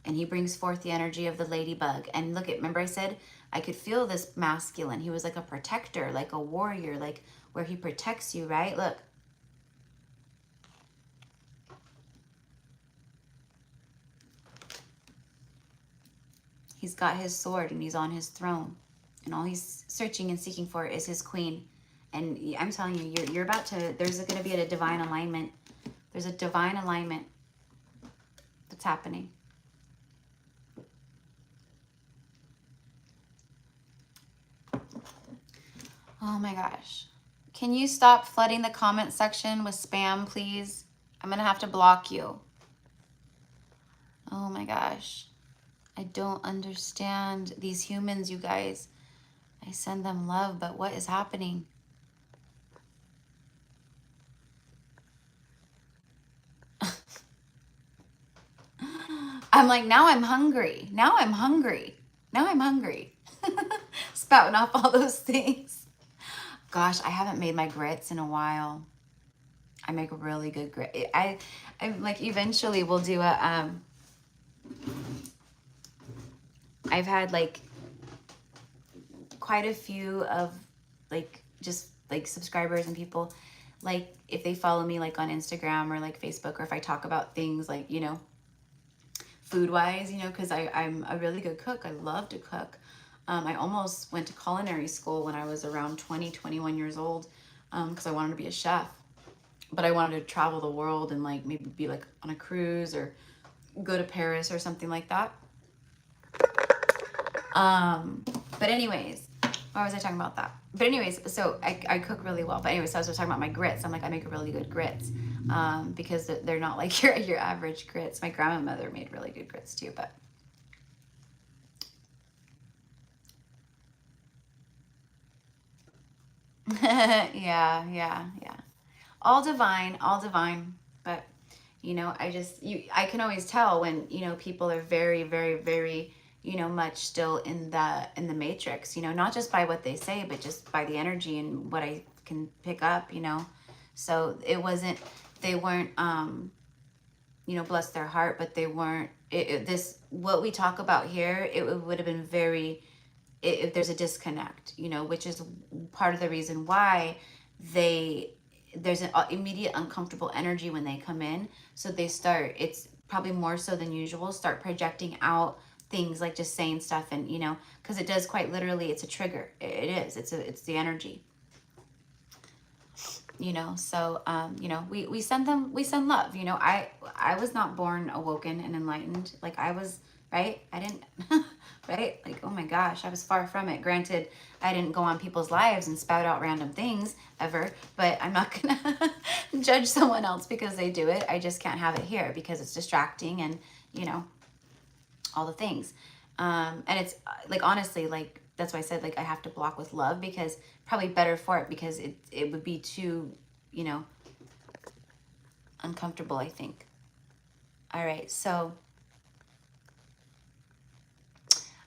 And he brings forth the energy of the ladybug. And look at, remember I said I could feel this masculine. He was like a protector, like a warrior, like where he protects you, right? Look. He's got his sword and he's on his throne. And all he's searching and seeking for is his queen. And I'm telling you, you're about to, there's going to be a divine alignment. There's a divine alignment that's happening. Oh my gosh. Can you stop flooding the comment section with spam, please? I'm going to have to block you. Oh my gosh. I don't understand these humans, you guys. I send them love, but what is happening? I'm like, now I'm hungry. Now I'm hungry. Now I'm hungry. Spouting off all those things. Gosh, I haven't made my grits in a while. I make a really good grit. I'm like, eventually we'll do a, I've had like quite a few of like just like subscribers and people, like if they follow me like on Instagram or like Facebook, or if I talk about things like, you know, food wise, you know, because I'm a really good cook. I love to cook. I almost went to culinary school when I was around 21 years old, because I wanted to be a chef, but I wanted to travel the world and like maybe be like on a cruise or go to Paris or something like that. But anyways, why was I talking about that? But anyways, so I cook really well. But anyways, so I was talking about my grits. I'm like, I make really good grits, because they're not like your average grits. My grandmother made really good grits too, but Yeah, yeah, yeah. All divine, all divine. But, you know, I can always tell when, you know, people are very, very, very, you know, much still in the matrix, you know, not just by what they say, but just by the energy and what I can pick up, you know. So it wasn't, they weren't, you know, bless their heart, but they weren't, this, what we talk about here, it would have been very, if there's a disconnect, you know, which is part of the reason why there's an immediate uncomfortable energy when they come in. So they start, it's probably more so than usual, start projecting out things like just saying stuff, and, you know, because it does quite literally, it's a trigger. It is, it's the energy, you know. So you know, we send them, we send love, you know. I was not born awoken and enlightened like I was, right? I didn't right, like, oh my gosh, I was far from it. Granted, I didn't go on people's lives and spout out random things ever, but I'm not gonna judge someone else because they do it. I just can't have it here because it's distracting, and, you know, all the things. And it's like, honestly, like, that's why I said, like, I have to block with love, because probably better for it, because it would be too, you know, uncomfortable, I think. All right, so,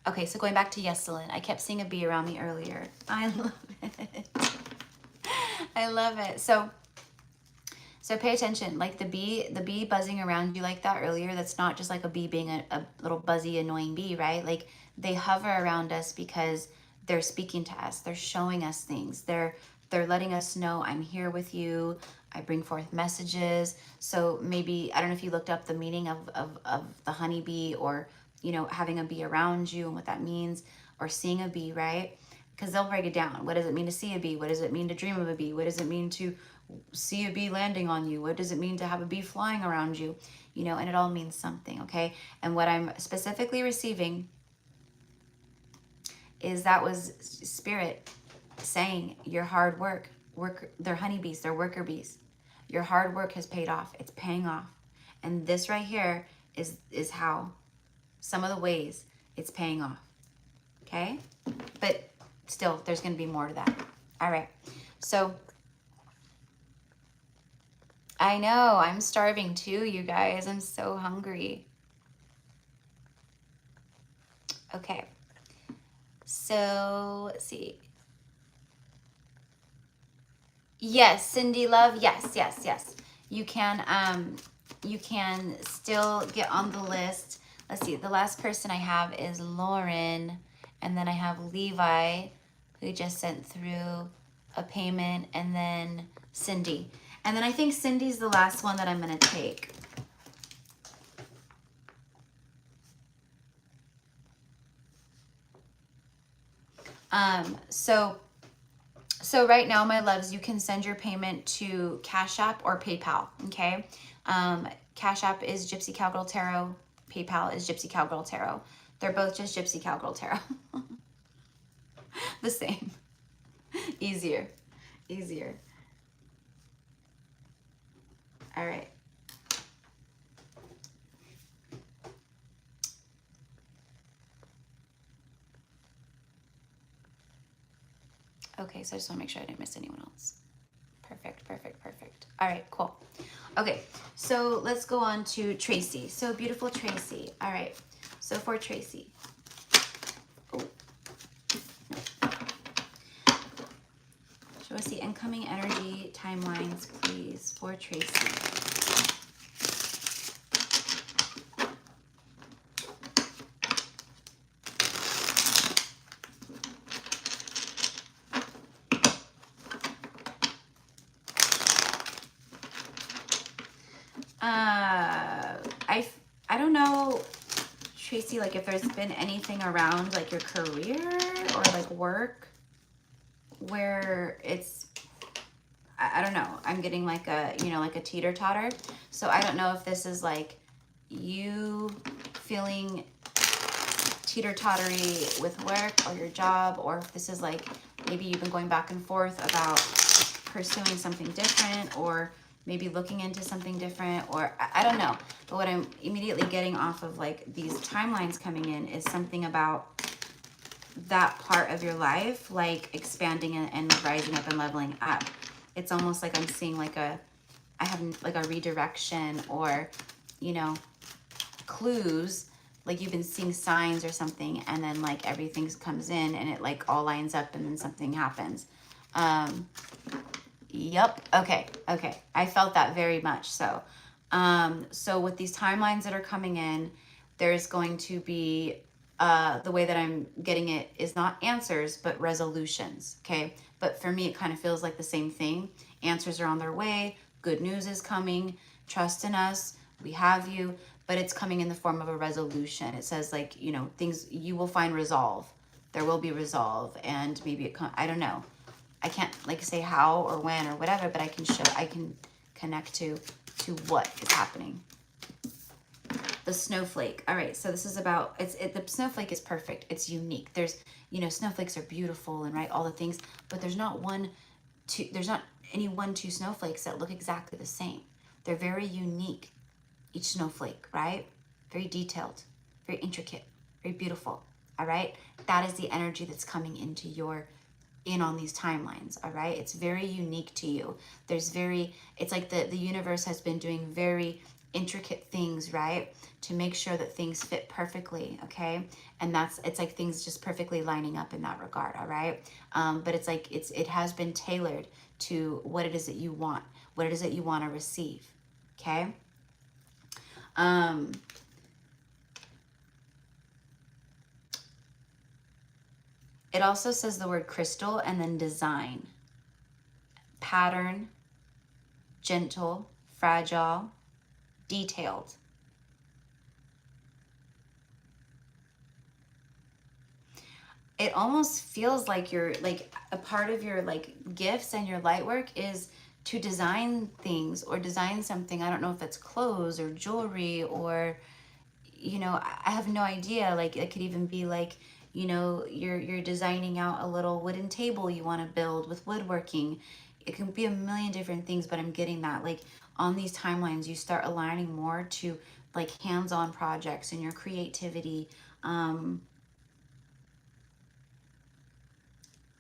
okay, so going back to Yeselin, I kept seeing a bee around me earlier. I love it. I love it. So pay attention, like the bee buzzing around you like that earlier, that's not just like a bee being a little buzzy, annoying bee, right? Like, they hover around us because they're speaking to us. They're showing us things. They're letting us know, I'm here with you. I bring forth messages. So maybe, I don't know if you looked up the meaning of the honeybee, or, you know, having a bee around you and what that means, or seeing a bee, right? Because they'll break it down. What does it mean to see a bee? What does it mean to dream of a bee? What does it mean to see a bee landing on you? What does it mean to have a bee flying around you? You know, and it all means something, okay? And what I'm specifically receiving is that was Spirit saying, your hard work, they're honeybees, they're worker bees. Your hard work has paid off. It's paying off. And this right here is how, some of the ways it's paying off, okay? But still, there's going to be more to that. All right, so I know, I'm starving too, you guys. I'm so hungry. Okay, so let's see. Yes, Cindy Love. Yes, yes, yes. You can still get on the list. Let's see. The last person I have is Lauren, and then I have Levi, who just sent through a payment, and then Cindy. And then I think Cindy's the last one that I'm going to take. So right now, my loves, you can send your payment to Cashapp or PayPal, okay? Cashapp is Gypsy Cowgirl Tarot. PayPal is Gypsy Cowgirl Tarot. They're both just Gypsy Cowgirl Tarot. The same. Easier. Easier. All right. Okay, so I just want to make sure I didn't miss anyone else. Perfect, perfect, perfect. All right, cool. Okay, so let's go on to Tracy. So beautiful Tracy. All right, so for Tracy. Oh, no. Show us the incoming energy timelines, please, for Tracy. I don't know, Tracy, like if there's been anything around like your career or like work where it's, I don't know, I'm getting like a, you know, like a teeter-totter. So I don't know if this is like you feeling teeter-tottery with work or your job, or if this is like maybe you've been going back and forth about pursuing something different, or maybe looking into something different, or I don't know. But what I'm immediately getting off of like these timelines coming in is something about that part of your life, like expanding and rising up and leveling up. It's almost like I'm seeing like I have like a redirection, or, you know, clues, like you've been seeing signs or something, and then like everything comes in and it like all lines up and then something happens. Yep. Okay. I felt that very much so. So with these timelines that are coming in, there's going to be, the way that I'm getting it is not answers, but resolutions. Okay. But for me, it kind of feels like the same thing. Answers are on their way. Good news is coming. Trust in us. We have you, but it's coming in the form of a resolution. It says like, you know, things, you will find resolve. There will be resolve, and maybe I don't know. I can't like say how or when or whatever, but I can connect to what is happening. The snowflake. All right, so this is about, the snowflake is perfect. It's unique. There's, you know, snowflakes are beautiful and right, all the things, but there's not there's not any 1-2 snowflakes that look exactly the same. They're very unique, each snowflake, right? Very detailed, very intricate, very beautiful. All right, that is the energy that's coming into in on these timelines. All right, it's very unique to you. It's like the universe has been doing very intricate things, right, to make sure that things fit perfectly. Okay, and it's like things just perfectly lining up in that regard. All right, but it's like it has been tailored to what it is that you want, what it is that you want to receive. Okay. It also says the word crystal and then design, pattern, gentle, fragile, detailed. It almost feels like you're like a part of your like gifts and your light work is to design things or design something. I don't know if it's clothes or jewelry or, you know, I have no idea. Like it could even be like, you know, you're designing out a little wooden table you want to build with woodworking. It can be a million different things, but I'm getting that like on these timelines, you start aligning more to like hands-on projects and your creativity.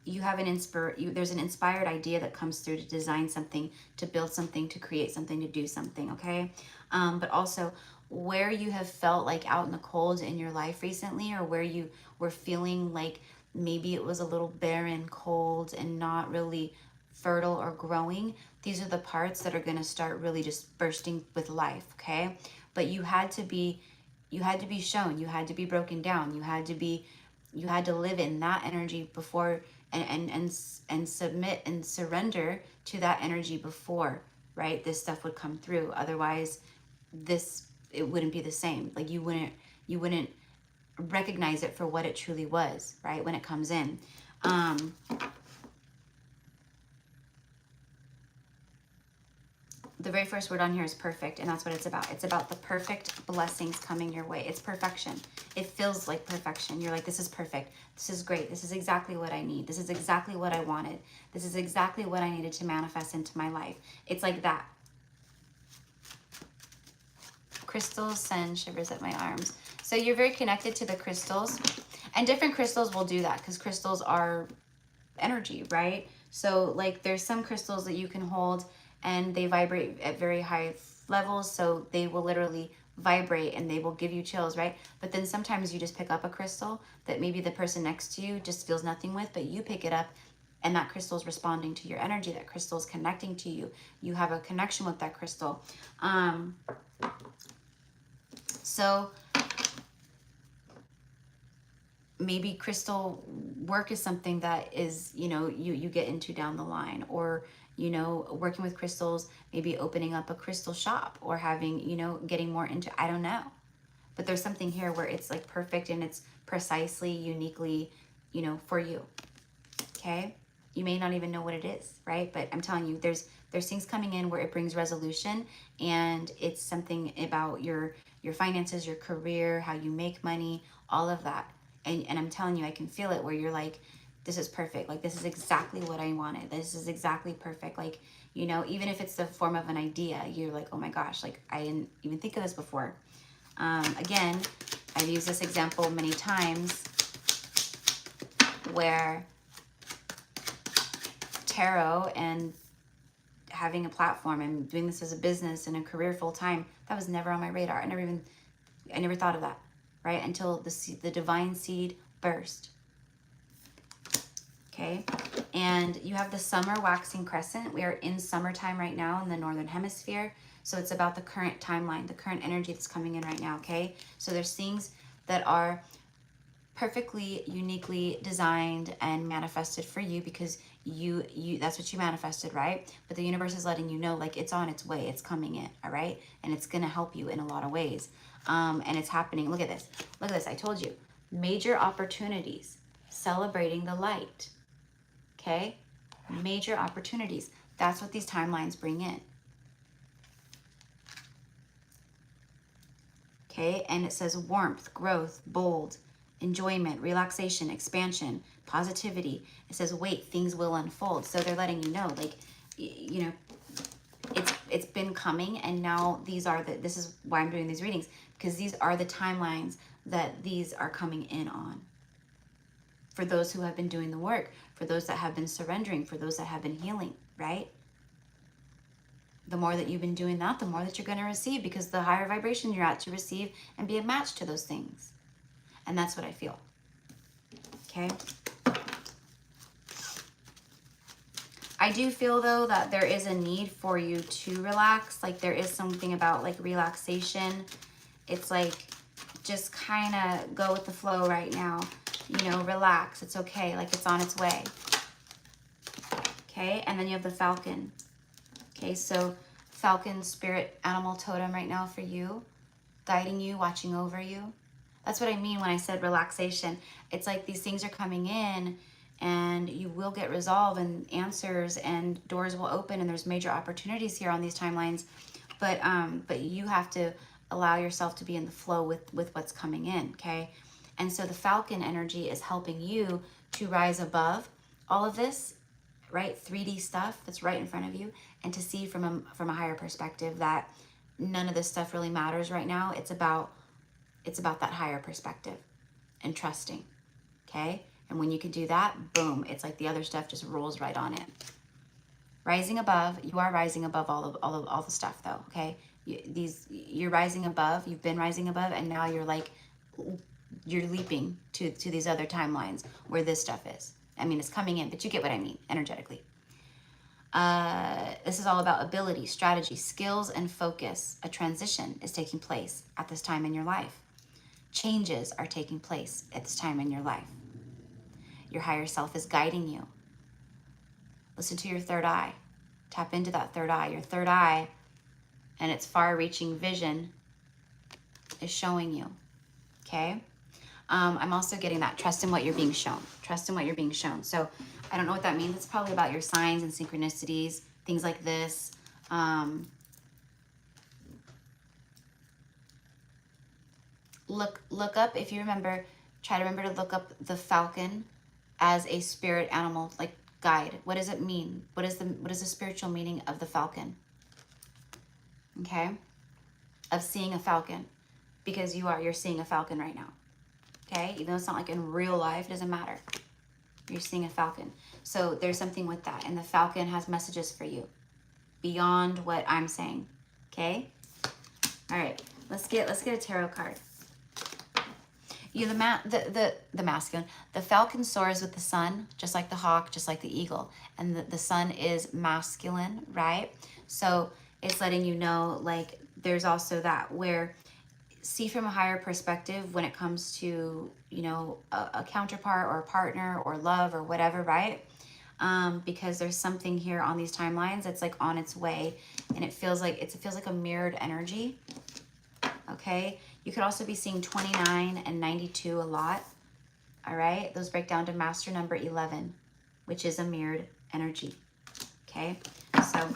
You have there's an inspired idea that comes through to design something, to build something, to create something, to do something. Okay. But also where you have felt like out in the cold in your life recently, or where you were feeling like maybe it was a little barren, cold, and not really fertile or growing. These are the parts that are going to start really just bursting with life. Okay. But you had to be shown, you had to be broken down. You had to live in that energy before, and submit and surrender to that energy before, right, this stuff would come through. Otherwise it wouldn't be the same. Like you wouldn't recognize it for what it truly was, right, when it comes in. The very first word on here is perfect, and that's what it's about. It's about the perfect blessings coming your way. It's perfection. It feels like perfection. You're like, this is perfect. This is great. This is exactly what I need. This is exactly what I wanted. This is exactly what I needed to manifest into my life. It's like that. Crystals send shivers up my arms. So you're very connected to the crystals, and different crystals will do that because crystals are energy, right? So like there's some crystals that you can hold and they vibrate at very high levels, so they will literally vibrate and they will give you chills, right? But then sometimes you just pick up a crystal that maybe the person next to you just feels nothing with, but you pick it up and that crystal is responding to your energy. That crystal is connecting to you. You have a connection with that crystal. So maybe crystal work is something that is, you know, you get into down the line, or, you know, working with crystals, maybe opening up a crystal shop, or having, you know, getting more into, I don't know. But there's something here where it's like perfect and it's precisely, uniquely, you know, for you. Okay. You may not even know what it is, right? But I'm telling you, there's things coming in where it brings resolution, and it's something about your finances, your career, how you make money, all of that. And I'm telling you, I can feel it where you're like, this is perfect. Like, this is exactly what I wanted. This is exactly perfect. Like, you know, even if it's the form of an idea, you're like, oh my gosh, like I didn't even think of this before. Again, I've used this example many times. where tarot and having a platform and doing this as a business and a career full time, that was never on my radar. I never thought of that, right? Until the divine seed burst. Okay, and you have the summer waxing crescent. We are in summertime right now in the northern hemisphere. So it's about the current timeline, the current energy that's coming in right now, okay? So there's things that are perfectly, uniquely designed and manifested for you because you that's what you manifested, right? But the universe is letting you know, like, it's on its way, it's coming in, all right? And it's gonna help you in a lot of ways. And it's happening. Look at this. Look at this. I told you. Major opportunities. Celebrating the light. Okay? Major opportunities. That's what these timelines bring in. Okay? And it says warmth, growth, bold, enjoyment, relaxation, expansion, positivity. It says, wait, things will unfold. So they're letting you know, like, you know, it's been coming, and now this is why I'm doing these readings, because these are the timelines that these are coming in on. For those who have been doing the work, for those that have been surrendering, for those that have been healing, right? The more that you've been doing that, the more that you're going to receive, because the higher vibration you're at to receive and be a match to those things. And that's what I feel. Okay? I do feel, though, that there is a need for you to relax. Like, there is something about, like, relaxation. It's like, just kind of go with the flow right now. You know, relax. It's okay. Like, it's on its way. Okay? And then you have the falcon. Okay? So, falcon, spirit, animal totem right now for you. Guiding you, watching over you. That's what I mean when I said relaxation. It's like these things are coming in, and you will get resolve and answers, and doors will open, and there's major opportunities here on these timelines. But you have to allow yourself to be in the flow with what's coming in, okay? And so the falcon energy is helping you to rise above all of this, right? 3D stuff that's right in front of you, and to see from a higher perspective that none of this stuff really matters right now. It's about that higher perspective and trusting, okay? And when you can do that, boom, it's like the other stuff just rolls right on in. Rising above, you are rising above all the stuff, though, okay? You're rising above, you've been rising above, and now you're leaping to these other timelines where this stuff is. I mean, it's coming in, but you get what I mean, energetically. This is all about ability, strategy, skills, and focus. A transition is taking place at this time in your life. Changes are taking place at this time in your life. Your higher self is guiding you. Listen to your third eye. Tap into that third eye. Your third eye and its far-reaching vision is showing you, okay? I'm also getting that trust in what you're being shown. Trust in what you're being shown. So I don't know what that means. It's probably about your signs and synchronicities, things like this. Look up, if you remember, try to remember to look up the falcon as a spirit animal, like guide. What does it mean? What is the spiritual meaning of the falcon? Okay? Of seeing a falcon. Because you're seeing a falcon right now. Okay? Even though it's not like in real life, it doesn't matter. You're seeing a falcon. So there's something with that. And the falcon has messages for you beyond what I'm saying. Okay? All right. Let's get a tarot card. The masculine. The falcon soars with the sun, just like the hawk, just like the eagle. And the sun is masculine, right? So it's letting you know, like, there's also that where see from a higher perspective when it comes to, you know, a counterpart or a partner or love or whatever, right? Because there's something here on these timelines that's like on its way, and it feels like a mirrored energy. Okay, you could also be seeing 29 and 92 a lot. All right, those break down to master number 11, which is a mirrored energy. Okay, so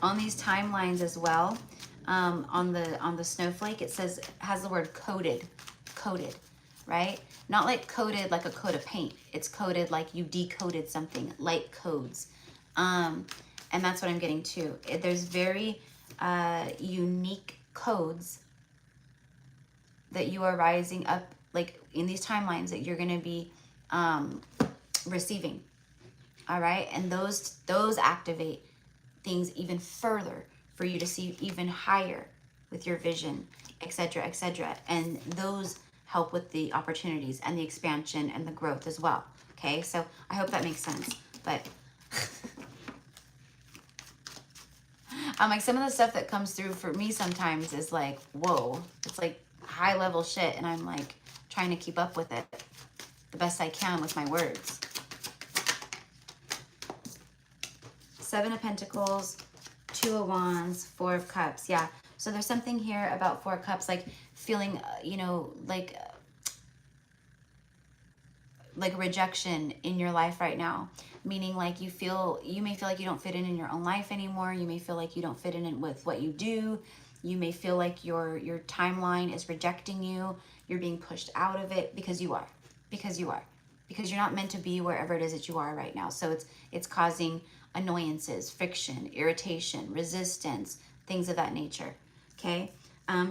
on these timelines as well, on the snowflake, it has the word coded, right? Not like coded like a coat of paint. It's coded like you decoded something, like codes. And that's what I'm getting to. There's very unique codes that you are rising up, like in these timelines that you're going to be receiving. All right. And those activate things even further for you to see even higher with your vision, etc., etc. And those help with the opportunities and the expansion and the growth as well. Okay. So I hope that makes sense. But I'm like, some of the stuff that comes through for me sometimes is like, whoa, it's like high level shit. And I'm like trying to keep up with it the best I can with my words. 7 of Pentacles, 2 of Wands, 4 of Cups. Yeah. So there's something here about 4 of Cups, like feeling, you know, like rejection in your life right now. Meaning like you may feel like you don't fit in your own life anymore. You may feel like you don't fit in with what you do. You may feel like your timeline is rejecting you. You're being pushed out of it because you are. Because you're not meant to be wherever it is that you are right now. So it's causing annoyances, friction, irritation, resistance, things of that nature. Okay.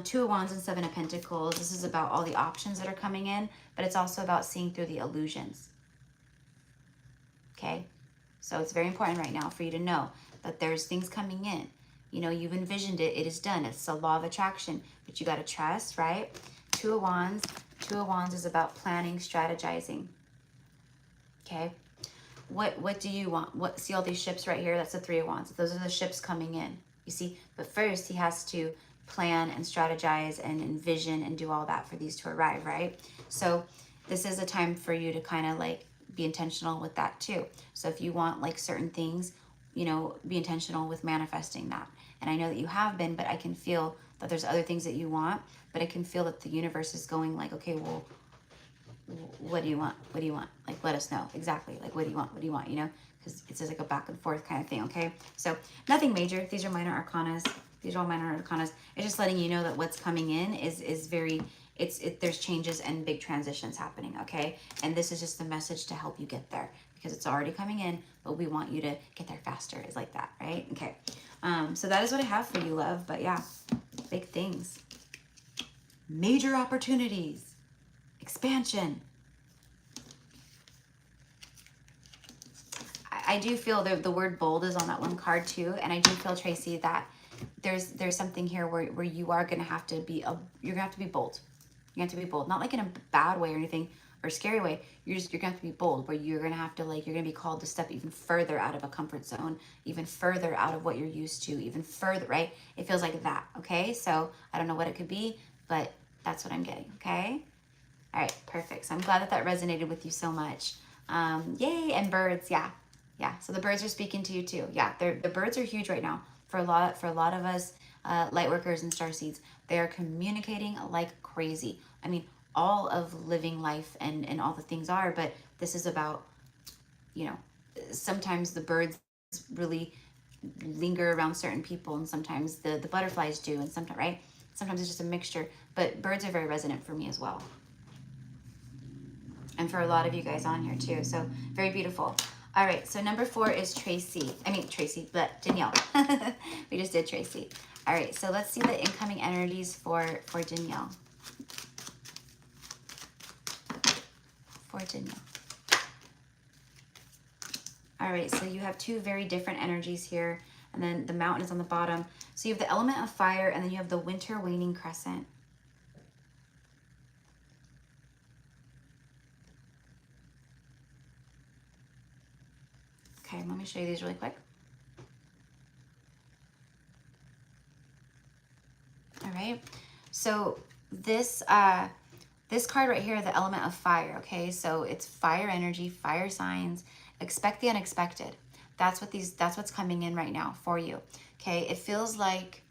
2 of Wands and 7 of Pentacles. This is about all the options that are coming in, but it's also about seeing through the illusions. Okay. So it's very important right now for you to know that there's things coming in. You know, you've envisioned it. It is done. It's a law of attraction, but you got to trust, right? 2 of Wands. 2 of Wands is about planning, strategizing. Okay. What do you want? See all these ships right here? That's the 3 of Wands. Those are the ships coming in. You see? But first he has to plan and strategize and envision and do all that for these to arrive, right? So this is a time for you to kind of like be intentional with that too. So if you want like certain things, you know, be intentional with manifesting that. And I know that you have been, but I can feel that there's other things that you want, but I can feel that the universe is going like, okay, well, what do you want? What do you want? Like, let us know exactly. Like, what do you want? What do you want? You know, because it's just like a back and forth kind of thing. Okay. So nothing major. These are minor arcanas. These are all minor arcanas. It's just letting you know that what's coming in is very, there's changes and big transitions happening. Okay. And this is just the message to help you get there because it's already coming in, but we want you to get there faster. It's like that. Right. Okay. So that is what I have for you, love. But yeah, big things, major opportunities, expansion. I do feel the word bold is on that one card too. And I do feel, Tracy, that there's something here where you are going to have to be, you're going to have to be bold. You have to be bold, not like in a bad way or anything or scary way. You're going to have to be bold where you're going to have to like, you're going to be called to step even further out of a comfort zone, even further out of what you're used to, even further, right? It feels like that. Okay. So I don't know what it could be, but that's what I'm getting. Okay. All right, perfect. So I'm glad that resonated with you so much. Yay, and birds, yeah. Yeah, so the birds are speaking to you too. Yeah, the birds are huge right now for a lot of us light workers and starseeds. They are communicating like crazy. I mean, all of living life and all the things are, but this is about, you know, sometimes the birds really linger around certain people and sometimes the butterflies do and sometimes, right? Sometimes it's just a mixture, but birds are very resonant for me as well. And for a lot of you guys on here too. So very beautiful. All right. So number 4 is Danielle. We just did Tracy. All right. So let's see the incoming energies for Danielle. All right. So you have 2 very different energies here. And then the mountain is on the bottom. So you have the element of fire and then you have the winter waning crescent. Okay, let me show you these really quick. All right, so this card right here, the element of fire, okay? So it's fire energy, fire signs, expect the unexpected. That's what's coming in right now for you, okay? It feels like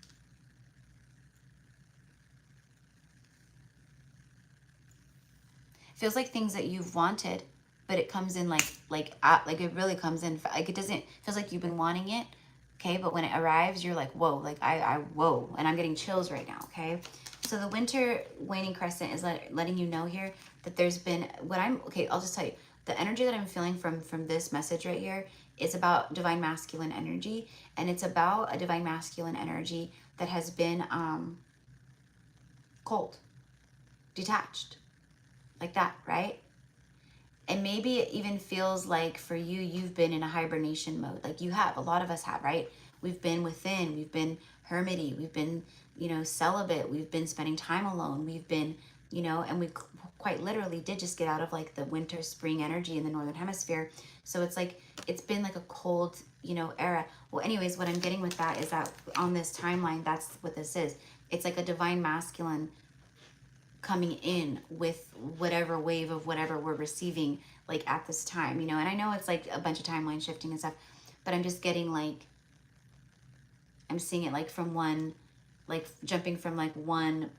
things that you've wanted, but it comes in like it really comes in, like it doesn't, feels like you've been wanting it, okay? But when it arrives, you're like, whoa, like whoa, and I'm getting chills right now, okay? So the winter waning crescent is letting you know here that there's been, I'll just tell you, the energy that I'm feeling from this message right here is about divine masculine energy, and it's about a divine masculine energy that has been cold. detached, like that, right? And maybe it even feels like for you, you've been in a hibernation mode. Like you have, a lot of us have, right? We've been within, we've been hermity, we've been, you know, celibate, we've been spending time alone, we've been, you know, and we quite literally did just get out of like the winter, spring energy in the Northern Hemisphere. So it's like, it's been like a cold, you know, era. Well, anyways, what I'm getting with that is that on this timeline, that's what this is. It's like a divine masculine coming in with whatever wave of whatever we're receiving like at this time, you know. And I know it's like a bunch of timeline shifting and stuff, but I'm just getting like, I'm seeing it like from one, like jumping from like one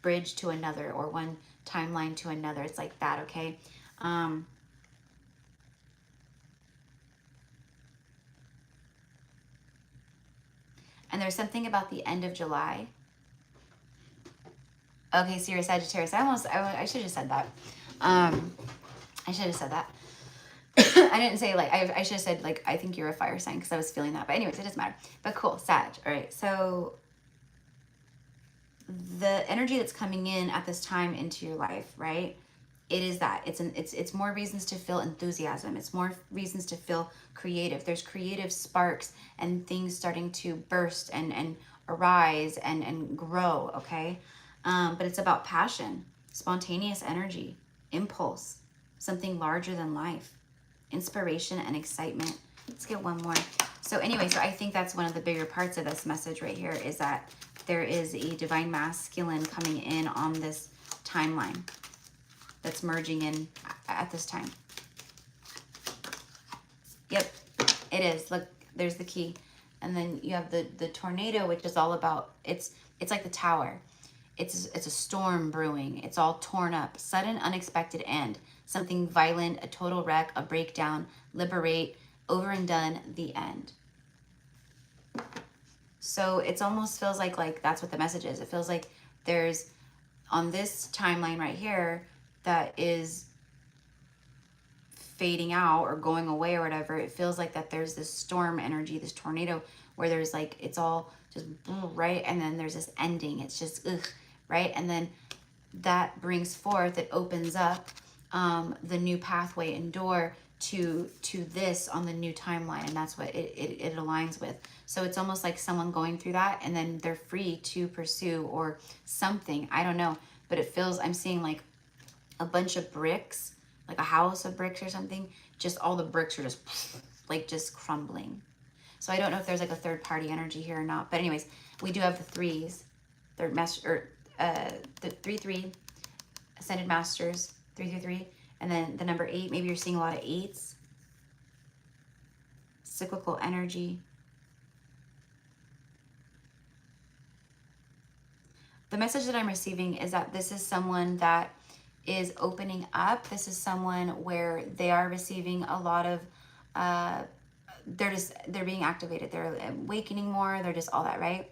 bridge to another or one timeline to another. It's like that, okay? And there's something about the end of July. Okay, so you're a Sagittarius. I should have said that. I should have said that. I didn't say like, I should have said like, I think you're a fire sign because I was feeling that. But anyways, it doesn't matter. But cool, Sag. All right, so the energy that's coming in at this time into your life, right? It is that. It's more reasons to feel enthusiasm. It's more reasons to feel creative. There's creative sparks and things starting to burst and arise and grow, okay? But it's about passion, spontaneous energy, impulse, something larger than life, inspiration and excitement. Let's get one more. So anyway, so I think that's one of the bigger parts of this message right here is that there is a divine masculine coming in on this timeline that's merging in at this time. Yep, it is. Look, there's the key. And then you have the tornado, which is all about, it's like the tower. It's a storm brewing. It's all torn up. Sudden, unexpected end. Something violent, a total wreck, a breakdown, liberate, over and done, the end. So it's almost feels like that's what the message is. It feels like there's, on this timeline right here, that is fading out or going away or whatever, it feels like that there's this storm energy, this tornado, where there's like, it's all just right, and then there's this ending. It's just ugh, right? And then that brings forth, it opens up the new pathway and door to this on the new timeline, and that's what it aligns with. So it's almost like someone going through that and then they're free to pursue or something, I don't know, but it feels, I'm seeing like a bunch of bricks, like a house of bricks or something, just all the bricks are just like just crumbling. So I don't know if there's like a third party energy here or not, but anyways, we do have the threes, third master, or the 3-3 ascended masters, 3-3, and then the number 8. Maybe you're seeing a lot of 8s, cyclical energy. The message that I'm receiving is that this is someone that is opening up. This is someone where they are receiving a lot of, they're being activated. They're awakening more. They're just all that, right?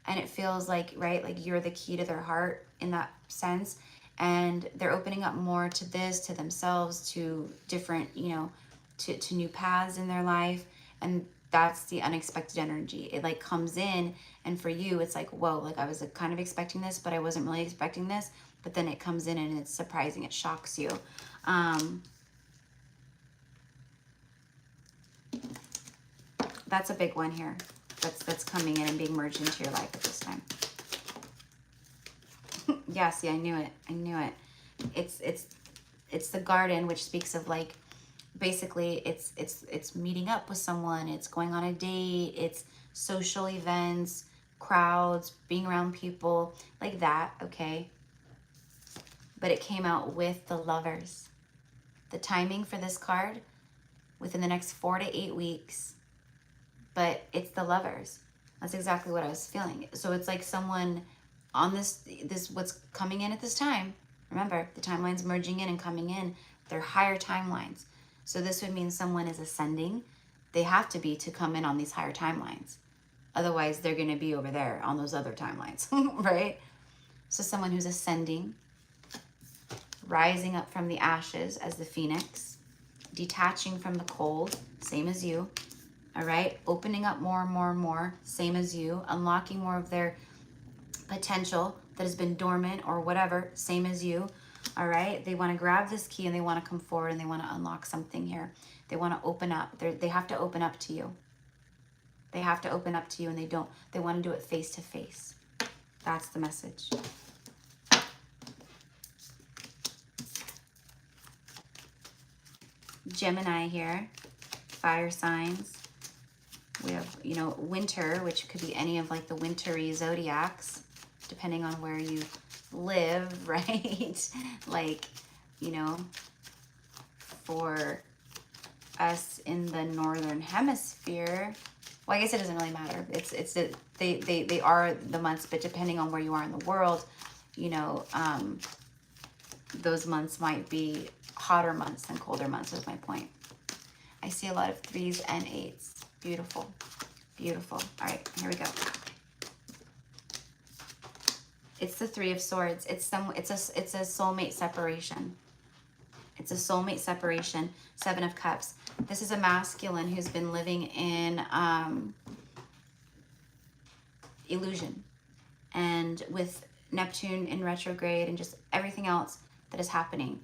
And it feels like, right, like you're the key to their heart in that sense. And they're opening up more to this, to themselves, to different, you know, to new paths in their life. And that's the unexpected energy. It like comes in, and for you, it's like, whoa, like I was kind of expecting this, but I wasn't really expecting this. But then it comes in and it's surprising. It shocks you. That's a big one here. That's coming in and being merged into your life at this time. Yeah, see, I knew it. I knew it. It's the garden, which speaks of like, basically it's meeting up with someone. It's going on a date. It's social events, crowds, being around people like that. Okay. But it came out with the Lovers. The timing for this card, within the next 4 to 8 weeks. But it's the Lovers. That's exactly what I was feeling. So it's like someone on this what's coming in at this time. Remember, the timelines merging in and coming in. They're higher timelines. So this would mean someone is ascending. They have to be to come in on these higher timelines. Otherwise, they're going to be over there on those other timelines, right? So someone who's ascending, rising up from the ashes as the phoenix, detaching from the cold, same as you, all right? Opening up more and more and more, same as you, unlocking more of their potential that has been dormant or whatever, same as you. All right, they want to grab this key and they want to come forward and they want to unlock something here. They want to open up. They have to open up to you. They have to open up to you, and they want to do it face to face. That's the message. Gemini here, fire signs. We have, you know, winter, which could be any of like the wintry zodiacs, depending on where you live, right? Like, you know, for us in the northern hemisphere, well, I guess it doesn't really matter. They are the months, but depending on where you are in the world, you know, those months might be hotter months than colder months, is my point. I see a lot of 3s and 8s. Beautiful, beautiful. All right, here we go. It's the 3 of Swords. It's a soulmate separation. It's a soulmate separation. 7 of Cups. This is a masculine who's been living in illusion, and with Neptune in retrograde and just everything else that is happening,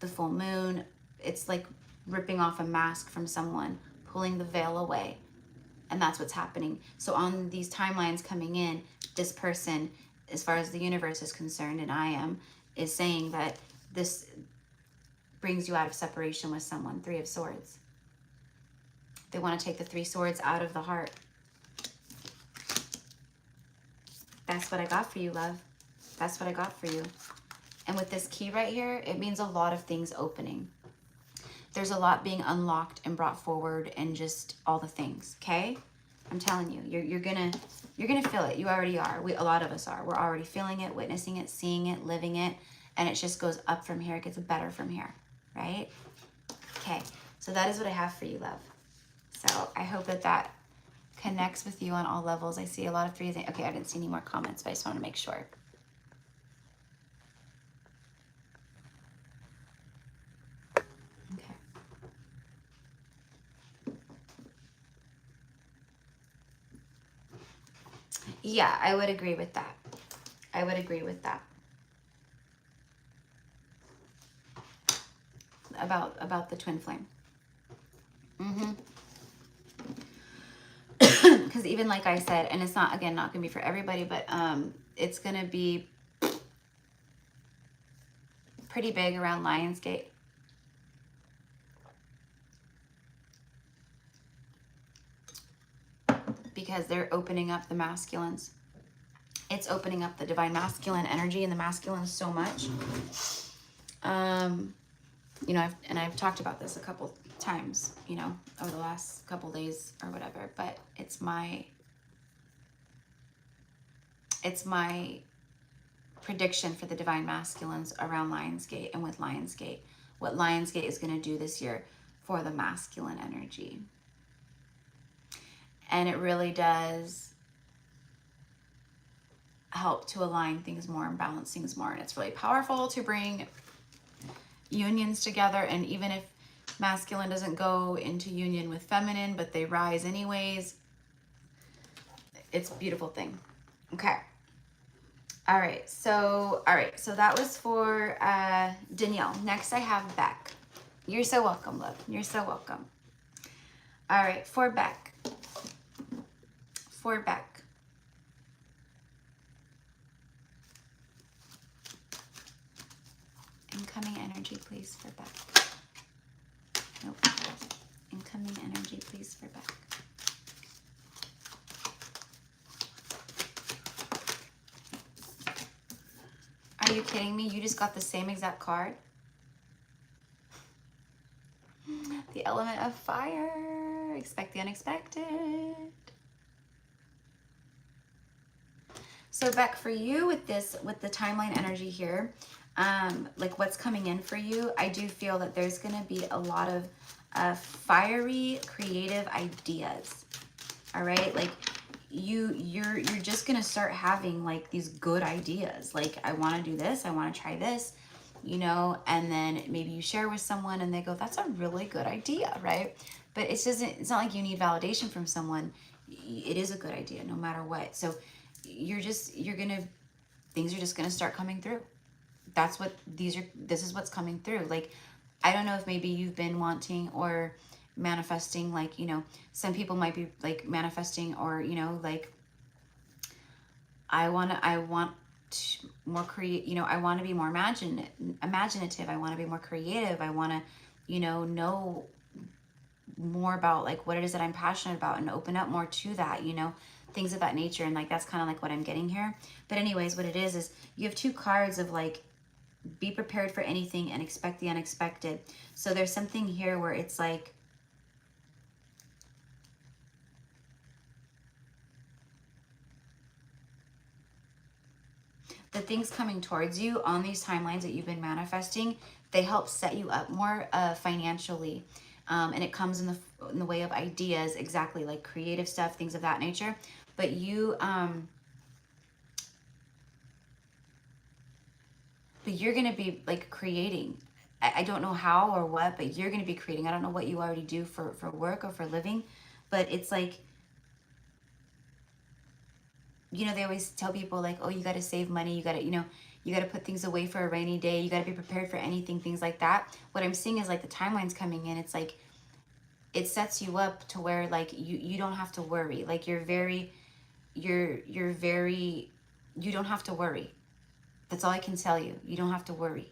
the full moon, it's like ripping off a mask from someone, pulling the veil away, and that's what's happening. So on these timelines coming in, this person, as far as the universe is concerned, and I am, is saying that this brings you out of separation with someone. 3 of Swords. They want to take the 3 swords out of the heart. That's what I got for you, love. That's what I got for you. And with this key right here, it means a lot of things opening. There's a lot being unlocked and brought forward, and just all the things, okay? I'm telling you, you're gonna feel it. You already are. A lot of us are. We're already feeling it, witnessing it, seeing it, living it, and it just goes up from here. It gets better from here, right? Okay, so that is what I have for you, love. So I hope that connects with you on all levels. I see a lot of 3s. Okay, I didn't see any more comments, but I just want to make sure. Okay. Yeah, I would agree with that. I would agree with that. About the twin flame. Because even like I said, and it's not, again, not gonna be for everybody, but it's gonna be pretty big around Lionsgate. Because they're opening up the masculines. It's opening up the divine masculine energy and the masculine so much. You know, I've talked about this a couple times, you know, over the last couple days or whatever, but it's my prediction for the divine masculines around Lionsgate, and with Lionsgate, what Lionsgate is going to do this year for the masculine energy. And it really does help to align things more and balance things more. And it's really powerful to bring unions together. And even if masculine doesn't go into union with feminine, but they rise anyways, it's a beautiful thing. Okay. All right. So that was for Danielle. Next I have Beck. You're so welcome, love. You're so welcome. All right. For Beck. Incoming energy, please, for Beck. Nope. Incoming energy, please, for Beck. Are you kidding me? You just got the same exact card? The element of fire. Expect the unexpected. So Beck, for you with the timeline energy here, like what's coming in for you, I do feel that there's going to be a lot of fiery, creative ideas. All right, like you're just going to start having like these good ideas. Like, I want to do this, I want to try this, you know, and then maybe you share with someone and they go, that's a really good idea, right? But it's not like you need validation from someone. It is a good idea no matter what. So things are just gonna start coming through. That's what this is what's coming through. Like, I don't know if maybe you've been wanting or manifesting, like, some people might be like manifesting, or, like, I want more create, I want to be more imaginative. I want to be more creative. I want to, know more about like what it is that I'm passionate about and open up more to that, things of that nature. And like, that's kind of like what I'm getting here. But anyways, what it is you have two cards of like, be prepared for anything and expect the unexpected. So there's something here where it's like, the things coming towards you on these timelines that you've been manifesting, they help set you up more financially. And it comes in the way of ideas, exactly, like creative stuff, things of that nature. But you're going to be like creating. I don't know how or what, but you're going to be creating. I don't know what you already do for work or for living, but it's like, they always tell people like, oh, you got to save money. You got to, you got to put things away for a rainy day. You got to be prepared for anything, things like that. What I'm seeing is like the timeline's coming in. It's like, it sets you up to where like, you don't have to worry. Like you're very, you don't have to worry. That's all I can tell you. You don't have to worry.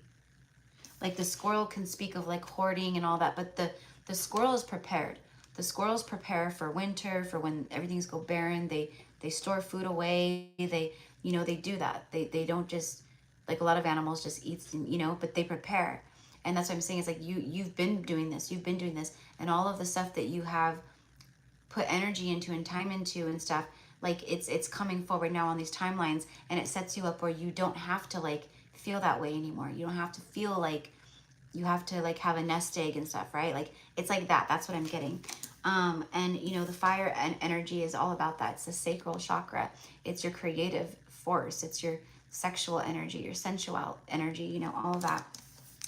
Like the squirrel can speak of like hoarding and all that, but the squirrel is prepared. The squirrels prepare for winter, for when everything's go barren. They store food away. They do that. They don't just, like a lot of animals just eat, but they prepare. And that's what I'm saying. It's like you've been doing this. You've been doing this. And all of the stuff that you have put energy into and time into and stuff, like it's coming forward now on these timelines, and it sets you up where you don't have to like feel that way anymore. You don't have to feel like you have to like have a nest egg and stuff, right? Like it's like that. That's what I'm getting. And the fire and energy is all about that. It's the sacral chakra. It's your creative force. It's your sexual energy, your sensual energy, all of that.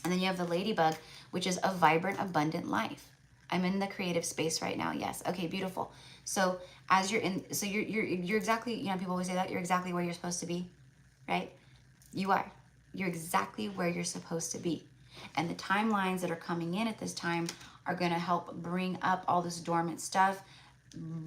And then you have the ladybug, which is a vibrant, abundant life. I'm in the creative space right now. Yes. Okay, beautiful. So as you're in, so you're exactly, people always say that you're exactly where you're supposed to be, right? You are. You're exactly where you're supposed to be. And the timelines that are coming in at this time are going to help bring up all this dormant stuff.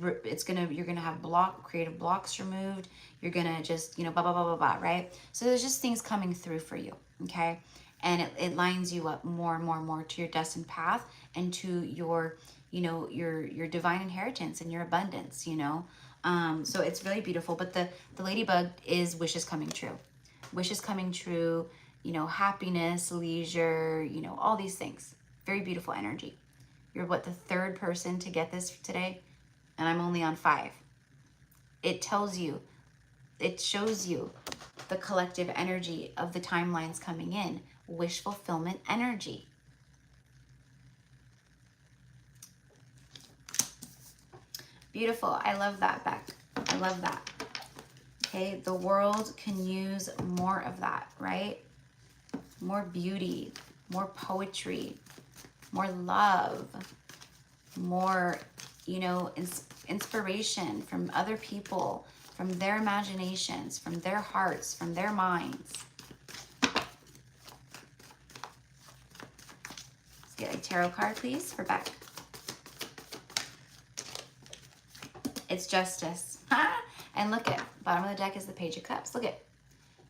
You're going to have creative blocks removed. You're going to just, blah, blah, blah, blah, blah, right? So there's just things coming through for you. Okay. And it lines you up more and more and more to your destined path and to your, your divine inheritance and your abundance, so it's really beautiful. But the ladybug is wishes coming true. Wishes coming true, happiness, leisure, all these things. Very beautiful energy. You're the third person to get this today, and I'm only on 5. It shows you the collective energy of the timelines coming in. Wish fulfillment energy. Beautiful. I love that, Beck. I love that. Okay, the world can use more of that, right? More beauty, more poetry, more love, more, inspiration from other people, from their imaginations, from their hearts, from their minds. Let's get a tarot card, please, for Beck. It's justice. And look at bottom of the deck is the Page of Cups. Look at,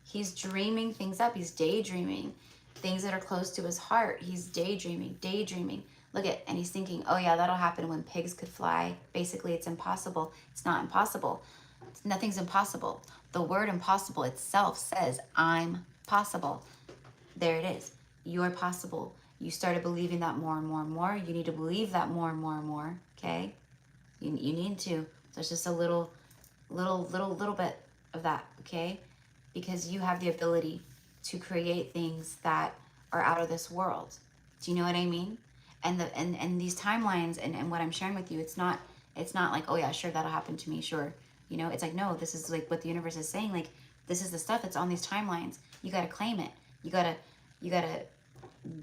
he's dreaming things up. He's daydreaming things that are close to his heart. He's daydreaming. Look at, and he's thinking, oh yeah, that'll happen when pigs could fly. Basically, it's impossible. It's not impossible. Nothing's impossible. The word impossible itself says, I'm possible. There it is. You're possible. You started believing that more and more and more. You need to believe that more and more and more. Okay? You need to. So it's just a little bit of that, okay? Because you have the ability to create things that are out of this world. Do you know what I mean? And these timelines and what I'm sharing with you, it's not like, oh yeah, sure, that'll happen to me, sure. It's like, no, this is like what the universe is saying. Like, this is the stuff that's on these timelines. You got to claim it. You got to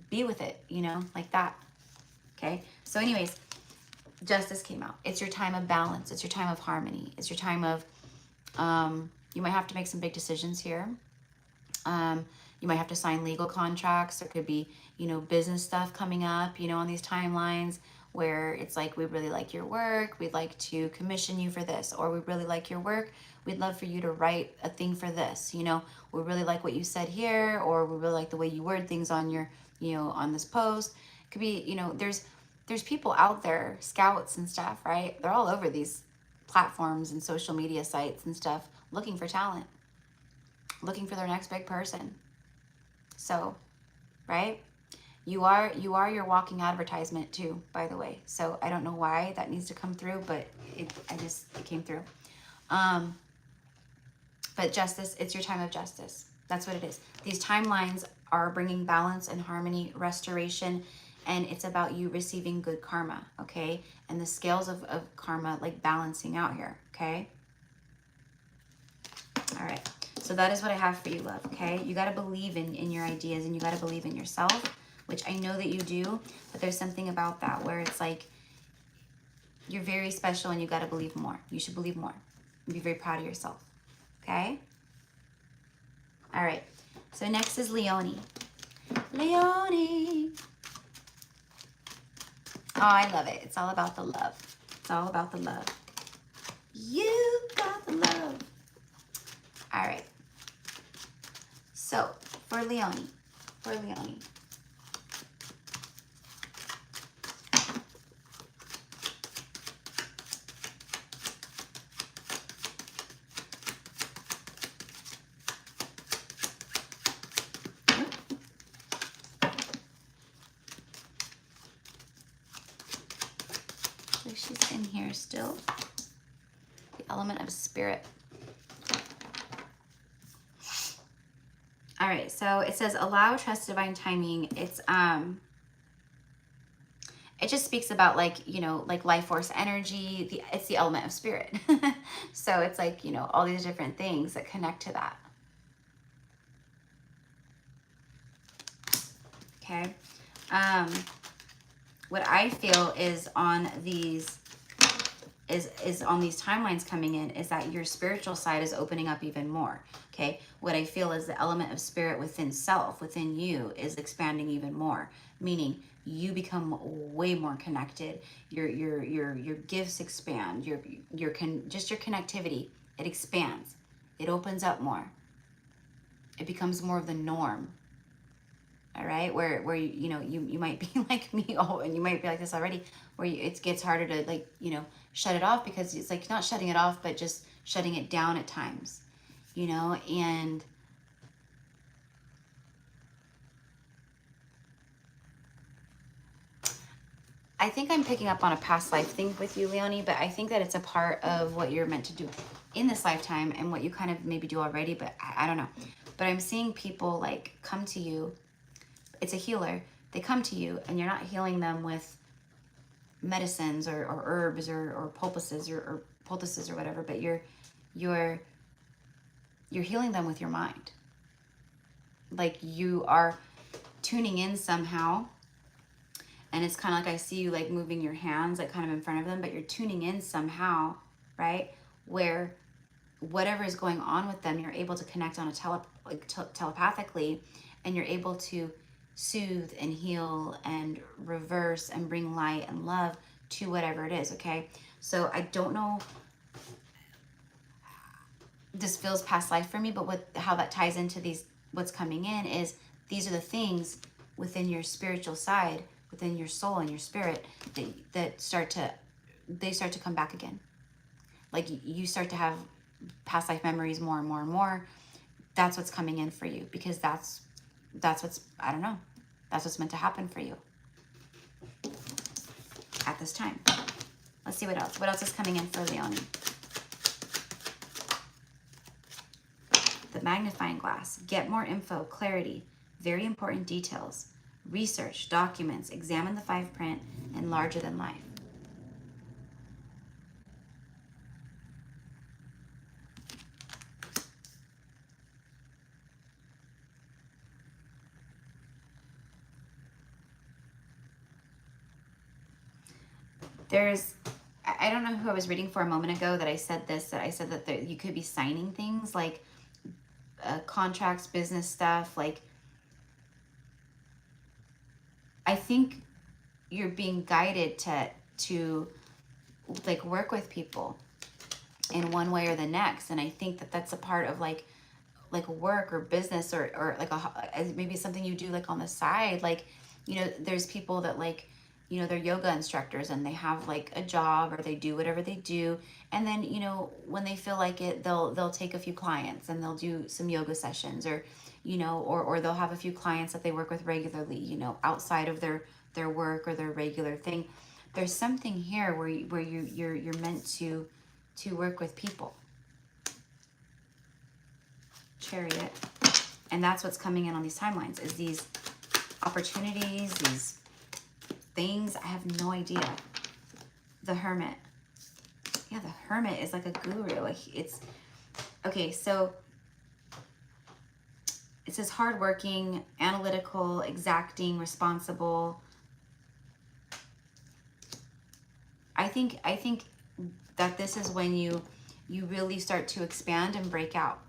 be with it, like that. Okay? So anyways, justice came out. It's your time of balance. It's your time of harmony. It's your time of You might have to make some big decisions here. You might have to sign legal contracts. There could be, you know, business stuff coming up, you know, on these timelines where it's like, we really like your work. We'd like to commission you for this, or we really like your work. We'd love for you to write a thing for this. You know, we really like what you said here, or we really like the way you word things on your, you know, on this post. It could be, you know, there's people out there, scouts and stuff, right? They're all over these platforms and social media sites and stuff, looking for talent, looking for their next big person. So, right? You are your walking advertisement too, by the way. So I don't know why that needs to come through, but it came through. But justice, it's your time of justice. That's what it is. These timelines are bringing balance and harmony, restoration, and it's about you receiving good karma, okay? And the scales of karma, like balancing out here, okay? All right. So that is what I have for you, love, okay? You got to believe in your ideas, and you got to believe in yourself, which I know that you do, but there's something about that where it's like you're very special and you got to believe more. You should believe more and be very proud of yourself, okay? All right. So next is Leonie. Leonie. Oh, I love it. It's all about the love. It's all about the love. You got the love. All right. So for Leonie, so she's in here still. The element of spirit. All right, so it says allow, trust divine timing. It's it just speaks about, like, you know, like life force energy. It's the element of spirit. So it's like, you know, all these different things that connect to that. Okay. What I feel is on these is on these timelines coming in is that your spiritual side is opening up even more. Okay. What I feel is the element of spirit within self, within you, is expanding even more, meaning you become way more connected. Your gifts expand. Your connectivity, it expands. It opens up more. It becomes more of the norm. All right, where you know, you might be like me, and you might be like this already, where it gets harder to, like, you know, shut it off, because it's like not shutting it off, but just shutting it down at times, you know. And I think I'm picking up on a past life thing with you, Leonie, but I think that it's a part of what you're meant to do in this lifetime and what you kind of maybe do already, but I don't know. But I'm seeing people like come to you. It's a healer. They come to you and you're not healing them with medicines or herbs or poultices or poultices or whatever, but you're healing them with your mind. Like you are tuning in somehow, and it's kind of like I see you like moving your hands like kind of in front of them, but you're tuning in somehow, right? Where whatever is going on with them, you're able to connect on a telepathically, and you're able to soothe and heal and reverse and bring light and love to whatever it is, okay? So I don't know, this feels past life for me, but how that ties into what's coming in is these are the things within your spiritual side, within your soul and your spirit that start to come back again. Like you start to have past life memories more and more and more. That's what's coming in for you, because that's what's, I don't know, that's what's meant to happen for you at this time. Let's see what else. What else is coming in for Leonie? The magnifying glass. Get more info, clarity, very important details, research, documents, examine the 5 print, and larger than life. I don't know who I was reading for a moment ago that I said this, that I said that you could be signing things like contracts, business stuff. Like, I think you're being guided to like work with people in one way or the next. And I think that that's a part of like work or business, or like maybe something you do like on the side. Like, you know, there's people that like, you know, they're yoga instructors and they have like a job or they do whatever they do. And then, you know, when they feel like it, they'll take a few clients and they'll do some yoga sessions, or, you know, or they'll have a few clients that they work with regularly, you know, outside of their work or their regular thing. There's something here where you're meant to work with people. Chariot. And that's what's coming in on these timelines, is these opportunities, these things. I have no idea. The Hermit. Yeah, the Hermit is like a guru. Like, it's okay. So it says hardworking, analytical, exacting, responsible. I think that this is when you really start to expand and break out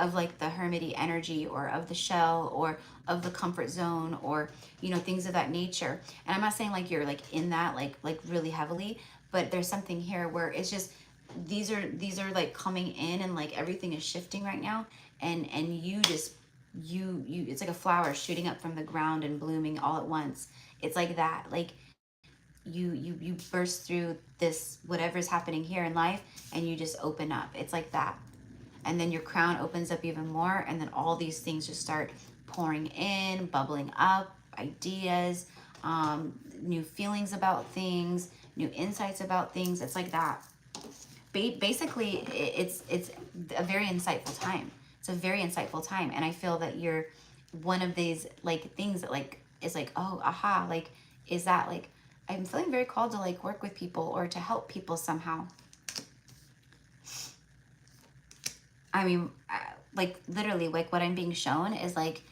of like the hermity energy, or of the shell, or of the comfort zone, or, you know, things of that nature. And I'm not saying like you're like in that like really heavily, but there's something here where it's just these are like coming in, and like everything is shifting right now, and you just you it's like a flower shooting up from the ground and blooming all at once. It's like that. Like you burst through this whatever's happening here in life, and you just open up. It's like that. And then your crown opens up even more, and then all these things just start pouring in, bubbling up, ideas, new feelings about things, new insights about things. It's like that. Basically, it's a very insightful time. It's a very insightful time, and I feel that you're one of these like things that like is like, oh, aha, like, is that like, I'm feeling very called to like work with people or to help people somehow. I mean, like literally, like what I'm being shown is like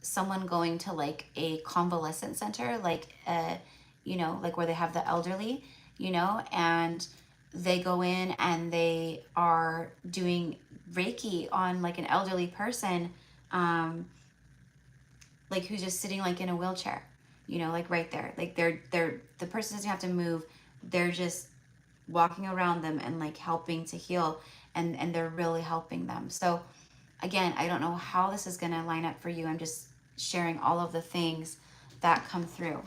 someone going to like a convalescent center, like, you know, like where they have the elderly, you know, and they go in and they are doing Reiki on like an elderly person, like who's just sitting like in a wheelchair, you know, like right there, like the person doesn't have to move. They're just walking around them and like helping to heal. And they're really helping them. So again, I don't know how this is going to line up for you. I'm just sharing all of the things that come through.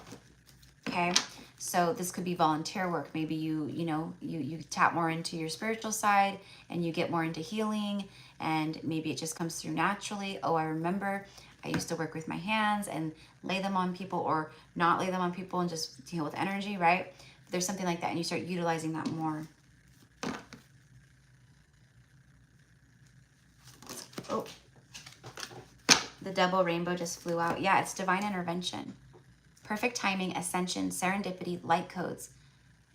Okay. So this could be volunteer work. Maybe you tap more into your spiritual side and you get more into healing, and maybe it just comes through naturally. Oh, I remember I used to work with my hands and lay them on people, or not lay them on people and just deal with energy, right? There's something like that, and you start utilizing that more. Oh, the double rainbow just flew out. Yeah, it's divine intervention. Perfect timing, ascension, serendipity, light codes,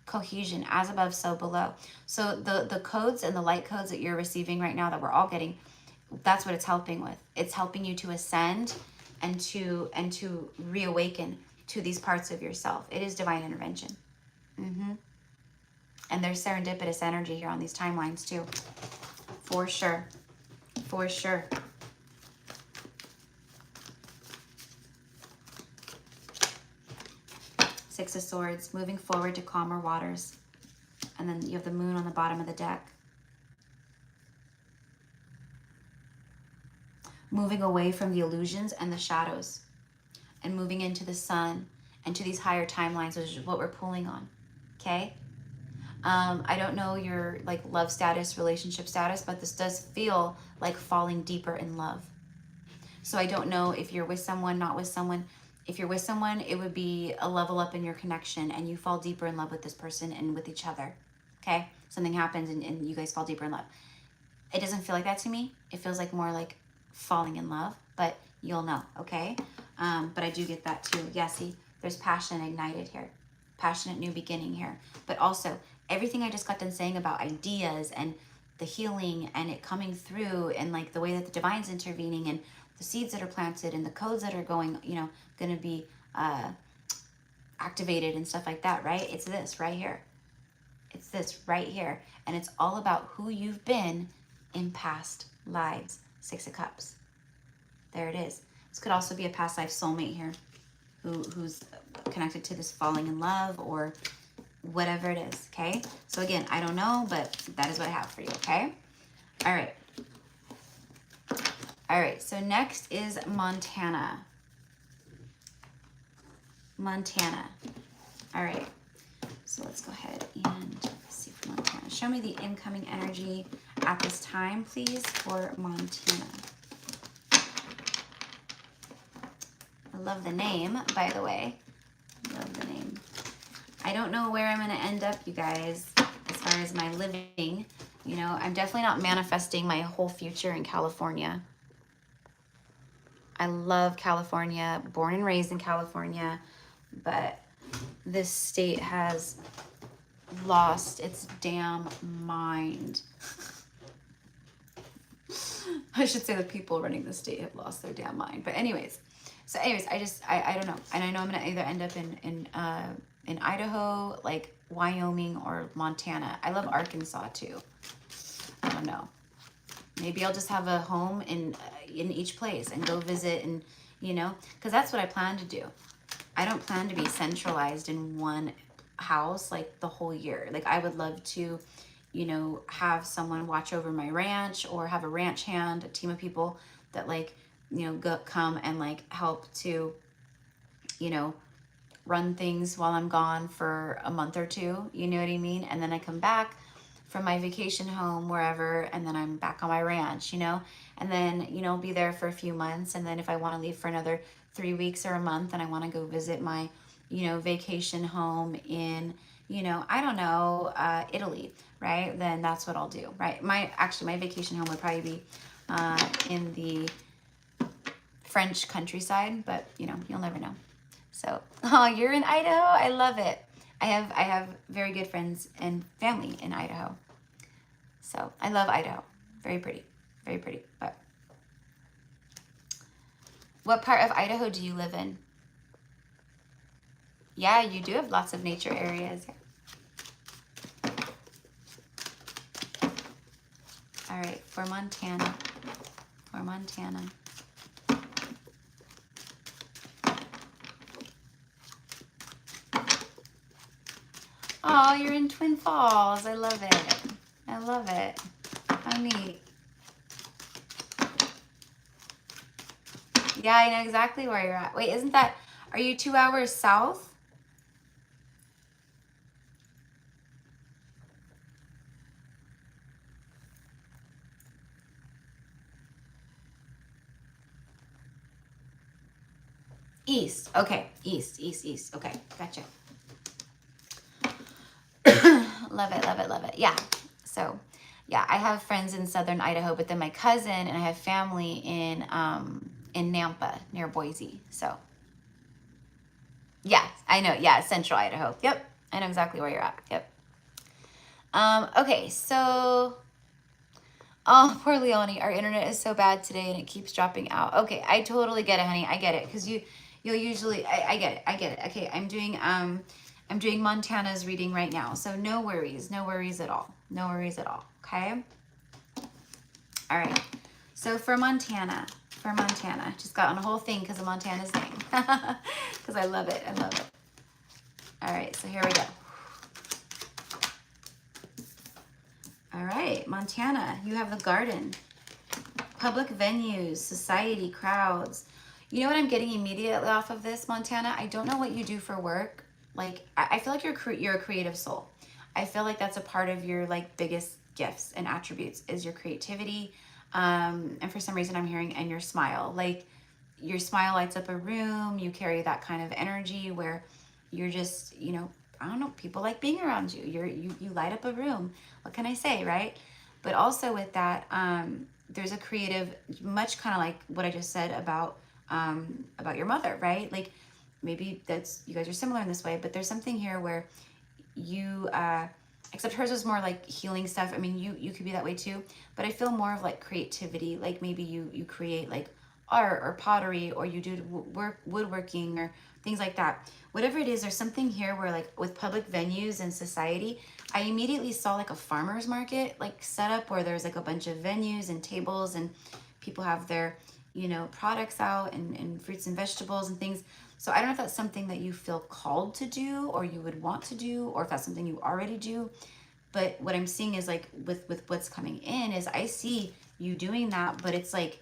cohesion, as above, so below. So the codes and the light codes that you're receiving right now, that we're all getting, that's what it's helping with. It's helping you to ascend and to reawaken to these parts of yourself. It is divine intervention. And there's serendipitous energy here on these timelines too. For sure. For sure. Six of Swords, moving forward to calmer waters. And then you have the moon on the bottom of the deck. Moving away from the illusions and the shadows, and moving into the sun and to these higher timelines, which is what we're pulling on. Okay? I don't know your like love status, relationship status, but this does feel like falling deeper in love. So I don't know if you're with someone, not with someone. If you're with someone, it would be a level up in your connection, and you fall deeper in love with this person and with each other. Okay? Something happens and you guys fall deeper in love. It doesn't feel like that to me. It feels like more like falling in love, but you'll know, okay? But I do get that too. Yeah, see, there's passion ignited here. Passionate new beginning here. But also, everything I just got done saying about ideas and the healing and it coming through, and like the way that the divine's intervening, and the seeds that are planted and the codes that are going, you know, going to be activated and stuff like that, right? It's this right here. It's this right here. And it's all about who you've been in past lives. Six of Cups. There it is. This could also be a past life soulmate here who's connected to this falling in love or whatever it is, okay? So again, I don't know, but that is what I have for you, okay? All right. All right, so next is Montana. Montana. All right, so let's go ahead and see for Montana. Show me the incoming energy at this time, please, for Montana. I love the name, by the way. Love the name. I don't know where I'm going to end up, you guys, as far as my living. You know, I'm definitely not manifesting my whole future in California. I love California, born and raised in California, but this state has lost its damn mind. I should say the people running the state have lost their damn mind. But anyways, I don't know. And I know I'm going to either end up in Idaho, like Wyoming, or Montana. I love Arkansas too. I don't know. Maybe I'll just have a home in each place and go visit, and you know, because that's what I plan to do. I don't plan to be centralized in one house like the whole year. Like I would love to, you know, have someone watch over my ranch, or have a ranch hand, a team of people that like, you know, come and like help to, you know, run things while I'm gone for a month or two, you know what I mean? And then I come back from my vacation home, wherever, and then I'm back on my ranch, you know, and then, you know, be there for a few months. And then if I want to leave for another 3 weeks or a month and I want to go visit my, you know, vacation home in, you know, I don't know, Italy, right? Then that's what I'll do, right? My vacation home would probably be in the French countryside, but you know, you'll never know. So, oh, you're in Idaho? I love it. I have very good friends and family in Idaho. So I love Idaho. Very pretty. Very pretty. But what part of Idaho do you live in? Yeah, you do have lots of nature areas. All right, for Montana. For Montana. Oh, you're in Twin Falls. I love it. I love it. How neat. Yeah, I know exactly where you're at. Wait, isn't that, are you 2 hours south? East. Okay. East. Okay. Gotcha. Love it, love it, love it. Yeah. So, yeah, I have friends in southern Idaho, but then my cousin and I have family in Nampa near Boise. So, yeah, I know. Yeah, central Idaho. Yep. I know exactly where you're at. Yep. Okay, so, oh, poor Leonie, our internet is so bad today and it keeps dropping out. Okay, I totally get it, honey. I get it, because you'll usually, I get it. Okay, I'm doing Montana's reading right now, so no worries at all. No worries at all. Okay. All right. So for Montana, just got on a whole thing because of Montana's name, because I love it. All right. So here we go. All right, Montana, you have the garden, public venues, society, crowds. You know what I'm getting immediately off of this, Montana? I don't know what you do for work. Like, I feel like you're a creative soul. I feel like that's a part of your like biggest gifts and attributes is your creativity. And for some reason I'm hearing, and your smile. Like, your smile lights up a room. You carry that kind of energy where you're just, you know, I don't know, people like being around you. You light up a room. What can I say, right? But also with that, there's a creative, much kind of like what I just said about your mother, right? Like, maybe that's, you guys are similar in this way, but there's something here where you, except hers was more like healing stuff. I mean, you could be that way too, but I feel more of like creativity. Like maybe you create like art or pottery, or you do woodworking or things like that. Whatever it is, there's something here where like with public venues and society, I immediately saw like a farmer's market like set up where there's like a bunch of venues and tables and people have their, you know, products out and fruits and vegetables and things. So I don't know if that's something that you feel called to do or you would want to do, or if that's something you already do. But what I'm seeing is like with what's coming in is I see you doing that, but it's like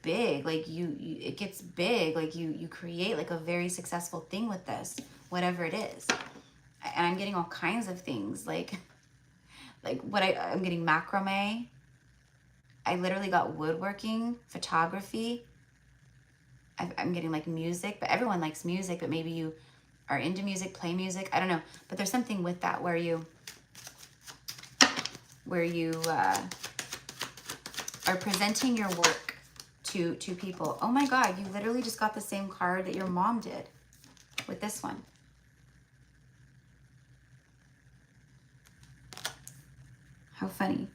big, like you it gets big, like you create like a very successful thing with this, whatever it is. And I'm getting all kinds of things like what I'm getting macrame. I literally got woodworking, photography. I'm getting like music, but everyone likes music, but maybe you are into music, play music, I don't know. But there's something with that where you are presenting your work to people. Oh my God, you literally just got the same card that your mom did with this one. How funny.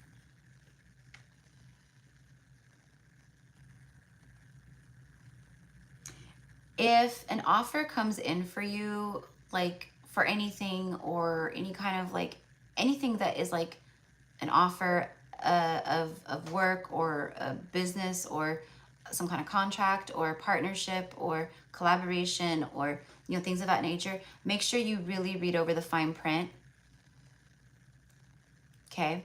If an offer comes in for you, like for anything or any kind of like anything that is like an offer of work or a business or some kind of contract or partnership or collaboration or, you know, things of that nature, make sure you really read over the fine print. Okay?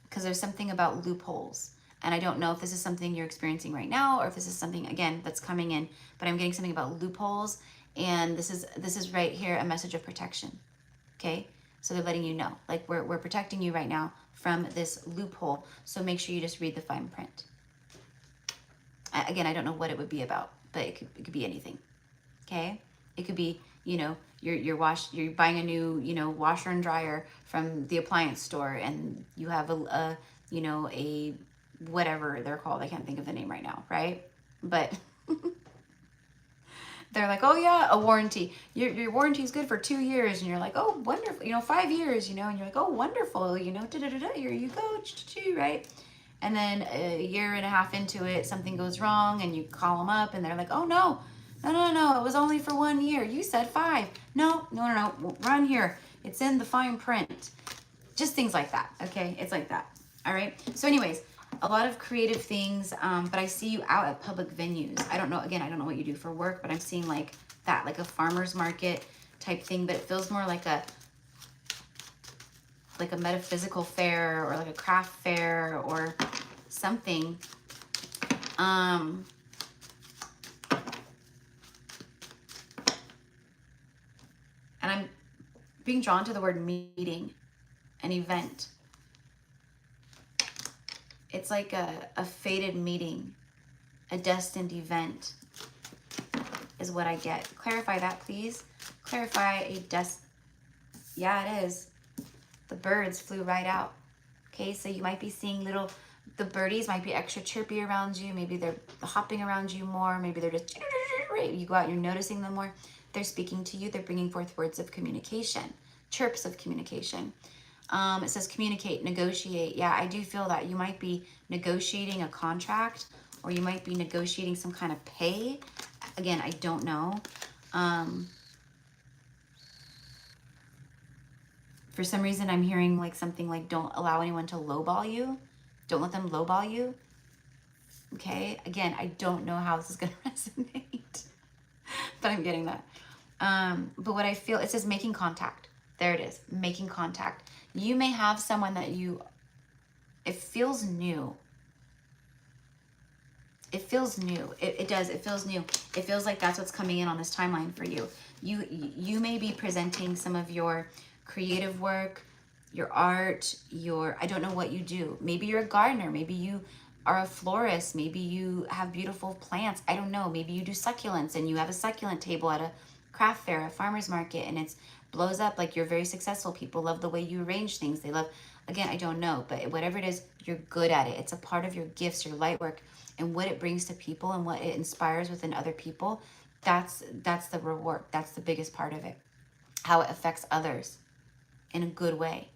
Because there's something about loopholes. And I don't know if this is something you're experiencing right now or if this is something, again, that's coming in, but I'm getting something about loopholes. And this is right here, a message of protection. Okay? So they're letting you know, like we're protecting you right now from this loophole. So make sure you just read the fine print. Again, I don't know what it would be about, but it could be anything. Okay? It could be, you know, you're buying a new, you know, washer and dryer from the appliance store, and you have a you know, a whatever they're called. I can't think of the name right now, right? But they're like, oh yeah, a warranty. Your warranty is good for 2 years, and you're like, oh wonderful, you know, 5 years, you know, and you're like, oh wonderful, you know, here you go, right? And then a year and a half into it, something goes wrong, and you call them up, and they're like, oh no, it was only for 1 year. You said 5. No, run here. It's in the fine print. Just things like that. Okay, it's like that. All right. So, anyways, a lot of creative things, but I see you out at public venues. I don't know, again, I don't know what you do for work, but I'm seeing like that, like a farmer's market type thing, but it feels more like a metaphysical fair or like a craft fair or something. And I'm being drawn to the word meeting, an event. It's like a fated meeting, a destined event is what I get. Clarify that, please. Clarify yeah, it is. The birds flew right out. Okay, so you might be seeing the birdies might be extra chirpy around you. Maybe they're hopping around you more. Maybe they're just, you go out, you're noticing them more. They're speaking to you. They're bringing forth words of communication, chirps of communication. It says communicate, negotiate. Yeah, I do feel that you might be negotiating a contract, or you might be negotiating some kind of pay. Again, I don't know. For some reason, I'm hearing like something like, don't allow anyone to lowball you. Don't let them lowball you. Okay. Again, I don't know how this is going to resonate, but I'm getting that. But what I feel, it says making contact. There it is. Making contact. You may have someone that it feels new. It feels new. It does. It feels new. It feels like that's what's coming in on this timeline for you. You may be presenting some of your creative work, your art, I don't know what you do. Maybe you're a gardener. Maybe you are a florist. Maybe you have beautiful plants. I don't know. Maybe you do succulents and you have a succulent table at a craft fair, a farmer's market, and it's blows up. Like, you're very successful. People love the way you arrange things. They love, again, I don't know, but whatever it is, you're good at it. It's a part of your gifts, your light work, and what it brings to people and what it inspires within other people. That's the reward. That's the biggest part of it. How it affects others in a good way.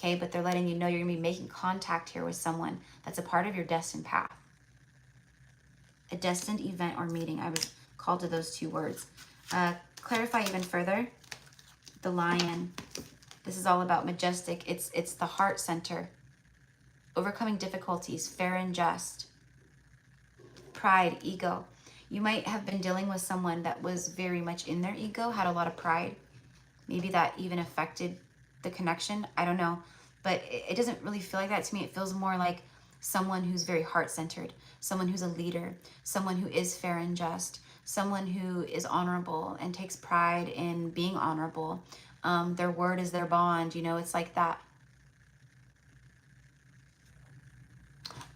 okay? But they're letting you know you're gonna be making contact here with someone that's a part of your destined path. A destined event or meeting. I was called to those two words. Clarify even further. The lion. This is all about majestic. It's the heart center. Overcoming difficulties, fair and just. Pride, ego. You might have been dealing with someone that was very much in their ego, had a lot of pride. Maybe that even affected the connection. I don't know. But it doesn't really feel like that to me. It feels more like someone who's very heart-centered, someone who's a leader, someone who is fair and just, someone who is honorable and takes pride in being honorable. Their word is their bond. You know, it's like that.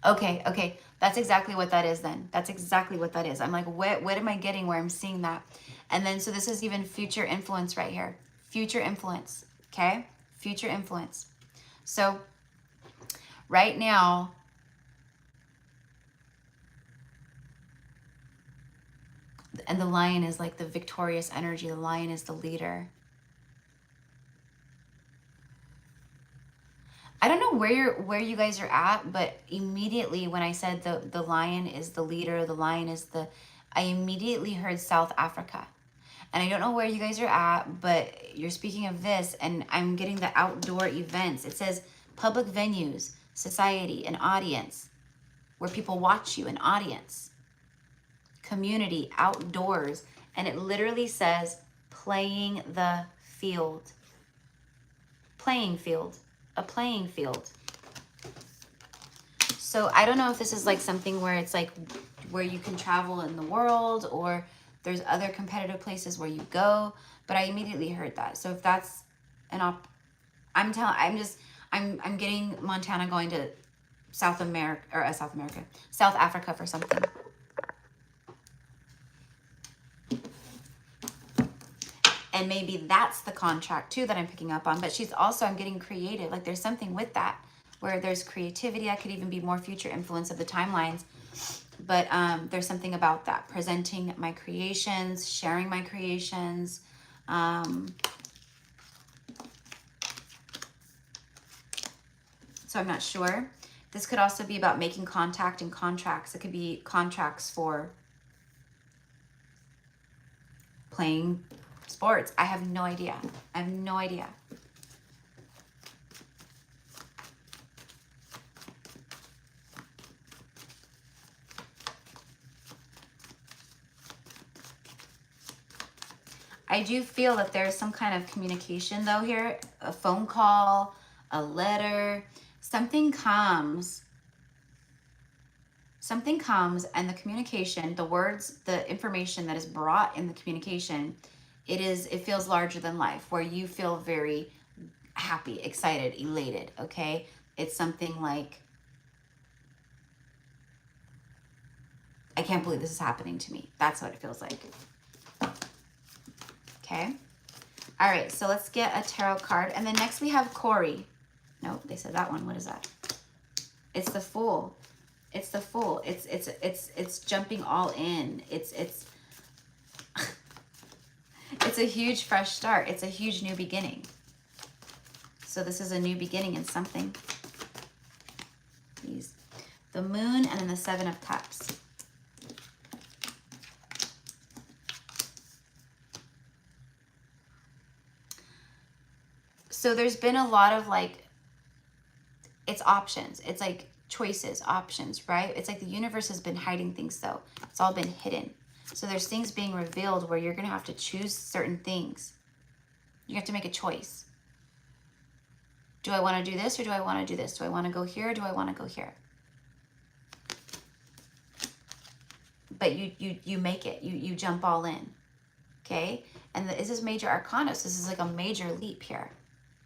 Okay. That's exactly what that is then. That's exactly what that is. I'm like, what am I getting where I'm seeing that? And then, so this is even future influence right here. Future influence, okay? Future influence. So right now, and the lion is like the victorious energy. The lion is the leader. I don't know where you guys are at, but immediately when I said the lion is the leader, the lion is the, I immediately heard South Africa. And I don't know where you guys are at, but you're speaking of this, and I'm getting the outdoor events. It says public venues, society, an audience, where people watch you, an audience, community, outdoors. And it literally says playing the field. Playing field. A playing field. So I don't know if this is like something where it's like where you can travel in the world, or there's other competitive places where you go, but I immediately heard that. So if that's an I'm getting Montana going to South Africa for something. And maybe that's the contract too that I'm picking up on. But she's also, I'm getting creative. Like there's something with that where there's creativity. That could even be more future influence of the timelines. But there's something about that. Presenting my creations, sharing my creations. So I'm not sure. This could also be about making contact and contracts. It could be contracts for playing sports. I have no idea. I have no idea. I do feel that there's some kind of communication though here. A phone call, a letter, something comes. Something comes, and the communication, the words, the information that is brought in the communication, it feels larger than life, where you feel very happy, excited, elated, okay? It's something like, I can't believe this is happening to me. That's what it feels like. Okay. All right, so let's get a tarot card. And then next we have Corey. No, they said that one. What is that? It's the Fool. It's the Fool. It's jumping all in. It's a huge fresh start. It's a huge new beginning. So this is a new beginning in something. Please. The Moon and then the Seven of Cups. So there's been a lot of like, it's options. It's like choices, options, right? It's like the universe has been hiding things though. It's all been hidden. So there's things being revealed where you're going to have to choose certain things. You have to make a choice. Do I want to do this or do I want to do this? Do I want to go here or do I want to go here? But you make it. You jump all in. Okay? And this is major arcana. So this is like a major leap here.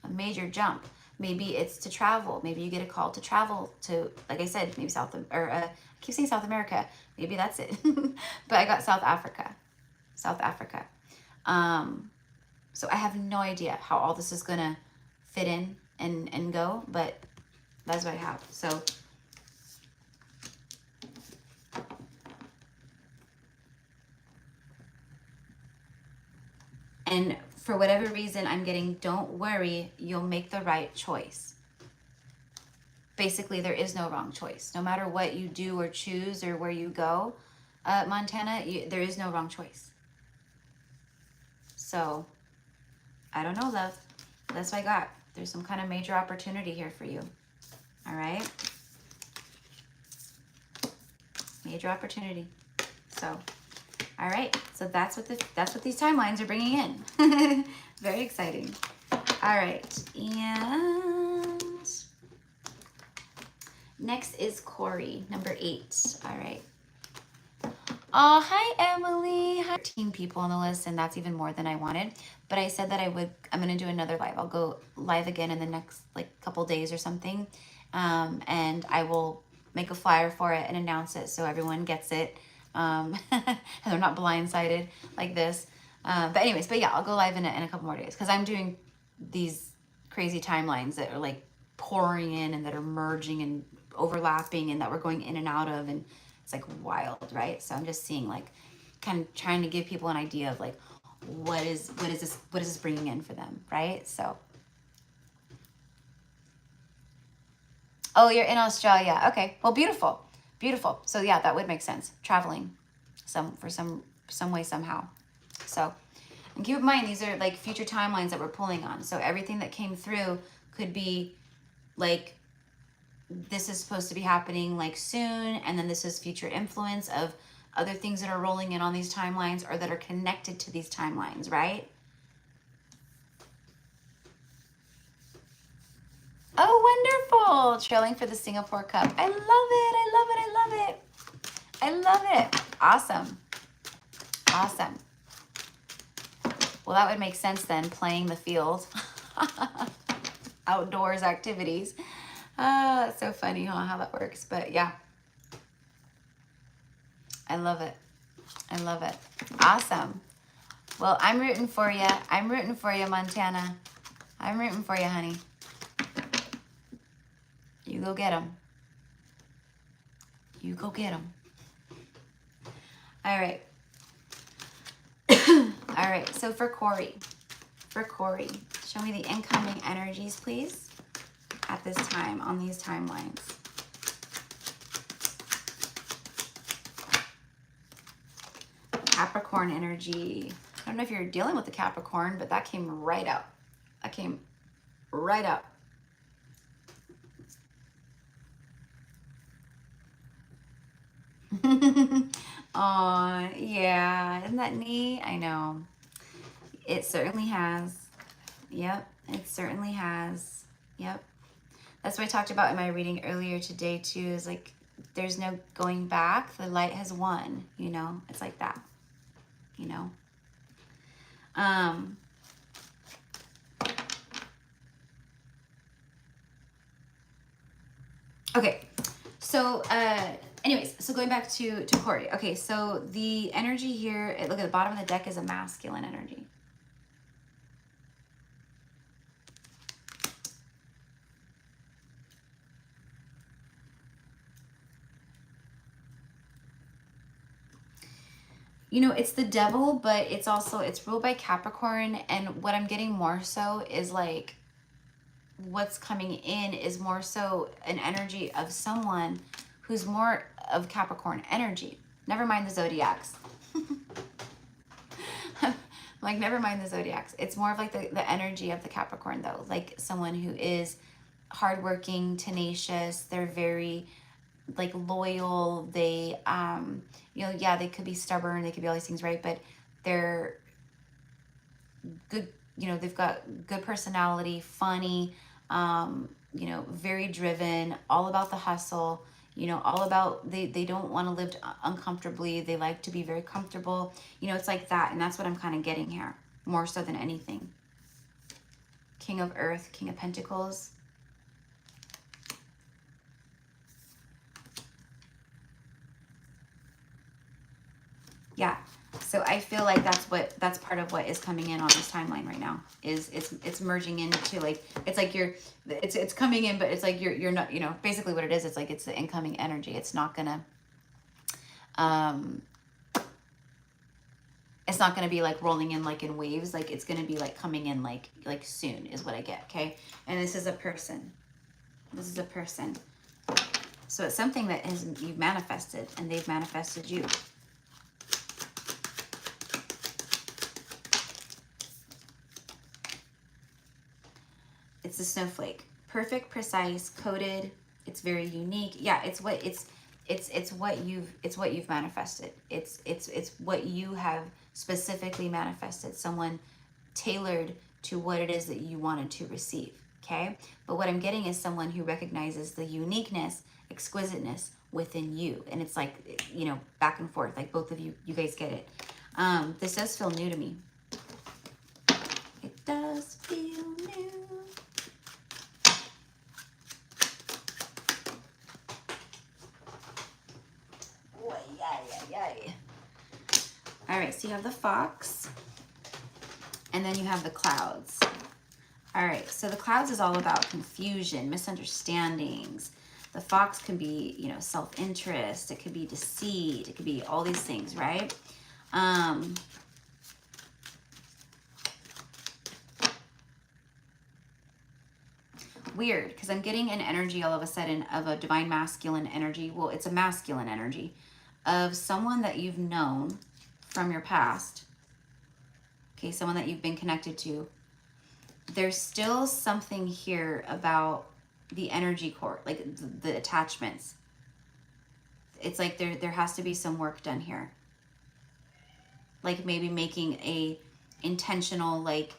A major jump. Maybe it's to travel. Maybe you get a call to travel to, like I said, maybe I keep saying South America. Maybe that's it. But I got South Africa. South Africa. So I have no idea how all this is going to fit in and go, but that's what I have. So and for whatever reason, I'm getting, don't worry, you'll make the right choice. basically there is no wrong choice. No matter what you do or choose or where you go, Montana, there is no wrong choice. So, I don't know, love. That's what I got. There's some kind of major opportunity here for you. All right? Major opportunity. So, all right. So that's what these timelines are bringing in. Very exciting. All right. And next is Corey, number 8. All right. Oh, hi, Emily. Hi. 13 people on the list, and that's even more than I wanted. But I said that I'm going to do another live. I'll go live again in the next couple days or something. And I will make a flyer for it and announce it so everyone gets it. And they're not blindsided like this. But yeah, I'll go live in a couple more days because I'm doing these crazy timelines that are pouring in and that are merging and overlapping and that we're going in and out of, and it's wild, right? So I'm just seeing kind of trying to give people an idea of what is this bringing in for them, right? So, oh, you're in Australia. Okay, well, beautiful, beautiful. So yeah, that would make sense. Traveling, some way somehow. So, and keep in mind these are future timelines that we're pulling on. So everything that came through could be this is supposed to be happening soon, and then this is future influence of other things that are rolling in on these timelines or that are connected to these timelines, right? Oh, wonderful. Trailing for the Singapore Cup. I love it. I love it. I love it. I love it. Awesome. Awesome. Well, that would make sense then, playing the field. Outdoors activities. It's so funny, huh, how that works. But yeah. I love it. I love it. Awesome. Well, I'm rooting for you. I'm rooting for you, Montana. I'm rooting for you, honey. You go get them. You go get them. All right. All right. So for Corey, show me the incoming energies, please, at this time on these timelines. Capricorn energy. I don't know if you're dealing with the Capricorn, but that came right out. That came right out. Oh, yeah. Isn't that neat? I know. It certainly has. Yep. It certainly has. Yep. That's what I talked about in my reading earlier today, too, is there's no going back. The light has won, you know? It's like that, you know? Okay. So, anyways, so going back to Corey. Okay, so the energy here, look at the bottom of the deck, is a masculine energy. You know, it's the devil, but it's ruled by Capricorn. And what I'm getting more so is what's coming in is more so an energy of someone who's more of Capricorn energy. Never mind the zodiacs. Never mind the zodiacs. It's more of the energy of the Capricorn, though. Someone who is hardworking, tenacious. They're very loyal. They yeah, they could be stubborn, they could be all these things, right? But they're good, they've got good personality, funny, very driven, all about the hustle, all about, they don't want to live uncomfortably. They like to be very comfortable. It's like that. And that's what I'm kind of getting here, more so than anything. King of Earth, King of Pentacles. Yeah, so I feel that's part of what is coming in on this timeline right now. Is it's merging into it's coming in, but it's you're not, basically what it is. It's the incoming energy. It's not gonna be rolling in in waves. It's gonna be coming in soon is what I get. Okay, and this is a person. This is a person. So it's something that you've manifested, and they've manifested you. It's a snowflake. Perfect, precise, coded. It's very unique. Yeah, it's what you've manifested. It's what you have specifically manifested. Someone tailored to what it is that you wanted to receive. Okay? But what I'm getting is someone who recognizes the uniqueness, exquisiteness within you. And it's like, you know, back and forth. Like both of you guys get it. This does feel new to me. It does feel new. All right, so you have the fox, and then you have the clouds. All right, so the clouds is all about confusion, misunderstandings. The fox can be, you know, self-interest. It could be deceit. It could be all these things, right? Weird, because I'm getting an energy all of a sudden of a divine masculine energy. Well, it's a masculine energy of someone that you've known from your past. Okay, someone that you've been connected to. There's still something here about the energy core, like the attachments. It's like there has to be some work done here. Like maybe making a intentional, like,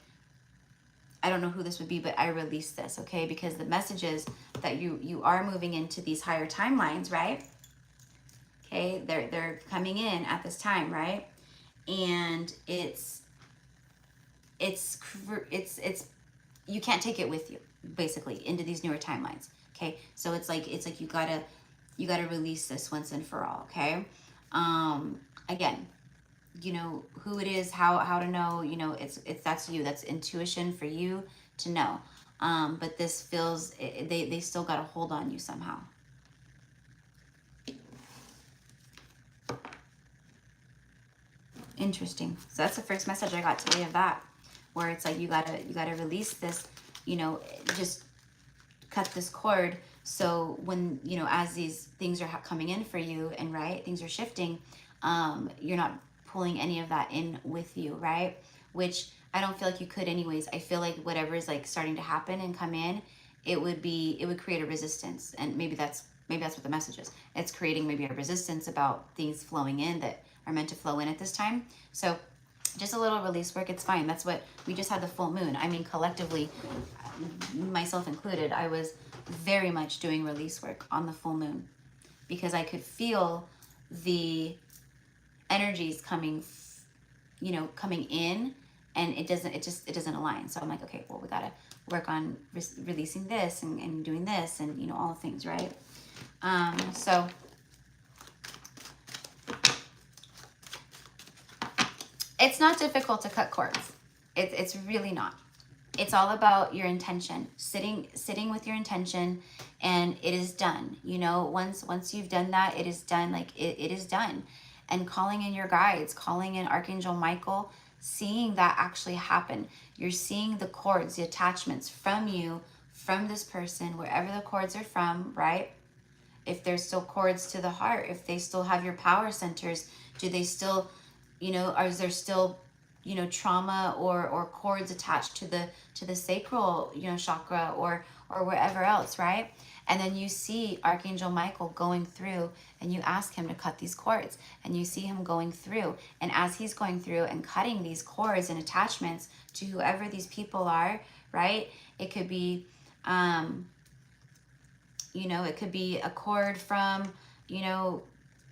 I don't know who this would be, but I release this, okay? Because the message is that you are moving into these higher timelines, right? Okay, they're coming in at this time, right? And it's you can't take it with you, basically, into these newer timelines. Okay, so it's like you gotta release this once and for all. Okay, again, you know who it is, how to know. You know, it's that's you. That's intuition for you to know. But this feels they still got a hold on you somehow. Interesting. So that's the first message I got today of that, where it's like you gotta release this, you know, just cut this cord. So when, you know, as these things are coming in for you and right, things are shifting, you're not pulling any of that in with you, right? Which I don't feel like you could anyways. I feel like whatever is like starting to happen and come in, it would create a resistance. And maybe that's what the message is. It's creating maybe a resistance about things flowing in that are meant to flow in at this time. So just a little release work, it's fine. That's what we just had, the full moon. I mean, collectively, myself included, I was very much doing release work on the full moon because I could feel the energies coming, you know, coming in, and it doesn't align. So I'm like, okay, well, we gotta work on releasing this and doing this and, you know, all the things, right? So it's not difficult to cut cords. It's really not. It's all about your intention, sitting with your intention, and it is done. You know, once you've done that, it is done. Like it is done. And calling in your guides, calling in Archangel Michael, seeing that actually happen. You're seeing the cords, the attachments from you, from this person, wherever the cords are from, right? If there's still cords to the heart, if they still have your power centers, do they still, you know, is there still, you know, trauma or cords attached to the sacral, you know, chakra or wherever else, right? And then you see Archangel Michael going through, and you ask him to cut these cords, and you see him going through, and as he's going through and cutting these cords and attachments to whoever these people are, right? It could be, you know, it could be a cord from, you know,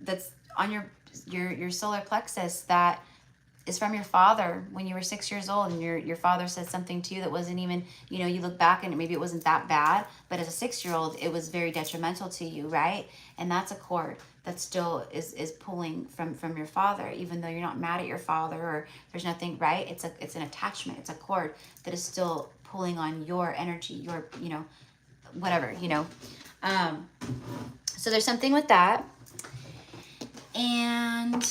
that's on your solar plexus that is from your father when you were 6 years old, and your father said something to you that wasn't even, you know, you look back and maybe it wasn't that bad, but as a 6-year-old, it was very detrimental to you, right? And that's a cord that still is pulling from your father, even though you're not mad at your father or there's nothing, right? It's an attachment. It's a cord that is still pulling on your energy, your, you know, whatever, you know. So there's something with that. And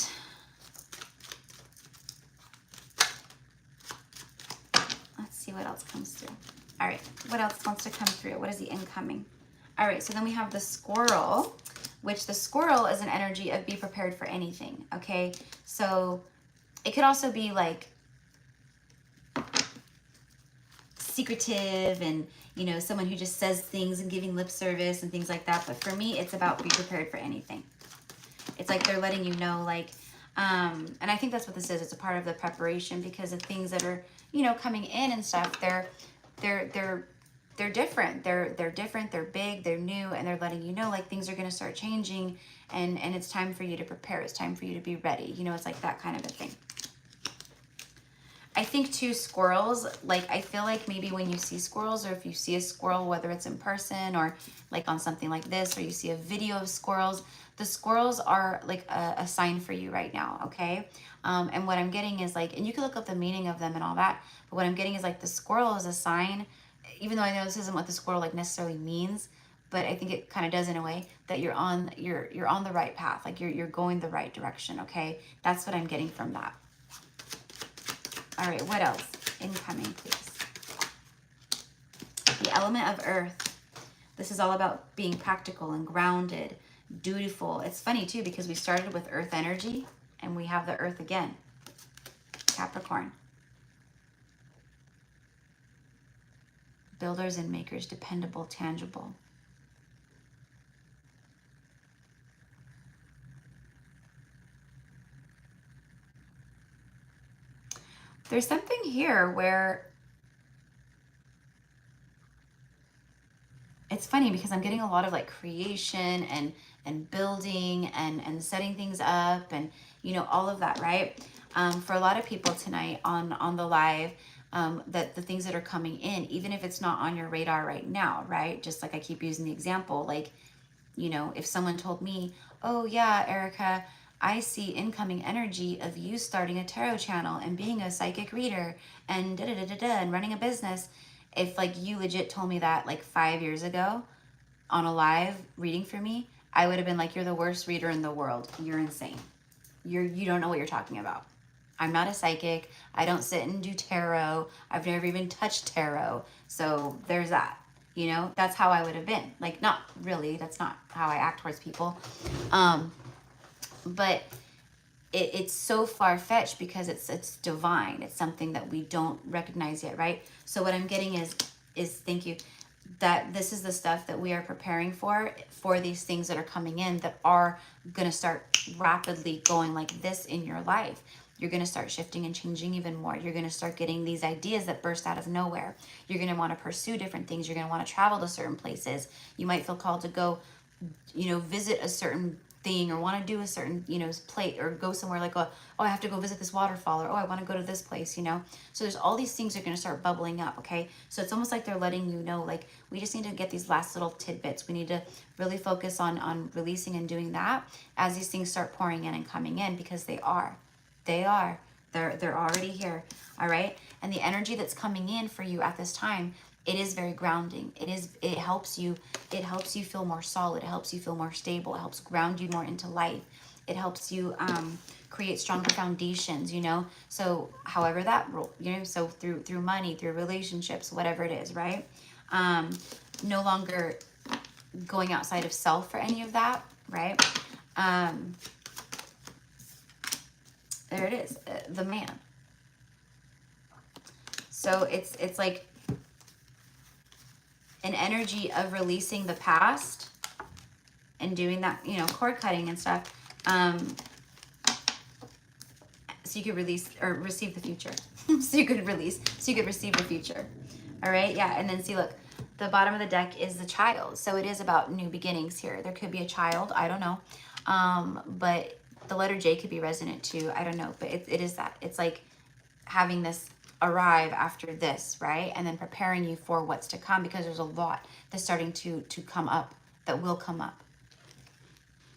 let's see what else comes through. All right, what else wants to come through? What is the incoming? All right, so then we have the squirrel. which the squirrel is an energy of be prepared for anything, okay? So it could also be like secretive and, you know, someone who just says things and giving lip service and things like that. But for me, it's about be prepared for anything. It's like they're letting you know, like, and I think that's what this is. It's a part of the preparation, because the things that are, you know, coming in and stuff, they're different. They're different. They're big. They're new, and they're letting you know, like, things are going to start changing, and it's time for you to prepare. It's time for you to be ready. You know, it's like that kind of a thing. I think too, squirrels, like, I feel like maybe when you see squirrels, or if you see a squirrel, whether it's in person or like on something like this, or you see a video of squirrels, the squirrels are like a sign for you right now, okay? And what I'm getting is like, and you can look up the meaning of them and all that, but what I'm getting is like the squirrel is a sign, even though I know this isn't what the squirrel like necessarily means, but I think it kind of does in a way, that you're on the right path, like you're going the right direction, okay? That's what I'm getting from that. All right, what else? Incoming, please. The element of earth. This is all about being practical and grounded, dutiful. It's funny too, because we started with earth energy and we have the earth again. Capricorn. Builders and makers, dependable, tangible. There's something here where it's funny, because I'm getting a lot of like creation and building and setting things up, and, you know, all of that, right? For a lot of people tonight on the live, that the things that are coming in, even if it's not on your radar right now, right? Just like I keep using the example, like, you know, if someone told me, oh yeah, Erica, I see incoming energy of you starting a tarot channel and being a psychic reader and and running a business. If like you legit told me that like 5 years ago on a live reading for me, I would have been like, you're the worst reader in the world. You're insane. You don't know what you're talking about. I'm not a psychic. I don't sit and do tarot. I've never even touched tarot. So there's that. You know, that's how I would have been. Like, not really. That's not how I act towards people. But it's so far-fetched, because it's divine. It's something that we don't recognize yet, right? So what I'm getting is thank you, that this is the stuff that we are preparing for these things that are coming in, that are going to start rapidly going like this in your life. You're going to start shifting and changing even more. You're going to start getting these ideas that burst out of nowhere. You're going to want to pursue different things. You're going to want to travel to certain places. You might feel called to go, you know, visit a certain thing, or want to do a certain, you know, plate, or go somewhere like, oh, I have to go visit this waterfall, or oh, I want to go to this place, you know. So there's all these things are going to start bubbling up, okay? So it's almost like they're letting you know, like, we just need to get these last little tidbits. We need to really focus on releasing and doing that as these things start pouring in and coming in, because they're already here. All right. And the energy that's coming in for you at this time, it is very grounding. It helps you feel more solid. It helps you feel more stable. It helps ground you more into life. It helps you create stronger foundations, you know. So however that, you know, so through money, through relationships, whatever it is, right? No longer going outside of self for any of that, right? There it is, the man. So it's like an energy of releasing the past and doing that, you know, cord cutting and stuff, so you could release or receive the future. so you could receive the future. All right, yeah. And then see, look, the bottom of the deck is the child. So it is about new beginnings here. There could be a child, I don't know, but the letter J could be resonant too. I don't know, but it is that. It's like having this arrive after this, right? And then preparing you for what's to come, because there's a lot that's starting to come up, that will come up.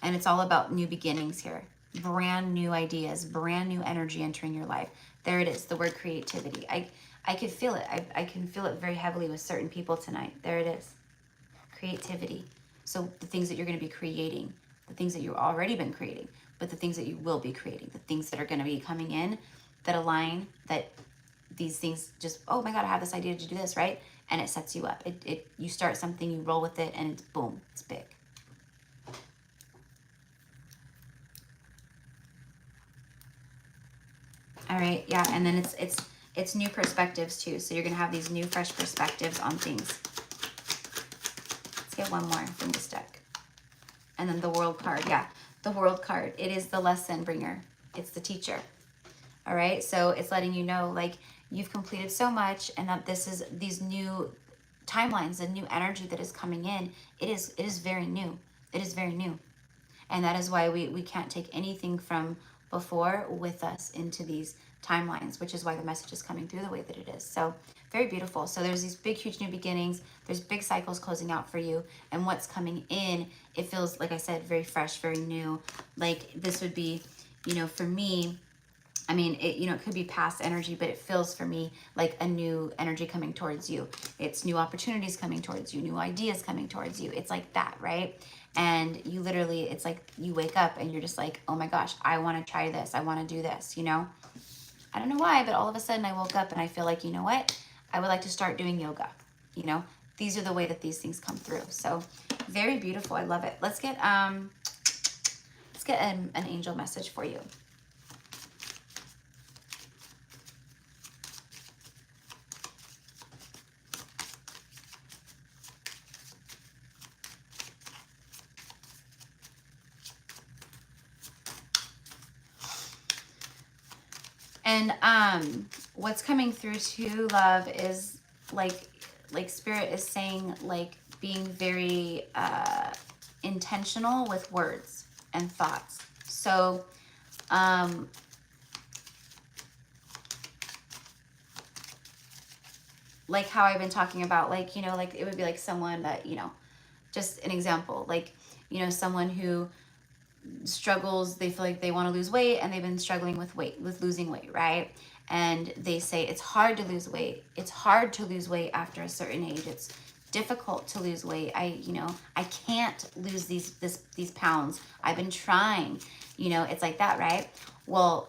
And it's all about new beginnings here. Brand new ideas, brand new energy entering your life. There it is, the word creativity. I could feel it. I can feel it very heavily with certain people tonight. There it is. Creativity. So the things that you're going to be creating, the things that you've already been creating, but the things that you will be creating, the things that are going to be coming in that align, that these things just, oh my God, I have this idea to do this, right? And it sets you up. You start something, you roll with it, and it's boom, it's big. All right, yeah, and then it's new perspectives too. So you're gonna have these new fresh perspectives on things. Let's get one more from this deck. And then the World card, yeah, the World card. It is the lesson bringer. It's the teacher. All right, so it's letting you know, like, you've completed so much, and that this is these new timelines, the new energy that is coming in. It is very new. It is very new. And that is why we can't take anything from before with us into these timelines, which is why the message is coming through the way that it is. So very beautiful. So there's these big, huge new beginnings. There's big cycles closing out for you. And what's coming in, it feels, like I said, very fresh, very new. Like this would be, you know, for me, I mean, it, you know, it could be past energy, but it feels for me like a new energy coming towards you. It's new opportunities coming towards you, new ideas coming towards you. It's like that, right? And you literally, it's like you wake up and you're just like, oh my gosh, I want to try this. I want to do this, you know? I don't know why, but all of a sudden I woke up and I feel like, you know what? I would like to start doing yoga, you know? These are the way that these things come through. So very beautiful. I love it. Let's get an angel message for you. And what's coming through to love is like Spirit is saying, like, being very intentional with words and thoughts. So like how I've been talking about, like, you know, like it would be like someone that, you know, just an example, like, you know, someone who struggles, they feel like they want to lose weight and they've been struggling with losing weight, right? And they say it's hard to lose weight. It's hard to lose weight after a certain age. It's difficult to lose weight. I can't lose these pounds. I've been trying, you know, it's like that, right? Well,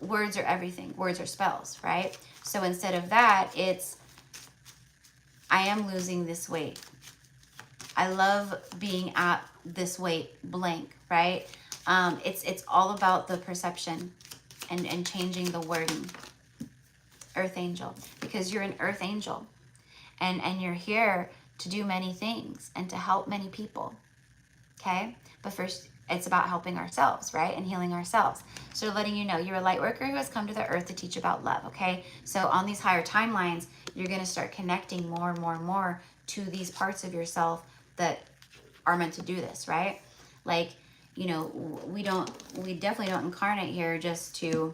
words are everything. Words are spells, right? So instead of that, it's, I am losing this weight. I love being at this weight blank, right? It's all about the perception and changing the wording. Earth angel, because you're an earth angel, and you're here to do many things and to help many people. Okay, but first it's about helping ourselves, right? And healing ourselves. So letting you know, you're a light worker who has come to the earth to teach about love. Okay, so on these higher timelines, you're going to start connecting more and more and more to these parts of yourself that are meant to do this, right? Like, you know, we definitely don't incarnate here just to,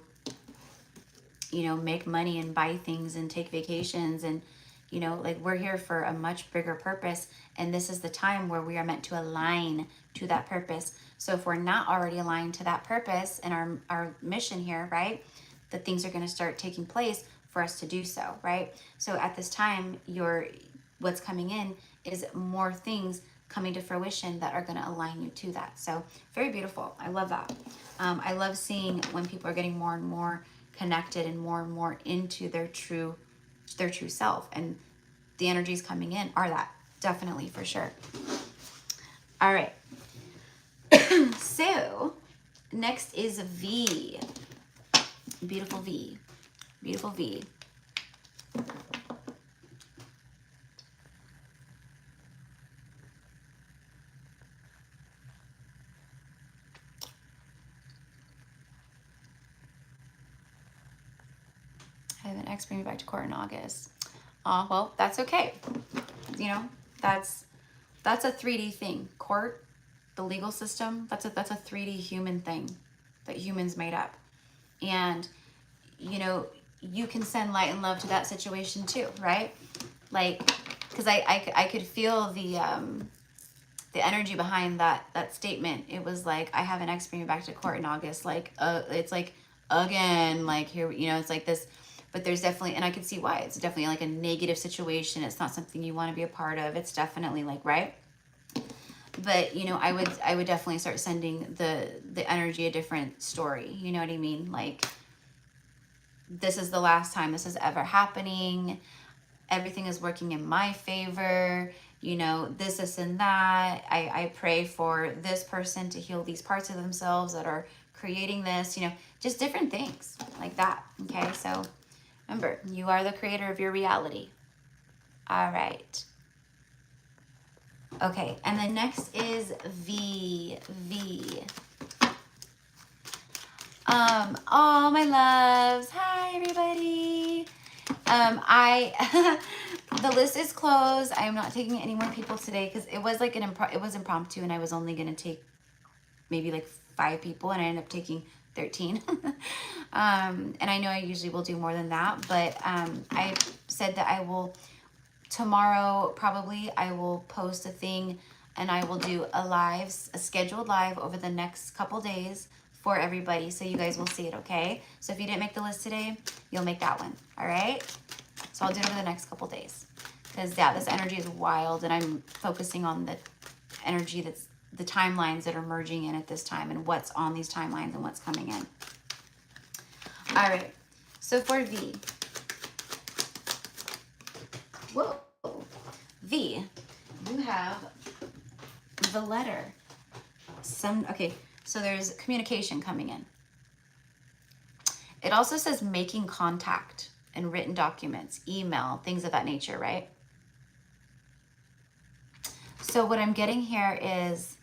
you know, make money and buy things and take vacations. And, you know, like, we're here for a much bigger purpose. And this is the time where we are meant to align to that purpose. So if we're not already aligned to that purpose and our mission here, right, that things are going to start taking place for us to do so, right? So at this time, what's coming in is more things coming to fruition that are going to align you to that. So very beautiful. I love that. I love seeing when people are getting more and more connected and more into their true self, and the energies coming in are that, definitely, for sure. All right. So next is V. Beautiful V. Beautiful V. I have an ex bring me back to court in August. Well, that's okay. You know, that's a 3D thing. Court, the legal system, that's a 3D human thing that humans made up. And, you know, you can send light and love to that situation too, right? Like, because I could feel the energy behind that statement. It was like, I have an ex bring me back to court in August. Like, it's like, again, like, here, you know, it's like this. But there's definitely, and I can see why, it's definitely like a negative situation. It's not something you want to be a part of. It's definitely like, right? But, you know, I would definitely start sending the energy a different story. You know what I mean? Like, this is the last time this is ever happening. everything is working in my favor, you know, this and that. I pray for this person to heal these parts of themselves that are creating this, you know, just different things like that. Okay, so remember, you are the creator of your reality. All right. Okay, and then next is V. Oh, my loves. Hi, everybody. The list is closed. I am not taking any more people today because it was like it was impromptu, and I was only gonna take maybe like 5 people, and I ended up taking 13. And I know I usually will do more than that, but I said that I will tomorrow probably I will post a thing, and I will do a scheduled live over the next couple days for everybody, so you guys will see it. Okay, so if you didn't make the list today, you'll make that one. All right, so I'll do it over the next couple days, because yeah, this energy is wild, and I'm focusing on the energy that's the timelines that are merging in at this time, and what's on these timelines and what's coming in. All right, so for V, whoa, V, you have the letter. Okay, so there's communication coming in. It also says making contact and written documents, email, things of that nature, right? So what I'm getting here is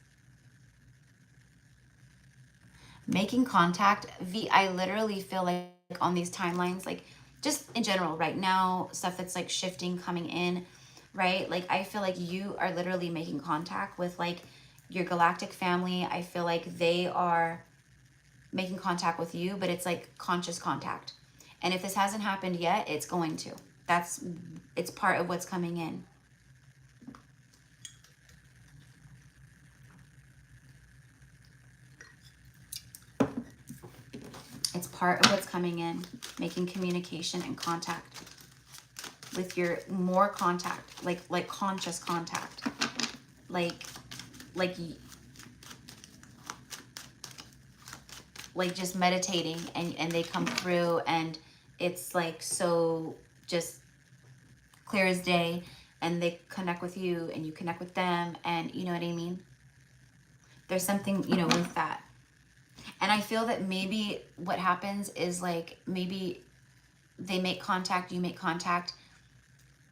making contact. V, I literally feel like on these timelines, like just in general right now, stuff that's like shifting, coming in, right? Like I feel like you are literally making contact with like your galactic family. I feel like they are making contact with you, but it's like conscious contact. And if this hasn't happened yet, it's going to. It's part of what's coming in. It's part of what's coming in, making communication and contact with your more contact, like conscious contact, like just meditating, and they come through, and it's like so just clear as day, and they connect with you and you connect with them, and you know what I mean? There's something, you know, with that. And I feel that maybe what happens is like maybe they make contact, you make contact,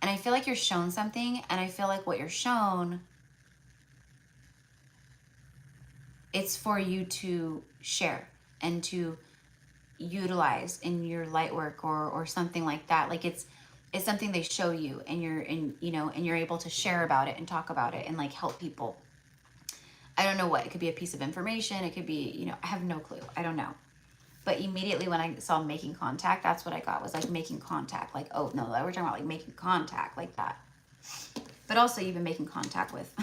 and I feel like you're shown something, and I feel like what you're shown, it's for you to share and to utilize in your light work or something like that. Like it's something they show you, and you're able to share about it and talk about it and like help people. I don't know what. It could be a piece of information. It could be, you know, I have no clue. I don't know. But immediately when I saw making contact, that's what I got, was like making contact. Like, oh, no, we're talking about like making contact like that. But also you've been making contact with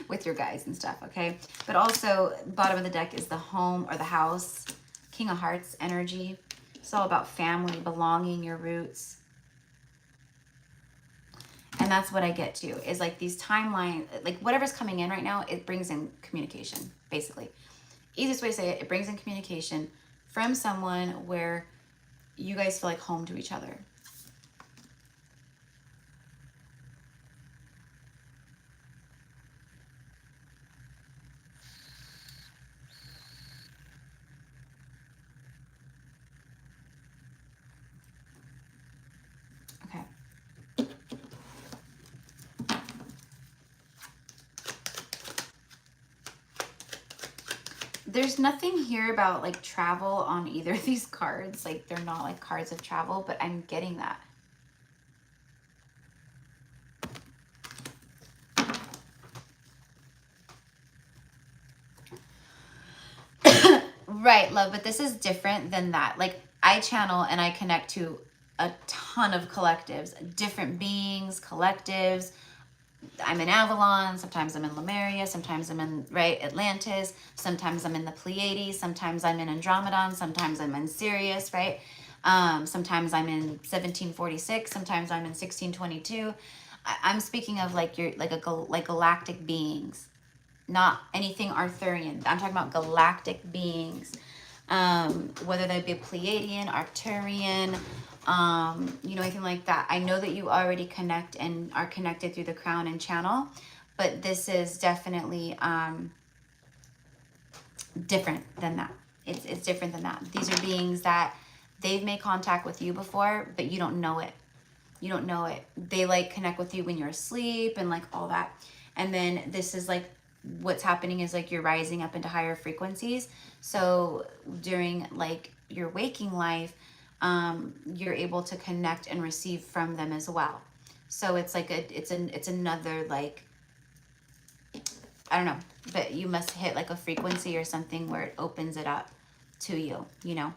with your guys and stuff, okay? But also bottom of the deck is the home or the house, King of Hearts energy. It's all about family, belonging, your roots. And that's what I get to, is like these timelines, like whatever's coming in right now, it brings in communication, basically. Easiest way to say it, it brings in communication from someone where you guys feel like home to each other. Okay. There's nothing here about like travel on either of these cards. Like they're not like cards of travel, but I'm getting that. Right, love, but this is different than that. Like I channel and I connect to a ton of collectives, different beings, collectives. I'm in Avalon, sometimes I'm in Lemuria, sometimes I'm in, right, Atlantis, sometimes I'm in the Pleiades, sometimes I'm in Andromedon, sometimes I'm in Sirius, right? Sometimes I'm in 1746, sometimes I'm in 1622. I'm speaking of like like galactic beings, not anything Arthurian. I'm talking about galactic beings. whether that be Pleiadian, Arcturian, you know, anything like that. I know that you already connect and are connected through the crown and channel, but this is definitely different than that. It's different than that. These are beings that they've made contact with you before, but you don't know it. You don't know it. They like connect with you when you're asleep and like all that. And then this is like what's happening is like you're rising up into higher frequencies. So during like your waking life, you're able to connect and receive from them as well. So it's like it's another like, I don't know, but you must hit like a frequency or something where it opens it up to you, you know.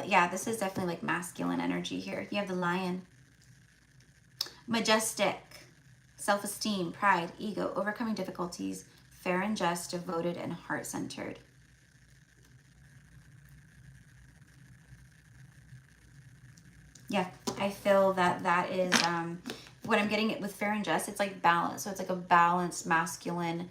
Yeah, this is definitely like masculine energy here. You have the lion. Majestic, self-esteem, pride, ego, overcoming difficulties, fair and just, devoted, and heart-centered. Yeah, I feel that that is what I'm getting with fair and just. It's like balance. So it's like a balanced masculine,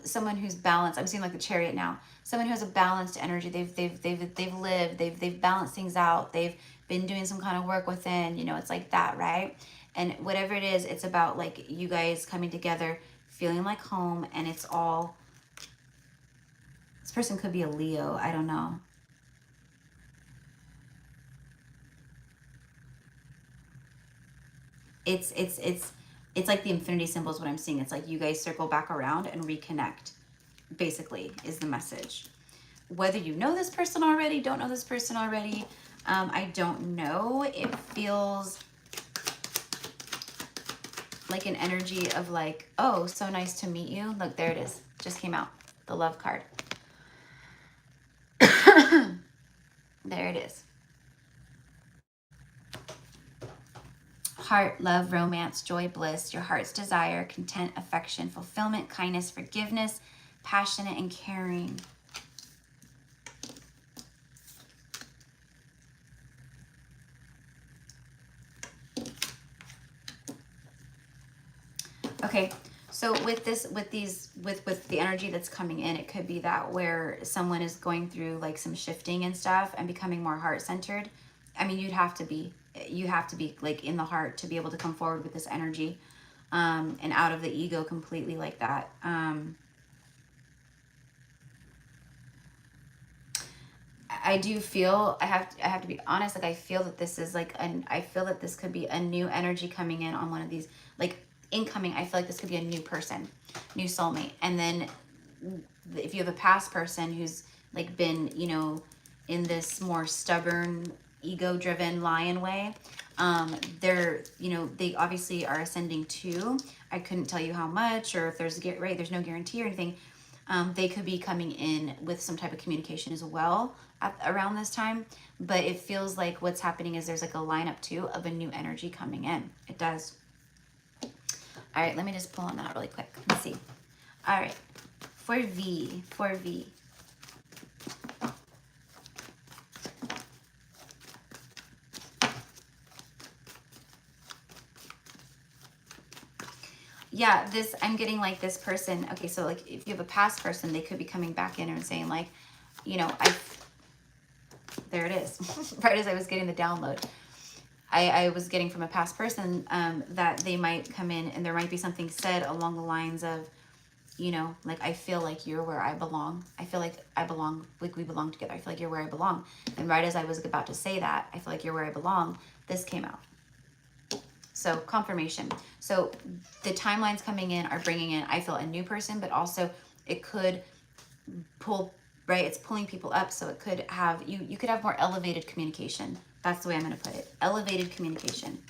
someone who's balanced. I'm seeing like the Chariot now. Someone who has a balanced energy. They've lived. They've balanced things out. They've been doing some kind of work within. You know, it's like that, right? And whatever it is, it's about like you guys coming together, feeling like home, and it's all. This person could be a Leo. I don't know. It's like the infinity symbol is what I'm seeing. It's like you guys circle back around and reconnect, basically, is the message. Whether you know this person already, don't know this person already, I don't know. It feels like an energy of like, oh, so nice to meet you. Look, there it is. Just came out. The love card. There it is. Heart, love, romance, joy, bliss, your heart's desire, content, affection, fulfillment, kindness, forgiveness, passionate and caring. Okay, so with this, with the energy that's coming in, it could be that where someone is going through like some shifting and stuff and becoming more heart-centered. I mean, you have to be like in the heart to be able to come forward with this energy, and out of the ego completely like that. I do feel, I have to be honest, like I feel that this is like I feel that this could be a new energy coming in on one of these, like incoming. I feel like this could be a new person, new soulmate. And then if you have a past person who's like been, you know, in this more stubborn, ego-driven lion way, they're, you know, they obviously are ascending too. I couldn't tell you how much, or if there's there's no guarantee or anything. They could be coming in with some type of communication as well around this time, but it feels like what's happening is there's like a lineup too of a new energy coming in. It does. All right, let me just pull on that really quick. Let's see. All right, for V. Yeah, this, I'm getting like this person. Okay, so like if you have a past person, they could be coming back in and saying like, you know, there it is. Right as I was getting the download, I was getting from a past person that they might come in and there might be something said along the lines of, you know, like, I feel like you're where I belong. I feel like I belong, like we belong together. I feel like you're where I belong. And right as I was about to say that, I feel like you're where I belong, this came out. So confirmation. So the timelines coming in are bringing in, I feel, a new person, but also it could pull, right? It's pulling people up. So it could have, you could have more elevated communication. That's the way I'm going to put it. Elevated communication,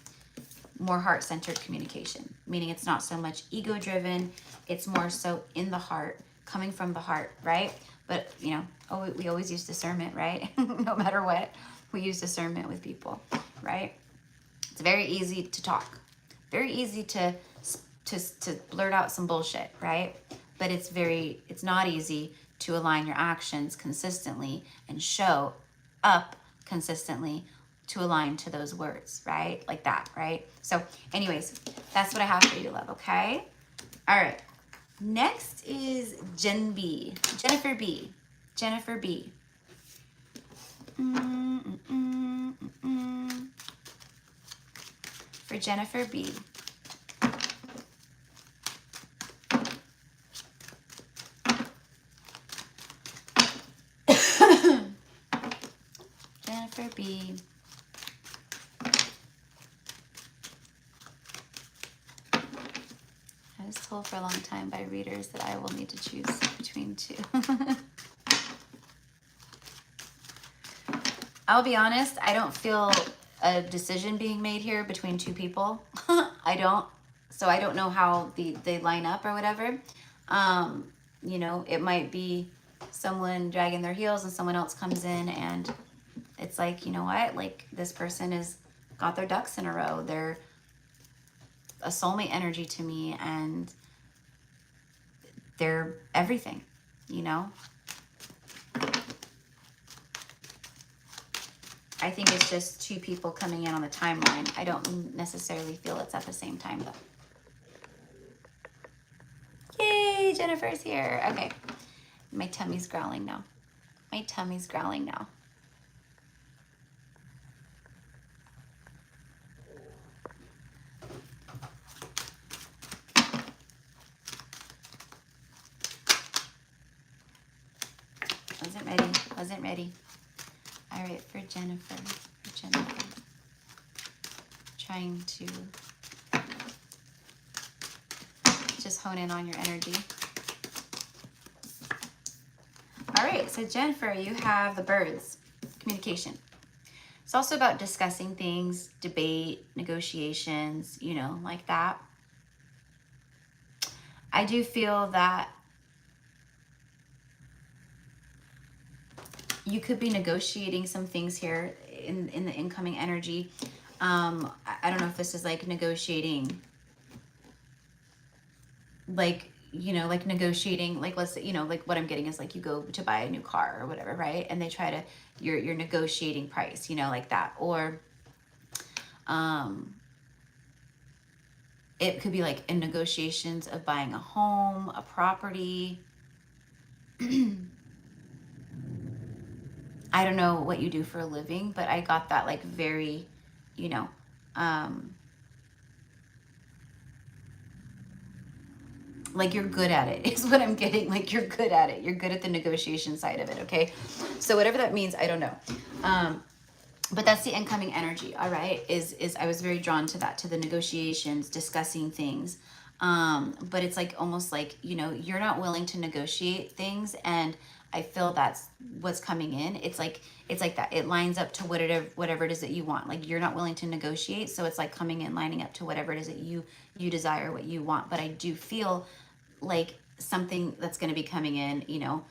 more heart-centered communication, meaning it's not so much ego-driven. It's more so in the heart, coming from the heart, right? But, you know, we always use discernment, right? No matter what, we use discernment with people, right? It's very easy to talk, very easy to blurt out some bullshit, right? But it's not easy to align your actions consistently and show up consistently to align to those words, right? Like that, right? So anyways, that's what I have for you, love, okay? All right. Next is Jennifer B. Jennifer B. For Jennifer B. Jennifer B. I was told for a long time by readers that I will need to choose between two. I'll be honest, I don't feel a decision being made here between two people. I don't. So I don't know how they line up or whatever. You know, it might be someone dragging their heels and someone else comes in and it's like, you know what? Like, this person has got their ducks in a row. They're a soulmate energy to me and they're everything, you know? I think it's just two people coming in on the timeline. I don't necessarily feel it's at the same time, though. Yay, Jennifer's here. Okay. My tummy's growling now. My tummy's growling now. Wasn't ready. Wasn't ready. All right, for Jennifer. For Jennifer. Trying to just hone in on your energy. All right, so Jennifer, you have the birds, communication. It's also about discussing things, debate, negotiations, you know, like that. I do feel that you could be negotiating some things here in the incoming energy. I don't know if this is like negotiating, like, you know, like negotiating, like, let's say, you know, like what I'm getting is like you go to buy a new car or whatever, right? And they try to, you're negotiating price, you know, like that. Or it could be like in negotiations of buying a home, a property. I don't know what you do for a living, but I got that like very, you know, like you're good at it is what I'm getting. Like you're good at it. You're good at the negotiation side of it. Okay. So whatever that means, I don't know. But that's the incoming energy. All right. Is I was very drawn to that, to the negotiations, discussing things. But it's like almost like, you know, you're not willing to negotiate things. And I feel that's what's coming in. It's like that. It lines up to whatever it is that you want. Like you're not willing to negotiate. So it's like coming in, lining up to whatever it is that you desire, what you want. But I do feel like something that's going to be coming in, you know,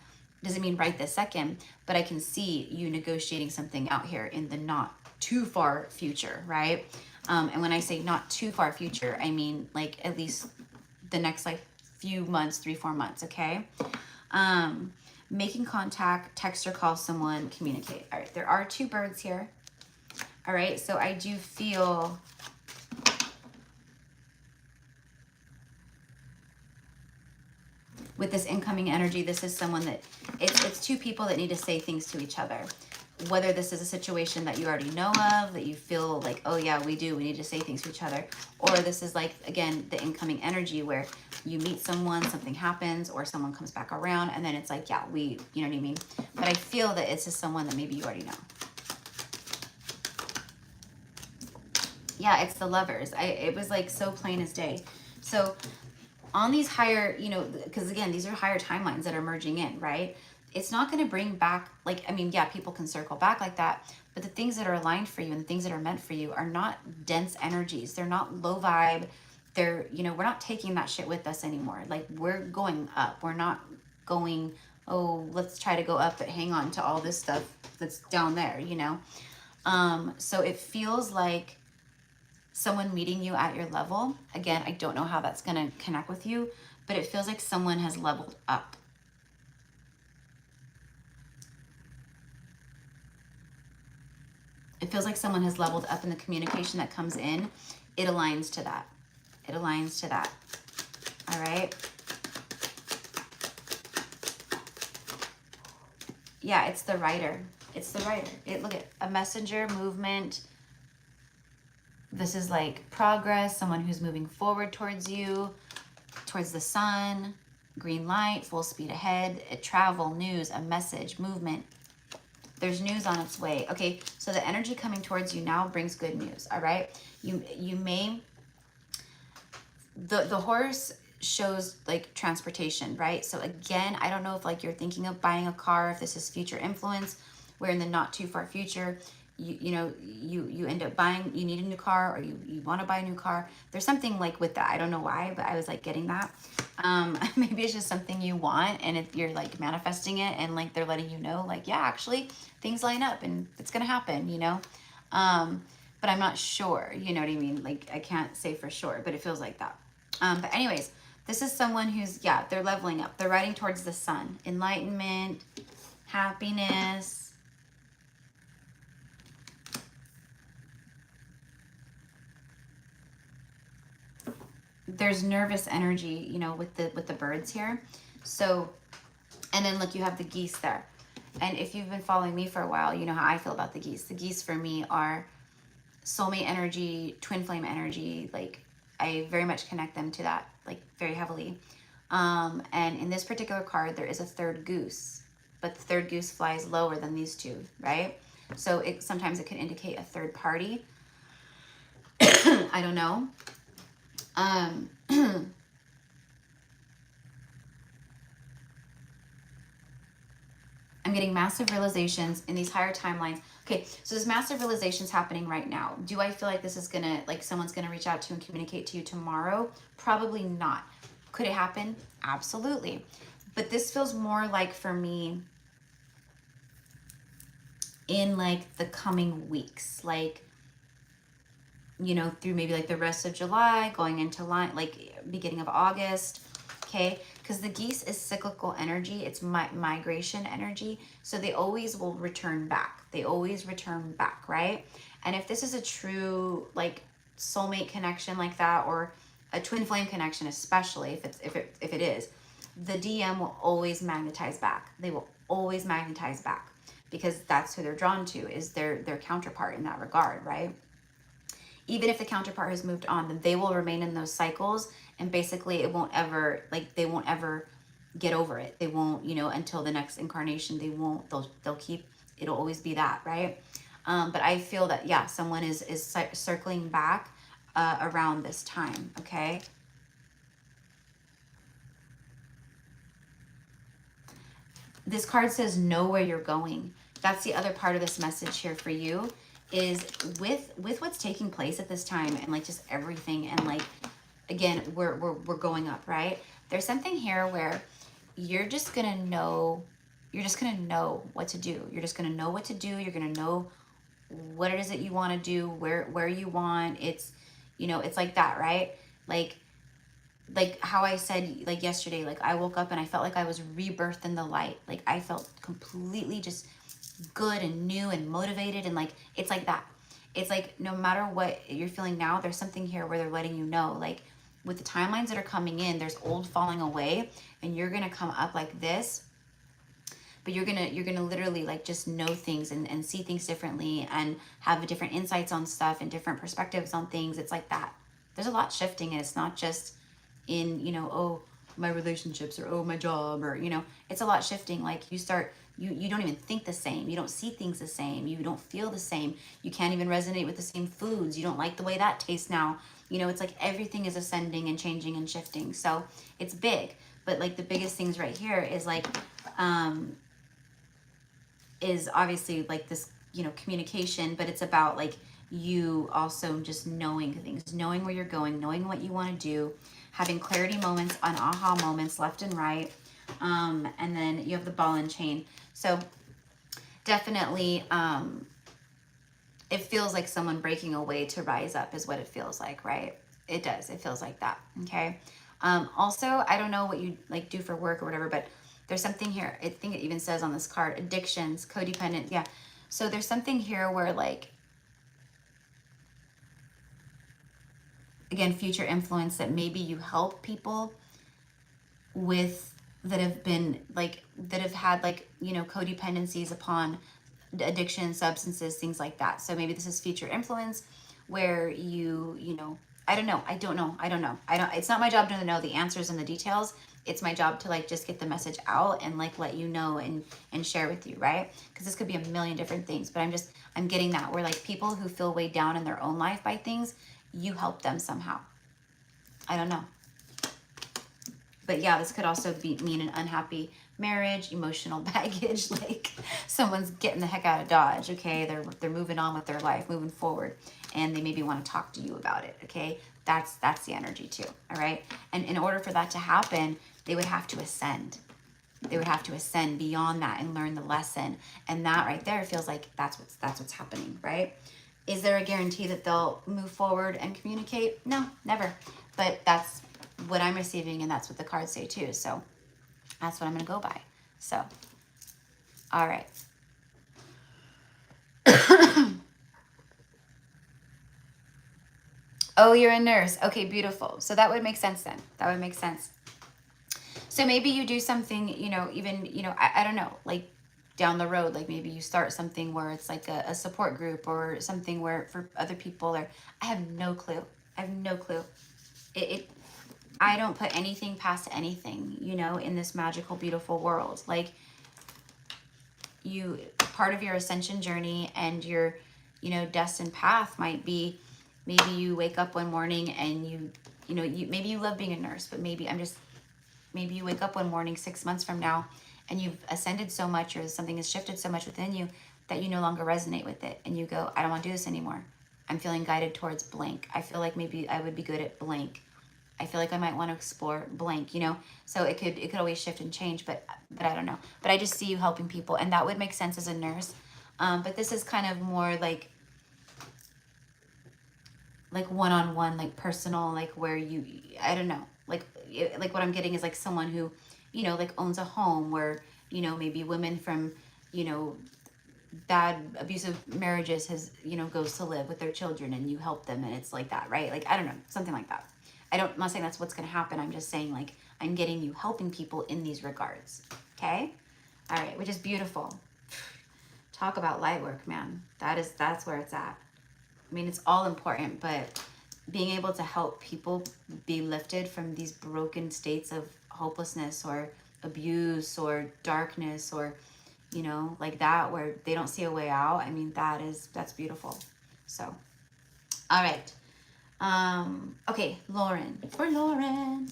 doesn't mean right this second, but I can see you negotiating something out here in the not too far future, right? And when I say not too far future, I mean like at least the next like few months, 3-4 months, okay? Making contact, text or call someone, communicate. All right, there are 2 birds here. All right, so I do feel with this incoming energy, this is someone that, it's 2 people that need to say things to each other. Whether this is a situation that you already know of, that you feel like, oh yeah, we need to say things to each other. Or this is like, again, the incoming energy where you meet someone, something happens, or someone comes back around, and then it's like, yeah, you know what I mean? But I feel that it's just someone that maybe you already know. Yeah, it's the Lovers. It was like so plain as day. So on these higher, you know, because again, these are higher timelines that are merging in, right? It's not going to bring back, like, I mean, yeah, people can circle back like that, but the things that are aligned for you and the things that are meant for you are not dense energies. They're not low vibe. They're, you know, we're not taking that shit with us anymore. Like, we're going up. We're not going, oh, let's try to go up, but hang on to all this stuff that's down there, you know? So it feels like someone meeting you at your level. Again, I don't know how that's going to connect with you, but it feels like someone has leveled up. It feels like someone has leveled up in the communication that comes in. It aligns to that. It aligns to that. All right. Yeah, it's the writer. It's the writer. Look at a messenger, movement. This is like progress, someone who's moving forward towards you, towards the sun, green light, full speed ahead, a travel, news, a message, movement. There's news on its way. Okay, so the energy coming towards you now brings good news, all right? You may, the horse shows like transportation, right? So again, I don't know if like you're thinking of buying a car, if this is future influence, where in the not too far future, you end up buying, you need a new car, or you want to buy a new car. There's something like with that. I don't know why, but I was like getting that. Maybe it's just something you want, and if you're like manifesting it, and like they're letting you know, like, yeah, actually things line up and it's gonna happen, but I'm not sure, you know what I mean? Like, I can't say for sure, but it feels like that. But anyways, this is someone who's, yeah, they're leveling up. They're riding towards the sun. Enlightenment, happiness. There's nervous energy, with the birds here. So, and then look, you have the geese there. And if you've been following me for a while, you know how I feel about the geese. The geese for me are soulmate energy, twin flame energy. Like, I very much connect them to that, like, very heavily. And in this particular card, there is a third goose, but the third goose flies lower than these two, right? So sometimes it can indicate a third party. I don't know. I'm getting massive realizations in these higher timelines. Okay, so there's massive realizations happening right now. Do I feel like this is gonna, like, someone's gonna reach out to you and communicate to you tomorrow? Probably not. Could it happen? Absolutely. But this feels more like, for me, in like the coming weeks, like, through maybe like the rest of July, going into like beginning of August. Okay, because the geese is cyclical energy. It's migration energy. So they always will return back. They always return back, right? And if this is a true like soulmate connection like that, or a twin flame connection, especially if it is, the DM will always magnetize back. They will always magnetize back, because that's who they're drawn to, is their counterpart in that regard, right? Even if the counterpart has moved on, then they will remain in those cycles, and basically it won't ever, like, they won't ever get over it. They won't, until the next incarnation, they'll keep, it'll always be that, right? But I feel that, yeah, someone is circling back around this time, okay? This card says, know where you're going. That's the other part of this message here for you, is with what's taking place at this time, and like just everything, and like, again, we're going up, right? There's something here where you're just gonna know what to do. You're just gonna know what to do. You're gonna know what it is that you want to do, where you want. It's, it's like that, right? Like how I said, like, yesterday, like, I woke up and I felt like I was rebirthed in the light. Like, I felt completely just good and new and motivated, and like, it's like that. It's like, no matter what you're feeling now, there's something here where they're letting you know, like, with the timelines that are coming in, there's old falling away, and you're gonna come up like this, but you're gonna literally like just know things and see things differently, and have different insights on stuff and different perspectives on things. It's like that. There's a lot shifting, and it's not just in, oh, my relationships, or oh, my job, or, it's a lot shifting. Like, you don't even think the same. You don't see things the same. You don't feel the same. You can't even resonate with the same foods. You don't like the way that tastes now. It's like everything is ascending and changing and shifting. So it's big. But like the biggest things right here is like, is obviously like this, communication, but it's about like you also just knowing things, knowing where you're going, knowing what you want to do, having clarity moments on aha moments left and right. And then you have the ball and chain. So definitely, it feels like someone breaking away to rise up is what it feels like, right? It does. It feels like that. Okay. Also, I don't know what you like do for work or whatever, but there's something here. I think it even says on this card, addictions, codependent. Yeah. So there's something here where like again, future influence that maybe you help people with that have been like, that have had like, you know, codependencies upon addiction, substances, things like that. So maybe this is future influence where you know, I don't know. It's not my job to know the answers and the details. It's my job to like just get the message out and like let you know and share with you, right? Because this could be a million different things, but I'm getting that where like people who feel weighed down in their own life by things, you help them somehow. I don't know. But yeah, this could also mean an unhappy marriage, emotional baggage, like someone's getting the heck out of Dodge, okay? They're moving on with their life, moving forward, and they maybe want to talk to you about it, okay? That's the energy too, all right? And in order for that to happen, they would have to ascend. They would have to ascend beyond that and learn the lesson. And that right there feels like that's what's happening, right? Is there a guarantee that they'll move forward and communicate? No, never. But that's what I'm receiving, and that's what the cards say too. So that's what I'm going to go by. So, all right. Oh, you're a nurse. Okay, beautiful. So that would make sense then. That would make sense. So maybe you do something, you know, even, you know, I don't know, like down the road, like maybe you start something where it's like a support group or something where for other people, or I have no clue. I have no clue. I don't put anything past anything, you know, in this magical, beautiful world. Like part of your ascension journey and your, you know, destined path might be, maybe you wake up one morning and you know, maybe you love being a nurse, but maybe you wake up one morning 6 months from now and you've ascended so much, or something has shifted so much within you that you no longer resonate with it. And you go, I don't want to do this anymore. I'm feeling guided towards blank. I feel like maybe I would be good at blank. I feel like I might want to explore blank, you know? So it could always shift and change, but I don't know. But I just see you helping people, and that would make sense as a nurse. But this is kind of more like one-on-one, like personal, like where you, I don't know, like what I'm getting is like someone who, you know, like owns a home where, you know, maybe women from, you know, bad abusive marriages has, you know, goes to live with their children, and you help them, and it's like that, right? Like, I don't know, something like that. I'm not saying that's what's going to happen. I'm just saying, like, I'm getting you helping people in these regards. Okay? All right, which is beautiful. Talk about light work, man. That's where it's at. I mean, it's all important, but being able to help people be lifted from these broken states of hopelessness or abuse or darkness, or, you know, like that, where they don't see a way out. I mean, that's beautiful. So, all right. Okay, Lauren. For Lauren.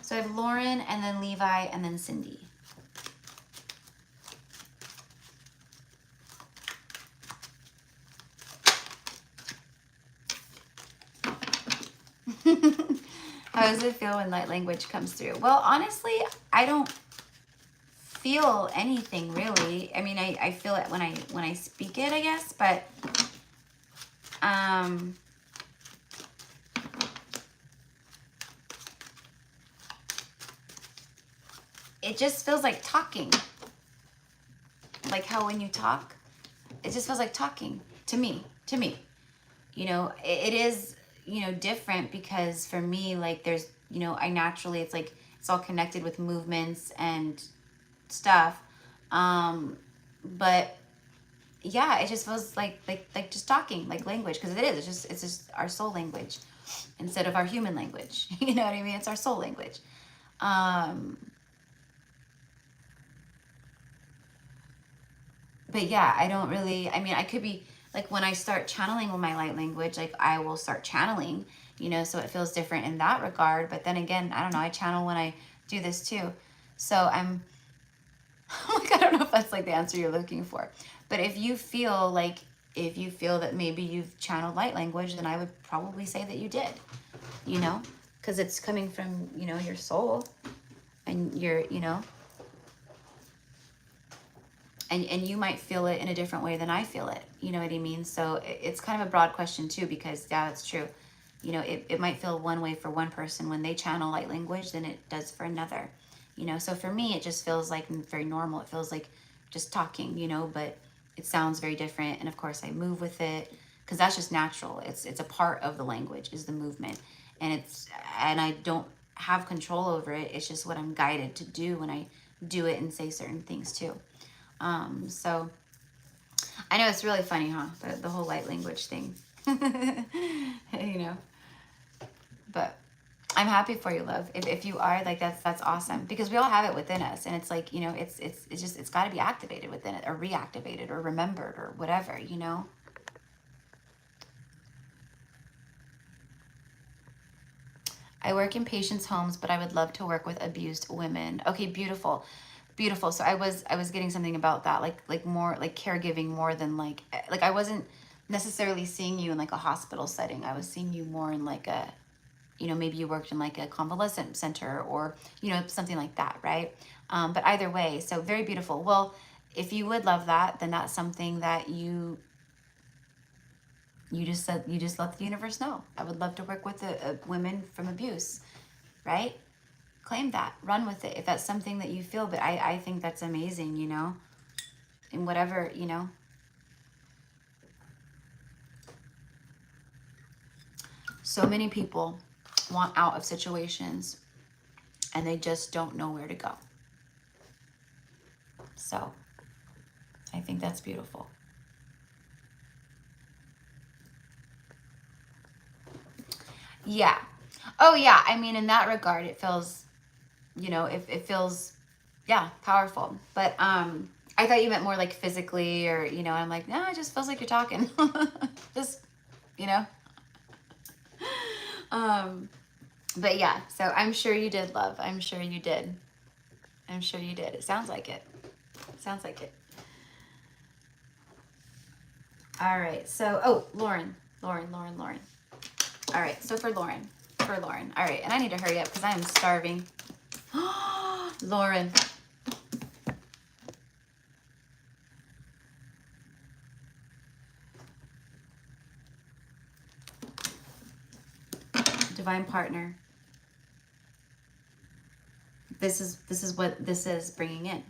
So I have Lauren, and then Levi, and then Cindy. How does it feel when light language comes through? Well, honestly, I don't feel anything really. I mean, I feel it when I speak it, I guess, but it just feels like talking. Like how when you talk, it just feels like talking to me. You know, it is, you know, different because for me, like there's, you know, I naturally, it's like, it's all connected with movements and stuff. But yeah, it just feels like just talking, like language, because it is, it's just our soul language instead of our human language. You know what I mean? It's our soul language. But yeah, I don't really, I mean, I could be, like when I start channeling with my light language, like I will start channeling, you know, so it feels different in that regard. But then again, I don't know, I channel when I do this too. So I'm, like, I don't know if that's like the answer you're looking for. But if you feel that maybe you've channeled light language, then I would probably say that you did, you know, because it's coming from, you know, your soul and your, you know, and you might feel it in a different way than I feel it. You know what I mean? So it's kind of a broad question too, because yeah, it's true. You know, it might feel one way for one person when they channel light language than it does for another. You know, so for me, it just feels like very normal. It feels like just talking, you know, but it sounds very different. And of course I move with it, because that's just natural. It's a part of the language, is the movement. And I don't have control over it. It's just what I'm guided to do when I do it and say certain things too. So I know it's really funny, huh? The whole light language thing, you know, but I'm happy for you, love. If you are, like, that's awesome, because we all have it within us. And it's like, you know, it's just, it's got to be activated within it, or reactivated, or remembered, or whatever, you know. I work in patients' homes, but I would love to work with abused women. Okay, beautiful. Beautiful. So I was getting something about that, like more like caregiving, more than like I wasn't necessarily seeing you in like a hospital setting. I was seeing you more in like a, you know, maybe you worked in like a convalescent center, or, you know, something like that, right? But either way, so very beautiful. Well, if you would love that, then that's something that you just said, you just let the universe know. I would love to work with women from abuse, right? Claim that, run with it if that's something that you feel. But I think that's amazing, you know, in whatever, you know. So many people want out of situations and they just don't know where to go. So I think that's beautiful. Yeah. Oh yeah. I mean, in that regard, it feels, you know, it feels, yeah, powerful. But I thought you meant more like physically, or, you know, I'm like, no, it just feels like you're talking. Just, you know. But yeah, so I'm sure you did, love. I'm sure you did. I'm sure you did. It sounds like it. Sounds like it. All right. So, oh, Lauren. All right. So for Lauren. All right. And I need to hurry up because I am starving. Lauren. Divine partner. This is what this is bringing in.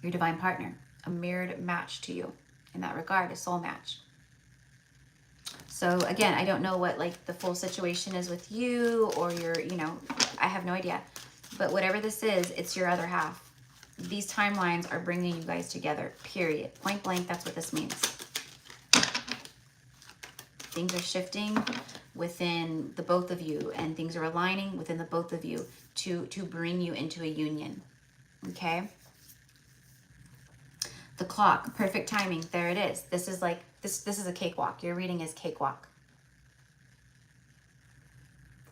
Your divine partner, a mirrored match to you in that regard, a soul match. So again, I don't know what like the full situation is with you, or your, you know, I have no idea. But whatever this is, it's your other half. These timelines are bringing you guys together, period. Point blank, that's what this means. Things are shifting within the both of you, and things are aligning within the both of you to bring you into a union. Okay? The clock, perfect timing. There it is. This is like, this is a cakewalk. Your reading is cakewalk.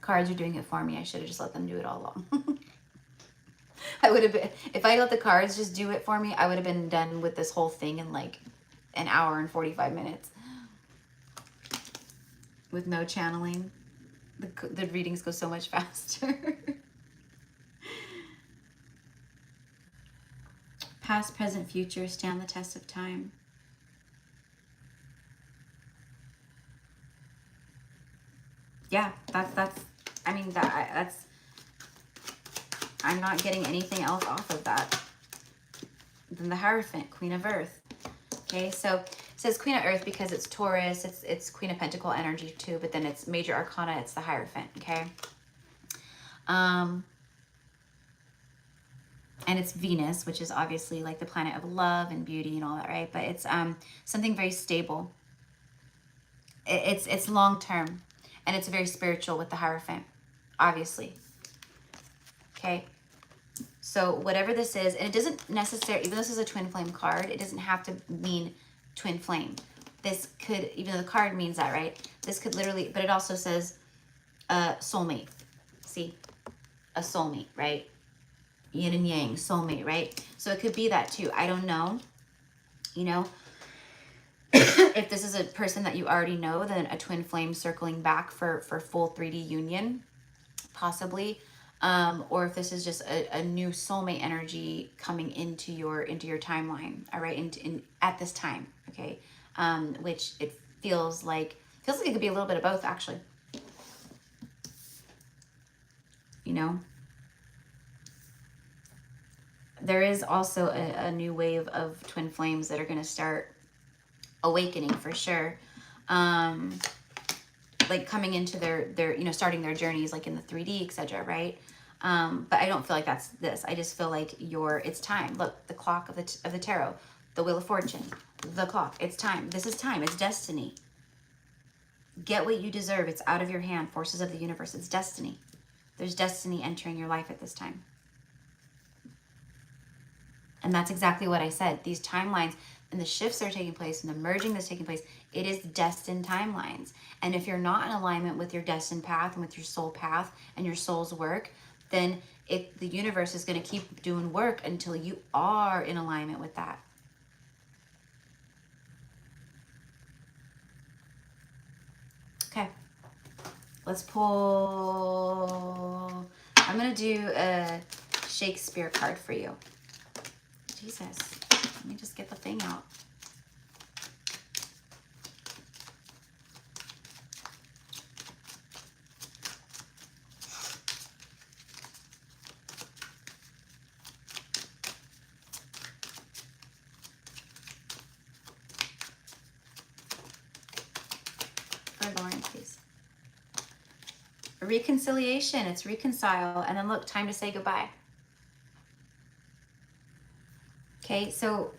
Cards are doing it for me. I should have just let them do it all along. I would have been, if I let the cards just do it for me, I would have been done with this whole thing in like an hour and 45 minutes. With no channeling. The readings go so much faster. Past, present, future stand the test of time. Yeah, that's I mean, that's I'm not getting anything else off of that than the Hierophant, Queen of Earth. Okay, so it says Queen of Earth because it's Taurus, it's Queen of Pentacle energy too, but then it's major arcana, it's the Hierophant, okay? And it's Venus, which is obviously like the planet of love and beauty and all that, right? But it's something very stable. It's long term, and it's very spiritual with the Hierophant, obviously. Okay, so whatever this is, and it doesn't necessarily, even though this is a twin flame card, it doesn't have to mean twin flame. This could, even though the card means that, right? This could literally, but it also says soulmate. See, a soulmate, right? Yin and yang, soulmate, right? So it could be that too. I don't know, you know. If this is a person that you already know, then a twin flame circling back for full 3D union, possibly. Or if this is just a new soulmate energy coming into your timeline, all right, at this time, okay, which it feels like it could be a little bit of both, actually, you know. There is also a new wave of twin flames that are going to start awakening for sure. Like coming into their, you know, starting their journeys like in the 3D, etc., right? But I don't feel like that's this. I just feel like it's time. Look, the clock of the tarot, the Wheel of Fortune, the clock. It's time. This is time. It's destiny. Get what you deserve. It's out of your hand. Forces of the universe. It's destiny. There's destiny entering your life at this time. And that's exactly what I said. These timelines and the shifts that are taking place and the merging that's taking place, it is destined timelines. And if you're not in alignment with your destined path and with your soul path and your soul's work, then the universe is going to keep doing work until you are in alignment with that. Okay. Let's pull... I'm going to do a Shakespeare card for you. Jesus. Let me just get the thing out. For Lauren, please. Reconciliation. It's reconcile. And then look, time to say goodbye. Okay, so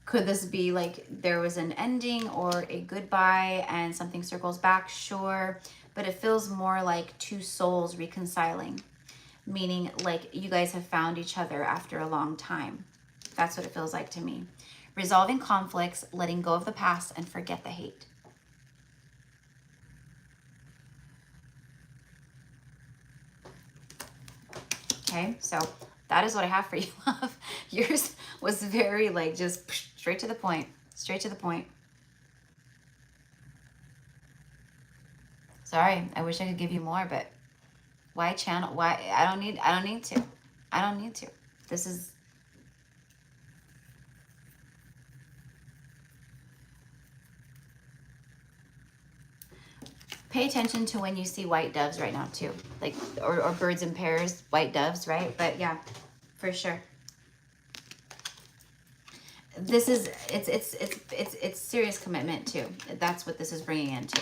could this be like there was an ending or a goodbye and something circles back? Sure. But it feels more like two souls reconciling, meaning like you guys have found each other after a long time. That's what it feels like to me. Resolving conflicts, letting go of the past, and forget the hate. Okay, so that is what I have for you, love. Yours was very like just straight to the point. Straight to the point. Sorry, I wish I could give you more, but why channel? Why? I don't need to. I don't need to. This is... Pay attention to when you see white doves right now too. Like, or birds in pairs, white doves, right? But yeah, for sure. This is, it's serious commitment too. That's what this is bringing into.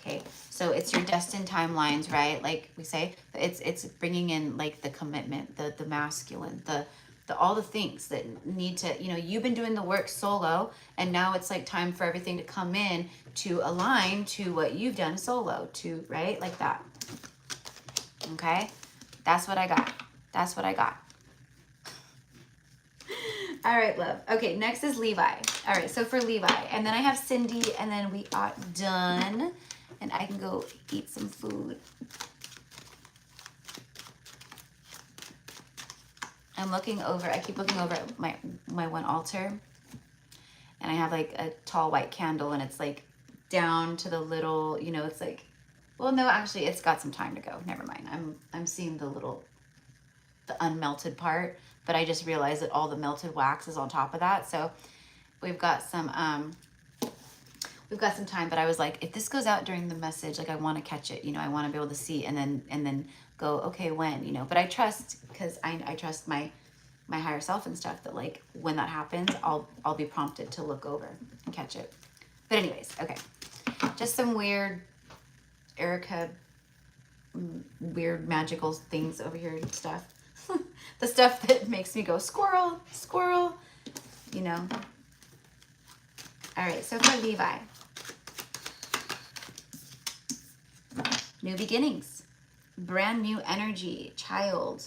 Okay, so it's your destined timelines, right? Like we say, it's bringing in like the commitment, the masculine, the all the things that need to, you know, you've been doing the work solo, and now it's like time for everything to come in to align to what you've done solo, to, right? Like that. Okay, that's what I got. That's what I got. All right, love. Okay, next is Levi. All right, so for Levi, and then I have Cindy, and then we are done, and I can go eat some food. I'm looking over, I keep looking over at my one altar, and I have like a tall white candle, and it's like down to the little, you know, it's like, well, no, actually it's got some time to go. Never mind. I'm seeing the unmelted part, but I just realized that all the melted wax is on top of that. So we've got some time, but I was like, if this goes out during the message, like I want to catch it, you know, I want to be able to see, and then go, okay, when, you know, but I trust, because I trust my higher self and stuff, that like when that happens, I'll be prompted to look over and catch it. But anyways, okay, just some weird Erica, weird magical things over here and stuff. The stuff that makes me go squirrel, squirrel, you know. All right, so for Levi, new beginnings, brand new energy, child.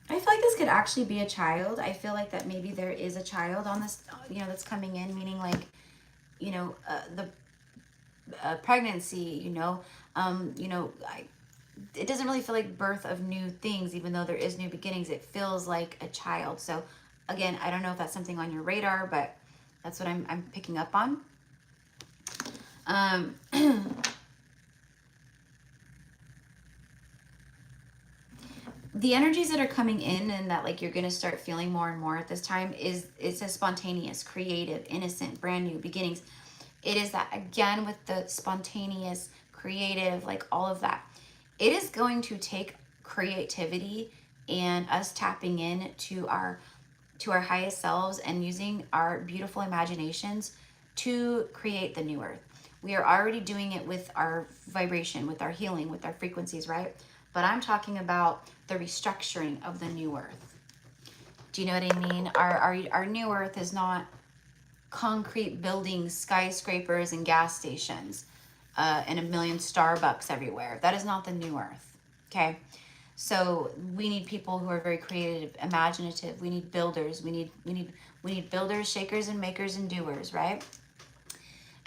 I feel like this could actually be a child. I feel like that maybe there is a child on this, you know, that's coming in, meaning like, you know, the pregnancy, you know, it doesn't really feel like birth of new things, even though there is new beginnings. It feels like a child. So again, I don't know if that's something on your radar, but that's what I'm picking up on. The energies that are coming in and that like you're going to start feeling more and more at this time is, it's a spontaneous, creative, innocent, brand new beginnings. It is that, again, with the spontaneous, creative, like all of that. It is going to take creativity and us tapping in to our to our highest selves and using our beautiful imaginations to create the new earth. We are already doing it with our vibration, with our healing, with our frequencies, right? But I'm talking about the restructuring of the new earth. Do you know what I mean? Our new earth is not concrete buildings, skyscrapers, and gas stations, and a million Starbucks everywhere. That is not the new earth, okay? So we need people who are very creative, imaginative. We need builders. We need builders, shakers, and makers, and doers, right?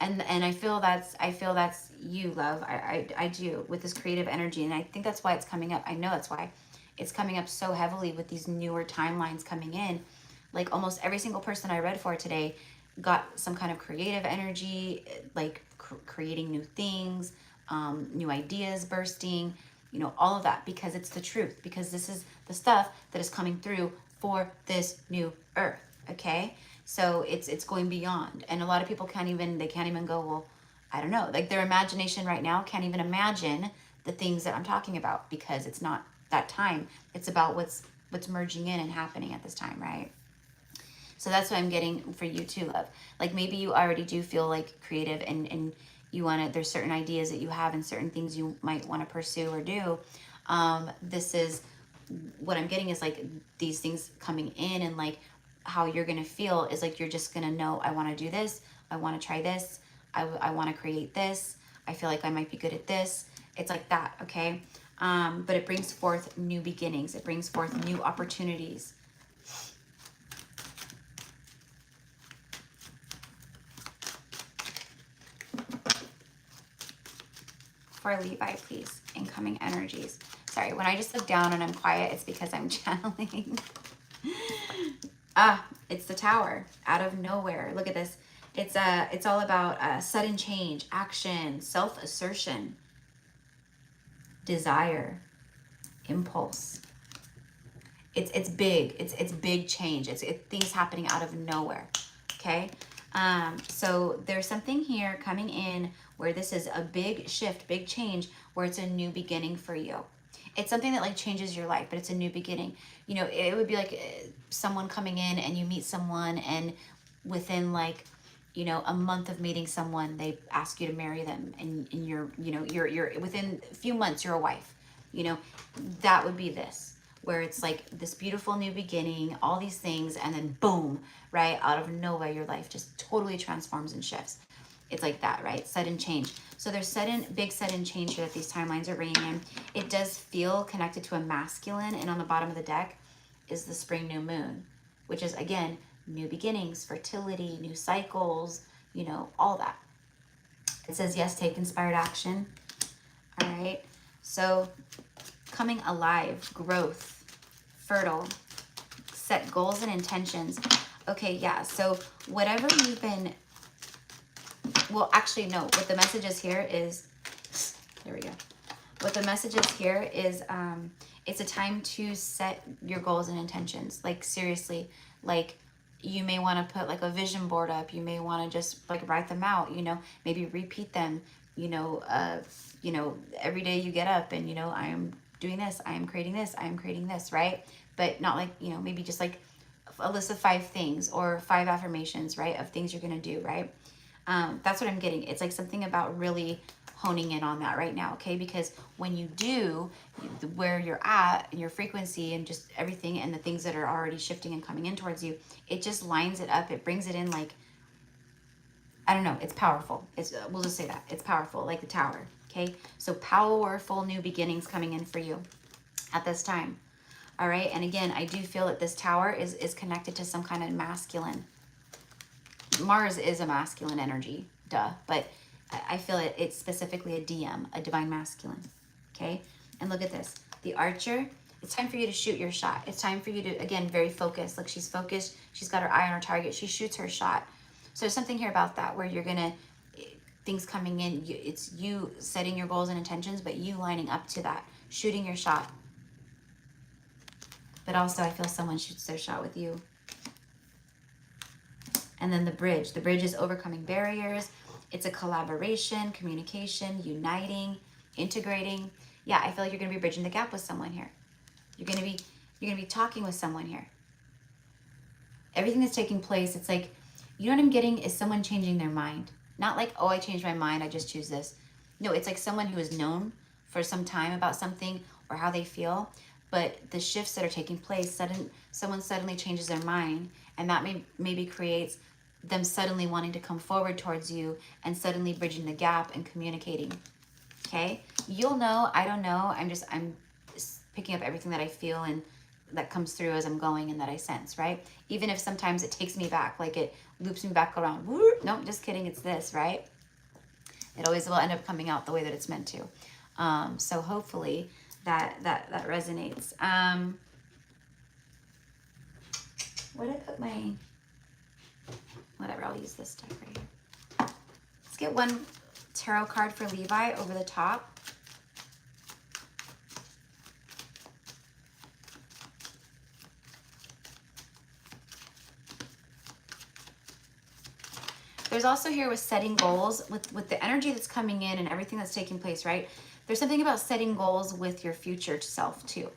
And I feel that's you, love. I do, with this creative energy, and I think that's why it's coming up. I know that's why it's coming up so heavily with these newer timelines coming in. Like almost every single person I read for today got some kind of creative energy, like creating new things, new ideas bursting, you know, all of that, because it's the truth, because this is the stuff that is coming through for this new earth, okay? So it's going beyond, and a lot of people can't even go, well, I don't know, like their imagination right now can't even imagine the things that I'm talking about, because it's not that time. It's about what's merging in and happening at this time, right? So that's what I'm getting for you too, love. Like maybe you already do feel like creative, and you want to, there's certain ideas that you have and certain things you might want to pursue or do. This is what I'm getting, is like these things coming in, and like how you're going to feel is like, you're just going to know, I want to do this. I want to try this. I want to create this. I feel like I might be good at this. It's like that. Okay. But it brings forth new beginnings. It brings forth new opportunities. For Levi, please. Incoming energies. Sorry, when I just look down and I'm quiet, it's because I'm channeling. It's the Tower, out of nowhere. Look at this. It's all about sudden change, action, self-assertion, desire, impulse. It's big. It's big change. It's things happening out of nowhere. Okay. So there's something here coming in where this is a big shift, big change, where it's a new beginning for you. It's something that like changes your life, but it's a new beginning. You know, it would be like someone coming in and you meet someone, and within like, you know, a month of meeting someone, they ask you to marry them, and you're, you know, you're within a few months, you're a wife. You know, that would be this, where it's like this beautiful new beginning, all these things, and then boom, right, out of nowhere, your life just totally transforms and shifts. It's like that, right? Sudden change. So there's big sudden change here that these timelines are bringing in. It does feel connected to a masculine, and on the bottom of the deck is the spring new moon, which is, again, new beginnings, fertility, new cycles, you know, all that. It says, yes, take inspired action. All right. So coming alive, growth, fertile, set goals and intentions. Okay, yeah. So whatever you've been, well, actually, no. What the message is here is, there we go. What the message is here is, it's a time to set your goals and intentions. Like, seriously, like, you may want to put like a vision board up. You may want to just like write them out, you know, maybe repeat them, you know, every day you get up and, you know, I am doing this, I am creating this, I am creating this, right? But not like, you know, maybe just like a list of 5 things or 5 affirmations, right, of things you're going to do, right? That's what I'm getting. It's like something about really honing in on that right now, okay? Because when you do, where you're at and your frequency and just everything and the things that are already shifting and coming in towards you, it just lines it up. It brings it in like, I don't know, it's powerful. We'll just say that. It's powerful, like the Tower, okay? So powerful new beginnings coming in for you at this time, all right? And again, I do feel that this Tower is connected to some kind of masculine. Mars is a masculine energy, duh, but I feel it's specifically a DM, a divine masculine, okay? And look at this, the Archer. It's time for you to shoot your shot. It's time for you to, again, very focused. Like, she's focused. She's got her eye on her target. She shoots her shot. So there's something here about that where you're going to, things coming in, it's you setting your goals and intentions, but you lining up to that, shooting your shot. But also I feel someone shoots their shot with you. And then the Bridge. The Bridge is overcoming barriers. It's a collaboration, communication, uniting, integrating. Yeah, I feel like you're going to be bridging the gap with someone here. You're going to be talking with someone here. everything that's taking place, it's like, you know what I'm getting is someone changing their mind. Not like, oh, I changed my mind, I just choose this. No, it's like someone who has known for some time about something or how they feel, but the shifts that are taking place, someone suddenly changes their mind, and that maybe creates them suddenly wanting to come forward towards you and suddenly bridging the gap and communicating. Okay? You'll know, I don't know. I'm picking up everything that I feel and that comes through as I'm going and that I sense, right? Even if sometimes it takes me back, like it loops me back around. No, just kidding, it's this, right? It always will end up coming out the way that it's meant to. So hopefully that resonates. Where did I put my, whatever, I'll use this stuff right here. Let's get one tarot card for Levi over the top. There's also here with setting goals, with the energy that's coming in and everything that's taking place, right? There's something about setting goals with your future self too.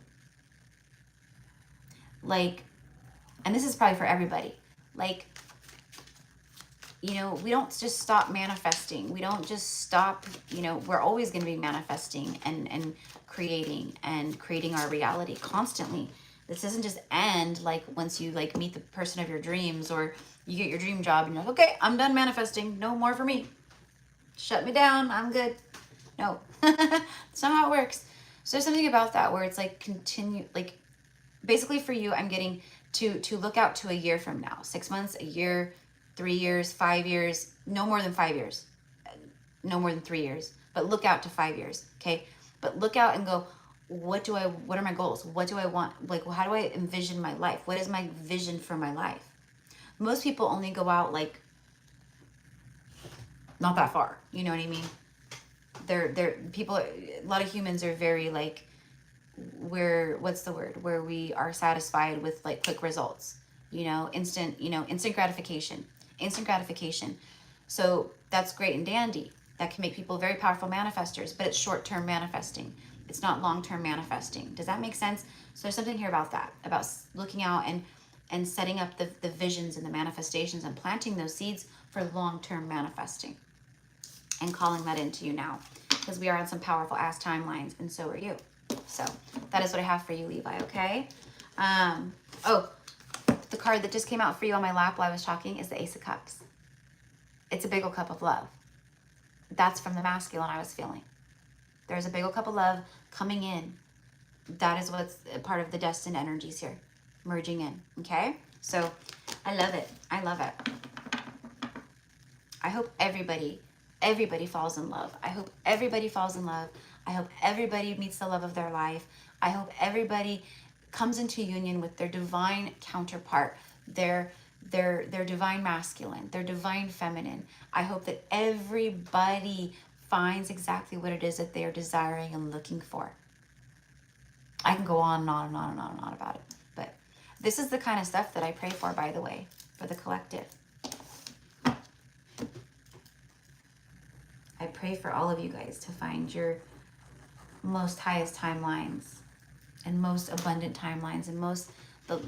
Like, and this is probably for everybody, like, you know, we don't just stop manifesting. We don't just stop, you know, we're always going to be manifesting and creating our reality constantly. This doesn't just end like once you like meet the person of your dreams or you get your dream job and you're like, okay, I'm done manifesting. No more for me. Shut me down. I'm good. No, that's not how it works. So there's something about that where it's like continue, like basically for you, I'm getting to look out to a year from now, 6 months, a year, 3 years, 5 years, no more than 5 years, no more than 3 years, but look out to 5 years. Okay. But look out and go, what are my goals? What do I want? Like, how do I envision my life? What is my vision for my life? Most people only go out like not that far. You know what I mean? They're people, a lot of humans are very like, what's the word? Where we are satisfied with like quick results, instant gratification. So that's great and dandy. That can make people very powerful manifestors, but it's short-term manifesting. It's not long-term manifesting. Does that make sense? So there's something here about that, about looking out and setting up the visions and the manifestations and planting those seeds for long-term manifesting and calling that into you now, because we are on some powerful ass timelines, and so are you. So that is what I have for you, Levi, okay? The card that just came out for you on my lap while I was talking is the Ace of Cups. It's a big old cup of love. That's from the masculine I was feeling. There's a big old cup of love coming in. That is what's part of the destined energies here, merging in, okay? So I love it. I love it. I hope everybody falls in love. I hope everybody falls in love. I hope everybody meets the love of their life. I hope everybody comes into union with their divine counterpart, their divine masculine, their divine feminine. I hope that everybody finds exactly what it is that they are desiring and looking for. I can go on and on and on and on and on about it, but this is the kind of stuff that I pray for, by the way, for the collective. I pray for all of you guys to find your most highest timelines and most abundant timelines and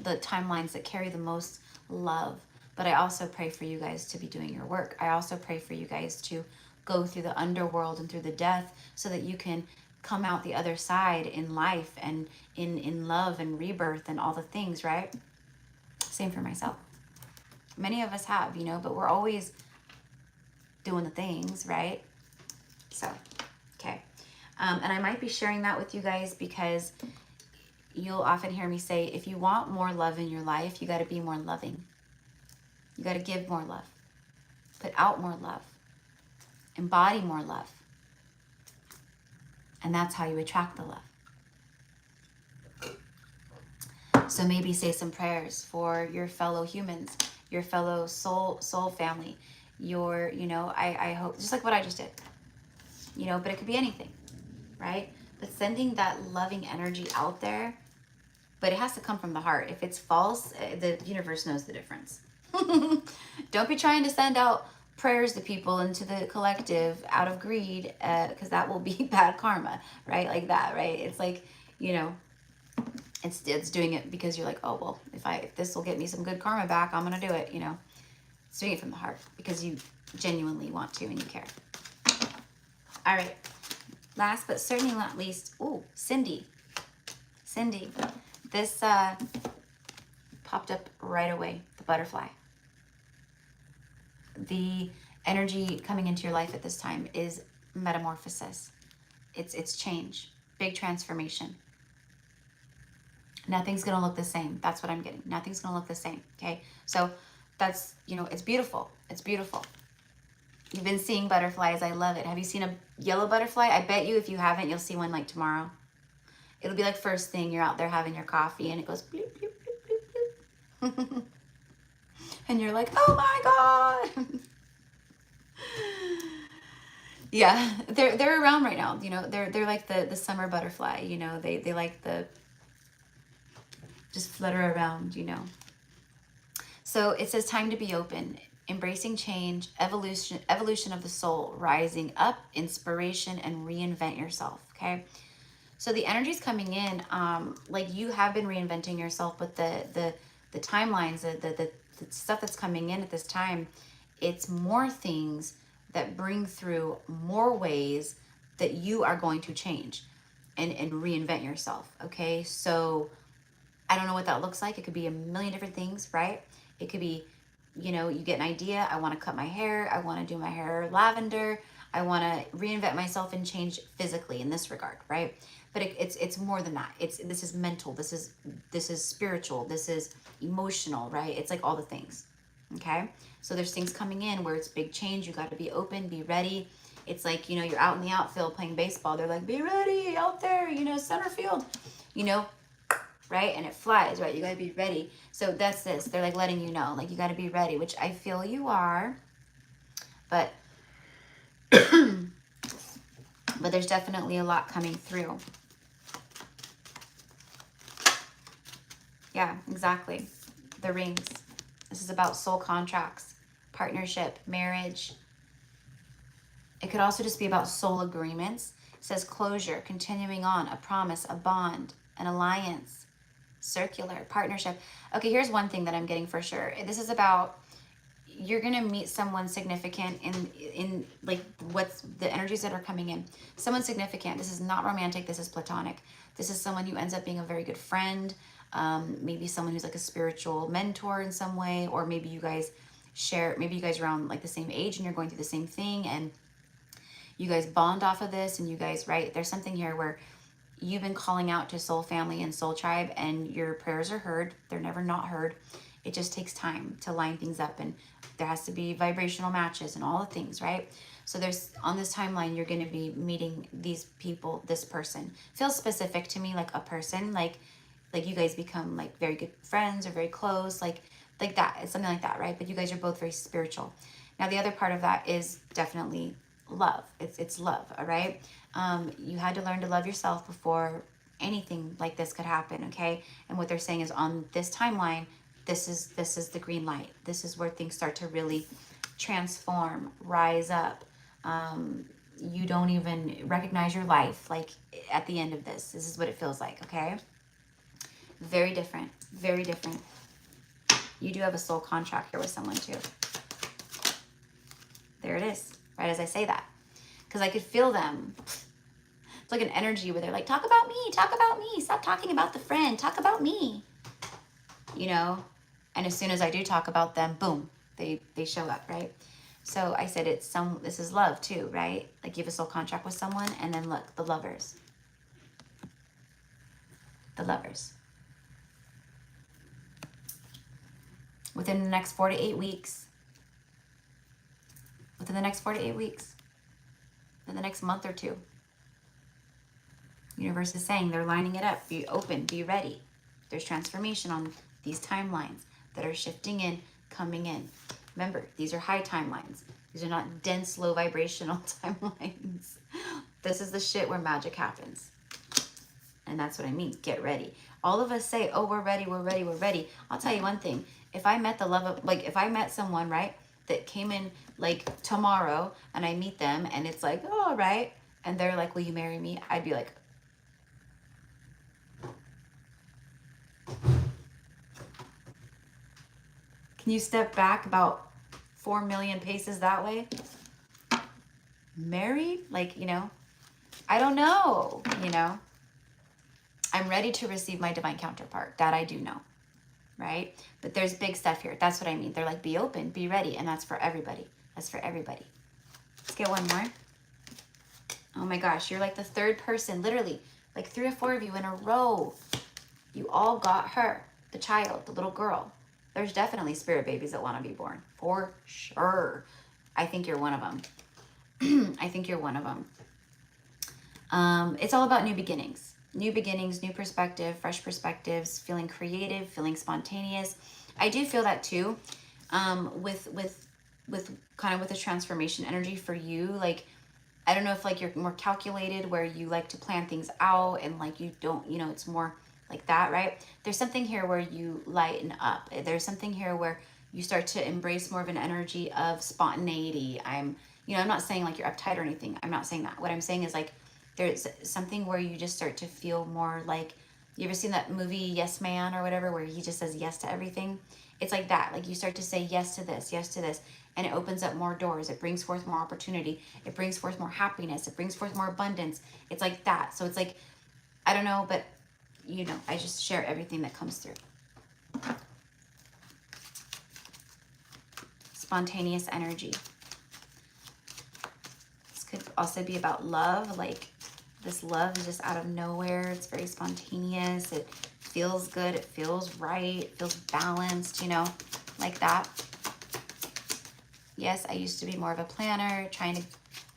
the timelines that carry the most love. But I also pray for you guys to be doing your work. I also pray for you guys to go through the underworld and through the death so that you can come out the other side in life and in love and rebirth and all the things, right? Same for myself. Many of us have, but we're always doing the things, right? So, okay. And I might be sharing that with you guys because you'll often hear me say, if you want more love in your life, you got to be more loving. You got to give more love, put out more love, embody more love. And that's how you attract the love. So maybe say some prayers for your fellow humans, your fellow soul family, your, I hope, just like what I just did, but it could be anything, right? But sending that loving energy out there, but it has to come from the heart. If it's false, the universe knows the difference. Don't be trying to send out prayers to people into the collective out of greed, because that will be bad karma, right? Like that, right? It's like, It's doing it because you're like, oh, well, if this will get me some good karma back, I'm going to do it, you know. It's doing it from the heart because you genuinely want to and you care. All right. Last but certainly not least, ooh, Cindy. Cindy, this popped up right away, the butterfly. The energy coming into your life at this time is metamorphosis. It's change, big transformation. Nothing's going to look the same. That's what I'm getting. Nothing's going to look the same, okay? So that's, you know, it's beautiful. It's beautiful. You've been seeing butterflies. I love it. Have you seen a yellow butterfly? I bet you if you haven't, you'll see one like tomorrow. It'll be like first thing you're out there having your coffee and it goes bloop, bloop, bloop, bloop, bloop. And you're like, oh my God. Yeah, they're around right now. You know, they're like the summer butterfly, you know, they like the just flutter around, you know. So it says time to be open, embracing change, evolution of the soul, rising up, inspiration, and reinvent yourself. Okay. So the energy's coming in, like you have been reinventing yourself, but the timelines, the stuff that's coming in at this time, it's more things that bring through more ways that you are going to change and reinvent yourself. Okay. So I don't know what that looks like. It could be a million different things, right? It could be, you know, you get an idea. I want to cut my hair. I want to do my hair lavender. I want to reinvent myself and change physically in this regard, right? But it's more than that. This is mental. This is spiritual. This is emotional, right? It's like all the things, okay? So there's things coming in where it's big change. You got to be open, be ready. It's like, you know, you're out in the outfield playing baseball. They're like, be ready out there, you know, center field, you know, right? And it flies, right? You got to be ready. So that's this. They're like letting you know, like you got to be ready, which I feel you are. But but there's definitely a lot coming through. Yeah, exactly. The rings. This is about soul contracts, partnership, marriage. It could also just be about soul agreements. It says closure, continuing on, a promise, a bond, an alliance, circular, partnership. Okay, here's one thing that I'm getting for sure. This is about you're going to meet someone significant in like what's the energies that are coming in. Someone significant. This is not romantic. This is platonic. This is someone who ends up being a very good friend. Maybe someone who's like a spiritual mentor in some way, or maybe you guys share, maybe you guys are around like the same age and you're going through the same thing and you guys bond off of this and you guys, right? There's something here where you've been calling out to soul family and soul tribe and your prayers are heard. They're never not heard. It just takes time to line things up and there has to be vibrational matches and all the things, right? So there's on this timeline, you're going to be meeting these people, this person. Feels specific to me, like a person, like you guys become like very good friends or very close, like that. It's something like that, right? But you guys are both very spiritual. Now, the other part of that is definitely love. It's love, all right? You had to learn to love yourself before anything like this could happen, okay? And what they're saying is on this timeline, this is the green light. This is where things start to really transform, rise up. You don't even recognize your life like at the end of this. This is what it feels like, okay? Very different, very different. You do have a soul contract here with someone too. There it is, right as I say that. Because I could feel them. It's like an energy where they're like, talk about me, stop talking about the friend, talk about me. You know? And as soon as I do talk about them, boom, they show up, right? So I said this is love too, right? Like you have a soul contract with someone and then look, the lovers. The lovers. Within the next 4 to 8 weeks. Within the next 4 to 8 weeks. In the next month or two. Universe is saying they're lining it up. Be open, be ready. There's transformation on these timelines that are shifting in, coming in. Remember, these are high timelines. These are not dense, low vibrational timelines. This is the shit where magic happens. And that's what I mean. Get ready. All of us say, oh, we're ready, we're ready, we're ready. I'll tell you one thing. If I met the love of, like, if I met someone, right, that came in, like, tomorrow, and I meet them, and it's like, oh, all right, and they're like, will you marry me? I'd be like, You step back about 4 million paces that way. Married? Like, you know, I don't know, you know. I'm ready to receive my divine counterpart. That I do know, right? But there's big stuff here. That's what I mean. They're like, be open, be ready. And that's for everybody. That's for everybody. Let's get one more. Oh my gosh, you're like the third person, literally, like 3 or 4 of you in a row. You all got her, the child, the little girl. There's definitely spirit babies that want to be born, for sure. I think you're one of them. I think you're one of them. It's all about new beginnings. New beginnings, new perspective, fresh perspectives, feeling creative, feeling spontaneous. I do feel that too. With kind of with the transformation energy for you, like, I don't know if like you're more calculated where you like to plan things out and like you don't, you know, it's more like that, right? There's something here where you lighten up. There's something here where you start to embrace more of an energy of spontaneity. I'm not saying like you're uptight or anything. I'm not saying that. What I'm saying is like there's something where you just start to feel more like, you ever seen that movie Yes Man or whatever, where he just says yes to everything? It's like that. Like you start to say yes to this, and it opens up more doors. It brings forth more opportunity. It brings forth more happiness. It brings forth more abundance. It's like that. So it's like, I don't know, but you know, I just share everything that comes through. Spontaneous energy. This could also be about love. Like this love is just out of nowhere. It's very spontaneous. It feels good. It feels right. It feels balanced, you know, like that. Yes, I used to be more of a planner, trying to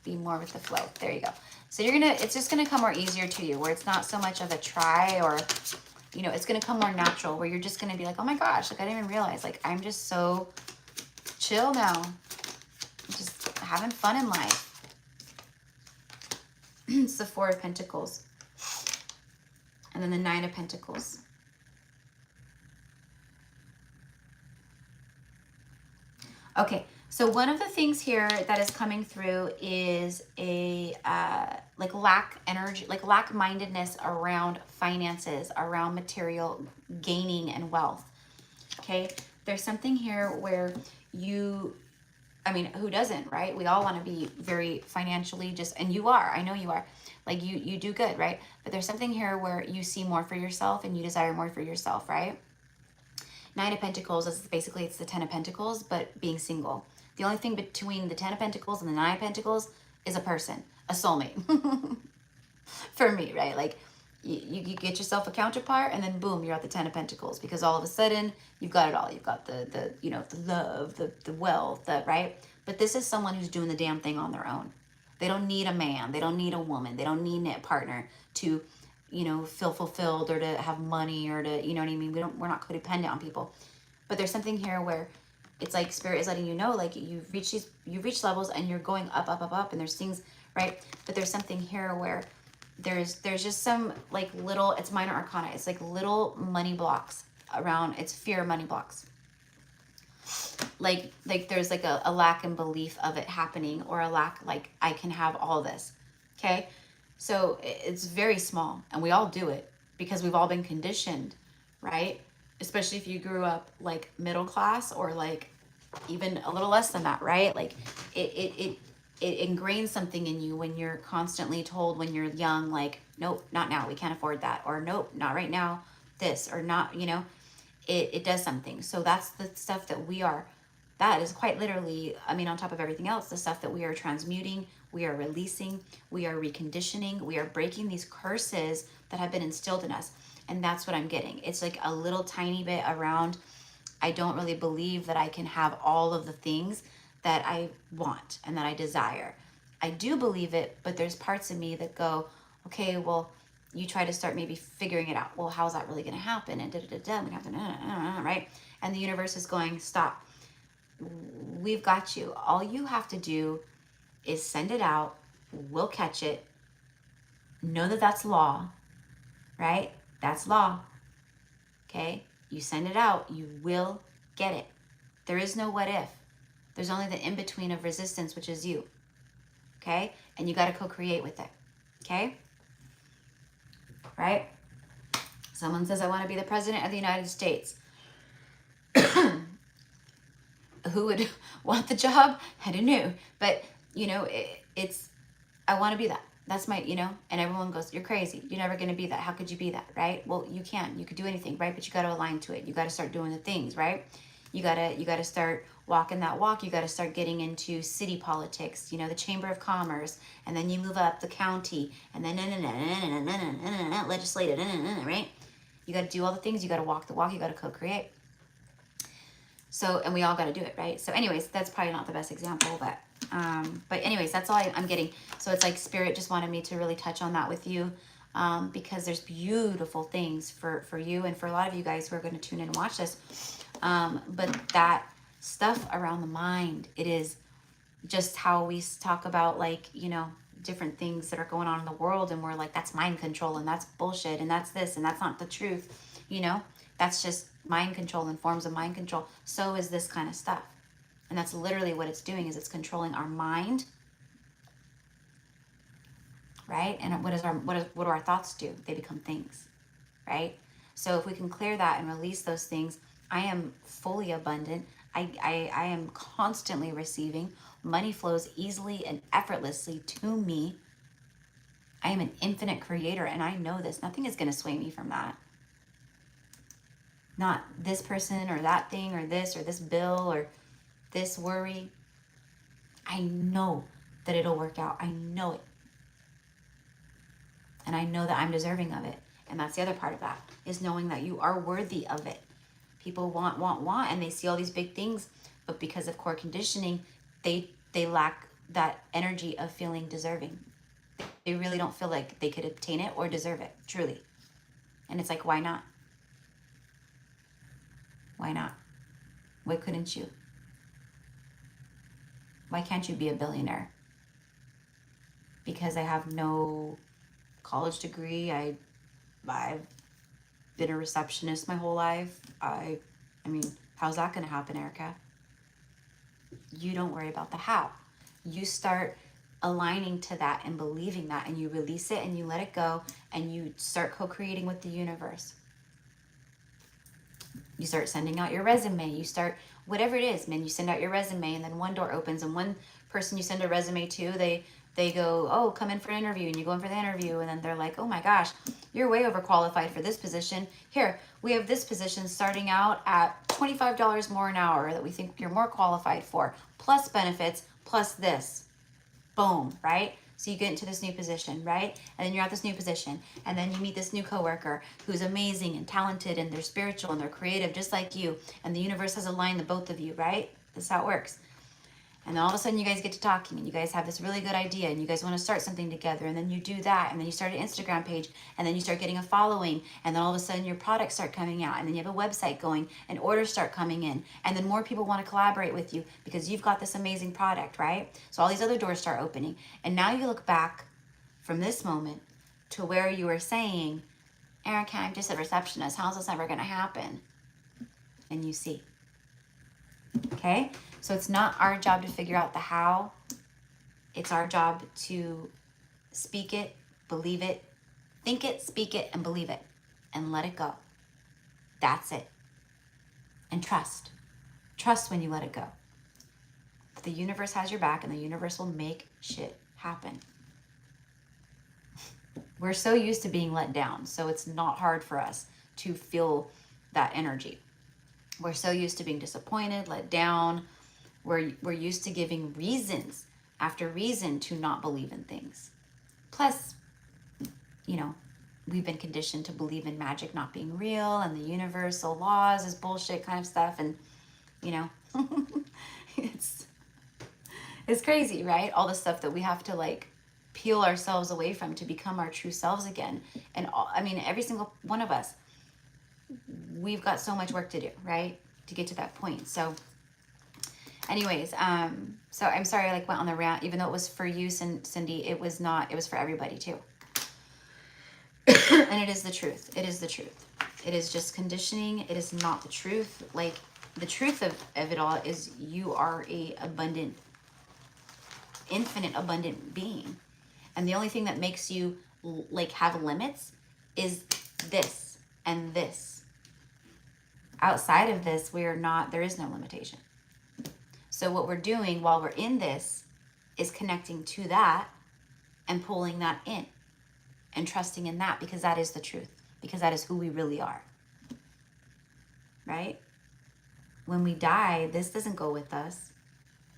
be more with the flow. There you go. So it's just gonna come more easier to you, where it's not so much of a try, or, you know, it's gonna come more natural, where you're just gonna be like, oh my gosh, like I didn't even realize, like I'm just so chill now. I'm just having fun in life. It's the 4 of Pentacles. And then the 9 of Pentacles. Okay. So one of the things here that is coming through is a like lack energy, like lack-mindedness around finances, around material gaining and wealth. Okay, there's something here where I mean, who doesn't, right? We all want to be very financially and you are, I know you are, like you do good, right? But there's something here where you see more for yourself and you desire more for yourself, right? 9 of Pentacles is basically, it's the 10 of Pentacles, but being single. The only thing between the 10 of Pentacles and the 9 of Pentacles is a person, a soulmate. For me, right? Like you get yourself a counterpart and then boom, you're at the 10 of Pentacles, because all of a sudden you've got it all. You've got the you know, the love, the wealth, right? But this is someone who's doing the damn thing on their own. They don't need a man. They don't need a woman. They don't need a partner to, you know, feel fulfilled or to have money or to, you know what I mean? We're not codependent on people. But there's something here where it's like Spirit is letting you know, like you've reached levels and you're going up, and there's things, right? But there's something here where there's just some like little, it's minor arcana. It's like little money blocks around, it's fear money blocks. Like there's like a lack in belief of it happening, or a lack, like I can have all this. Okay. So it's very small, and we all do it because we've all been conditioned, right? Especially if you grew up like middle class, or like even a little less than that, right? Like it ingrains something in you when you're constantly told when you're young, like, nope, not now, we can't afford that, or nope, not right now, this, or not, you know, it does something. So that's the stuff that is quite literally, I mean, on top of everything else, the stuff that we are transmuting, we are releasing, we are reconditioning, we are breaking these curses that have been instilled in us. And that's what I'm getting. It's like a little tiny bit around, I don't really believe that I can have all of the things that I want and that I desire. I do believe it, but there's parts of me that go, okay, well, you try to start maybe figuring it out. Well, how's that really going to happen? And we have to, right? And the universe is going, stop. We've got you. All you have to do is send it out. We'll catch it. Know that that's law, right? That's law. Okay? You send it out, you will get it. There is no what if. There's only the in-between of resistance, which is you. Okay? And you got to co-create with it. Okay? Right? Someone says, I want to be the president of the United States. who would want the job? I don't know. But, you know, it's, I want to be that. That's my, you know, and everyone goes, you're crazy. You're never going to be that. How could you be that? Right? Well, you can. You could do anything, right? But you got to align to it. You got to start doing the things, right? You gotta start walking that walk. You gotta start getting into city politics, you know, the Chamber of Commerce, and then you move up the county, and then legislative, right? You gotta do all the things. You gotta walk the walk. You gotta co-create. So, and we all gotta do it, right? So, anyways, that's probably not the best example, but anyways, that's all I'm getting. So it's like Spirit just wanted me to really touch on that with you, because there's beautiful things for you and for a lot of you guys who are going to tune in and watch this. But that stuff around the mind, it is just how we talk about, like, you know, different things that are going on in the world, and we're like, that's mind control, and that's bullshit, and that's this, and that's not the truth, you know, that's just mind control and forms of mind control. So is this kind of stuff. And that's literally what it's doing, is it's controlling our mind, right? And what do our thoughts do? They become things, right? So if we can clear that and release those things, I am fully abundant. I am constantly receiving. Money flows easily and effortlessly to me. I am an infinite creator, and I know this. Nothing is going to sway me from that. Not this person or that thing or this bill or this worry. I know that it'll work out. I know it. And I know that I'm deserving of it. And that's the other part of that, is knowing that you are worthy of it. People want, and they see all these big things, but because of core conditioning, they lack that energy of feeling deserving. They really don't feel like they could obtain it or deserve it, truly. And it's like, why not? Why not? Why couldn't you? Why can't you be a billionaire? Because I have no college degree. I've been a receptionist my whole life. I mean, how's that going to happen, Erica? You don't worry about the how. You start aligning to that and believing that, and you release it and you let it go, and you start co-creating with the universe. You start sending out your resume. You start, whatever it is, man, you send out your resume, and then one door opens, and one person you send a resume to, they go, oh, come in for an interview, and you go in for the interview, and then they're like, oh my gosh, you're way overqualified for this position. Here, we have this position starting out at $25 more an hour that we think you're more qualified for, plus benefits, plus this. Boom, right? So you get into this new position, right? And then you're at this new position, and then you meet this new coworker who's amazing and talented, and they're spiritual and they're creative just like you, and the universe has aligned the both of you, right? That's how it works. And then all of a sudden you guys get to talking, and you guys have this really good idea, and you guys want to start something together, and then you do that, and then you start an Instagram page, and then you start getting a following, and then all of a sudden your products start coming out, and then you have a website going, and orders start coming in, and then more people want to collaborate with you because you've got this amazing product, right? So all these other doors start opening, and now you look back from this moment to where you were saying, Erica, I'm just a receptionist. How's this ever going to happen? And you see. Okay? So it's not our job to figure out the how. It's our job to speak it, believe it, think it, speak it, and believe it, and let it go. That's it. And trust. Trust when you let it go. The universe has your back, and the universe will make shit happen. We're so used to being let down, so it's not hard for us to feel that energy. We're so used to being disappointed, let down. We're used to giving reasons after reason to not believe in things. Plus, you know, we've been conditioned to believe in magic not being real, and the universal laws is bullshit kind of stuff. And, you know, it's crazy, right? All the stuff that we have to, like, peel ourselves away from to become our true selves again. And I mean, every single one of us, we've got so much work to do, right? To get to that point. So anyways, so I'm sorry I like went on the rant, even though it was for you, Cindy, it was not, it was for everybody too. And it is the truth. It is the truth. It is just conditioning. It is not the truth. Like, the truth of it all is you are a abundant, infinite abundant being. And the only thing that makes you like have limits is this and this. Outside of this, we are not, there is no limitation. So what we're doing while we're in this is connecting to that and pulling that in and trusting in that, because that is the truth, because that is who we really are, right? When we die, this doesn't go with us.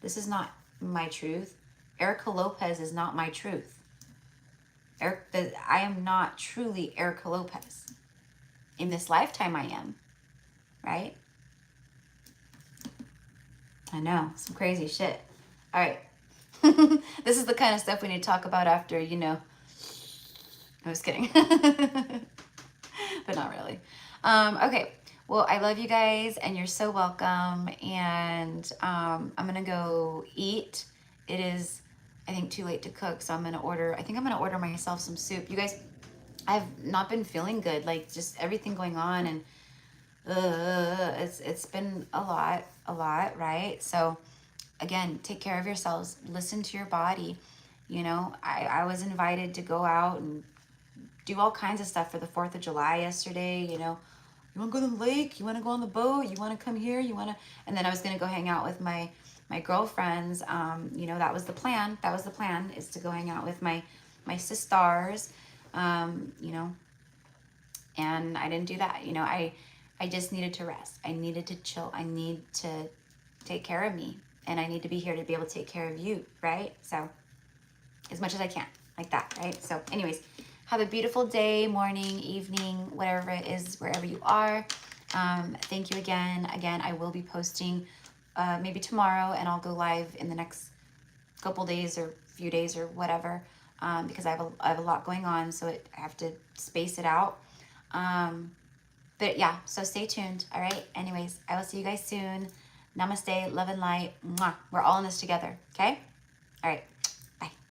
This is not my truth. Erica Lopez is not my truth. I am not truly Erica Lopez. In this lifetime I am, right? I know, some crazy shit. All right. This is the kind of stuff we need to talk about after, you know. I was kidding. But not really. Okay. Well, I love you guys, and you're so welcome. And I'm going to go eat. It is, I think, too late to cook, so I think I'm going to order myself some soup. You guys, I've not been feeling good, like just everything going on, and it's been a lot, right? So again, take care of yourselves, listen to your body. You know, I was invited to go out and do all kinds of stuff for the 4th of July yesterday. You know, you want to go to the lake, you want to go on the boat, you want to come here, and then I was going to go hang out with my girlfriends. You know, that was the plan, is to go hang out with my sisters. You know, and I didn't do that. You know, I just needed to rest. I needed to chill. I need to take care of me, and I need to be here to be able to take care of you, right? So as much as I can, like that, right? So anyways, have a beautiful day, morning, evening, whatever it is, wherever you are. Thank you again. I will be posting maybe tomorrow, and I'll go live in the next couple days or few days or whatever, because I have a lot going on, so I have to space it out. But yeah, so stay tuned. All right. Anyways, I will see you guys soon. Namaste, love and light. Mwah. We're all in this together. Okay. All right.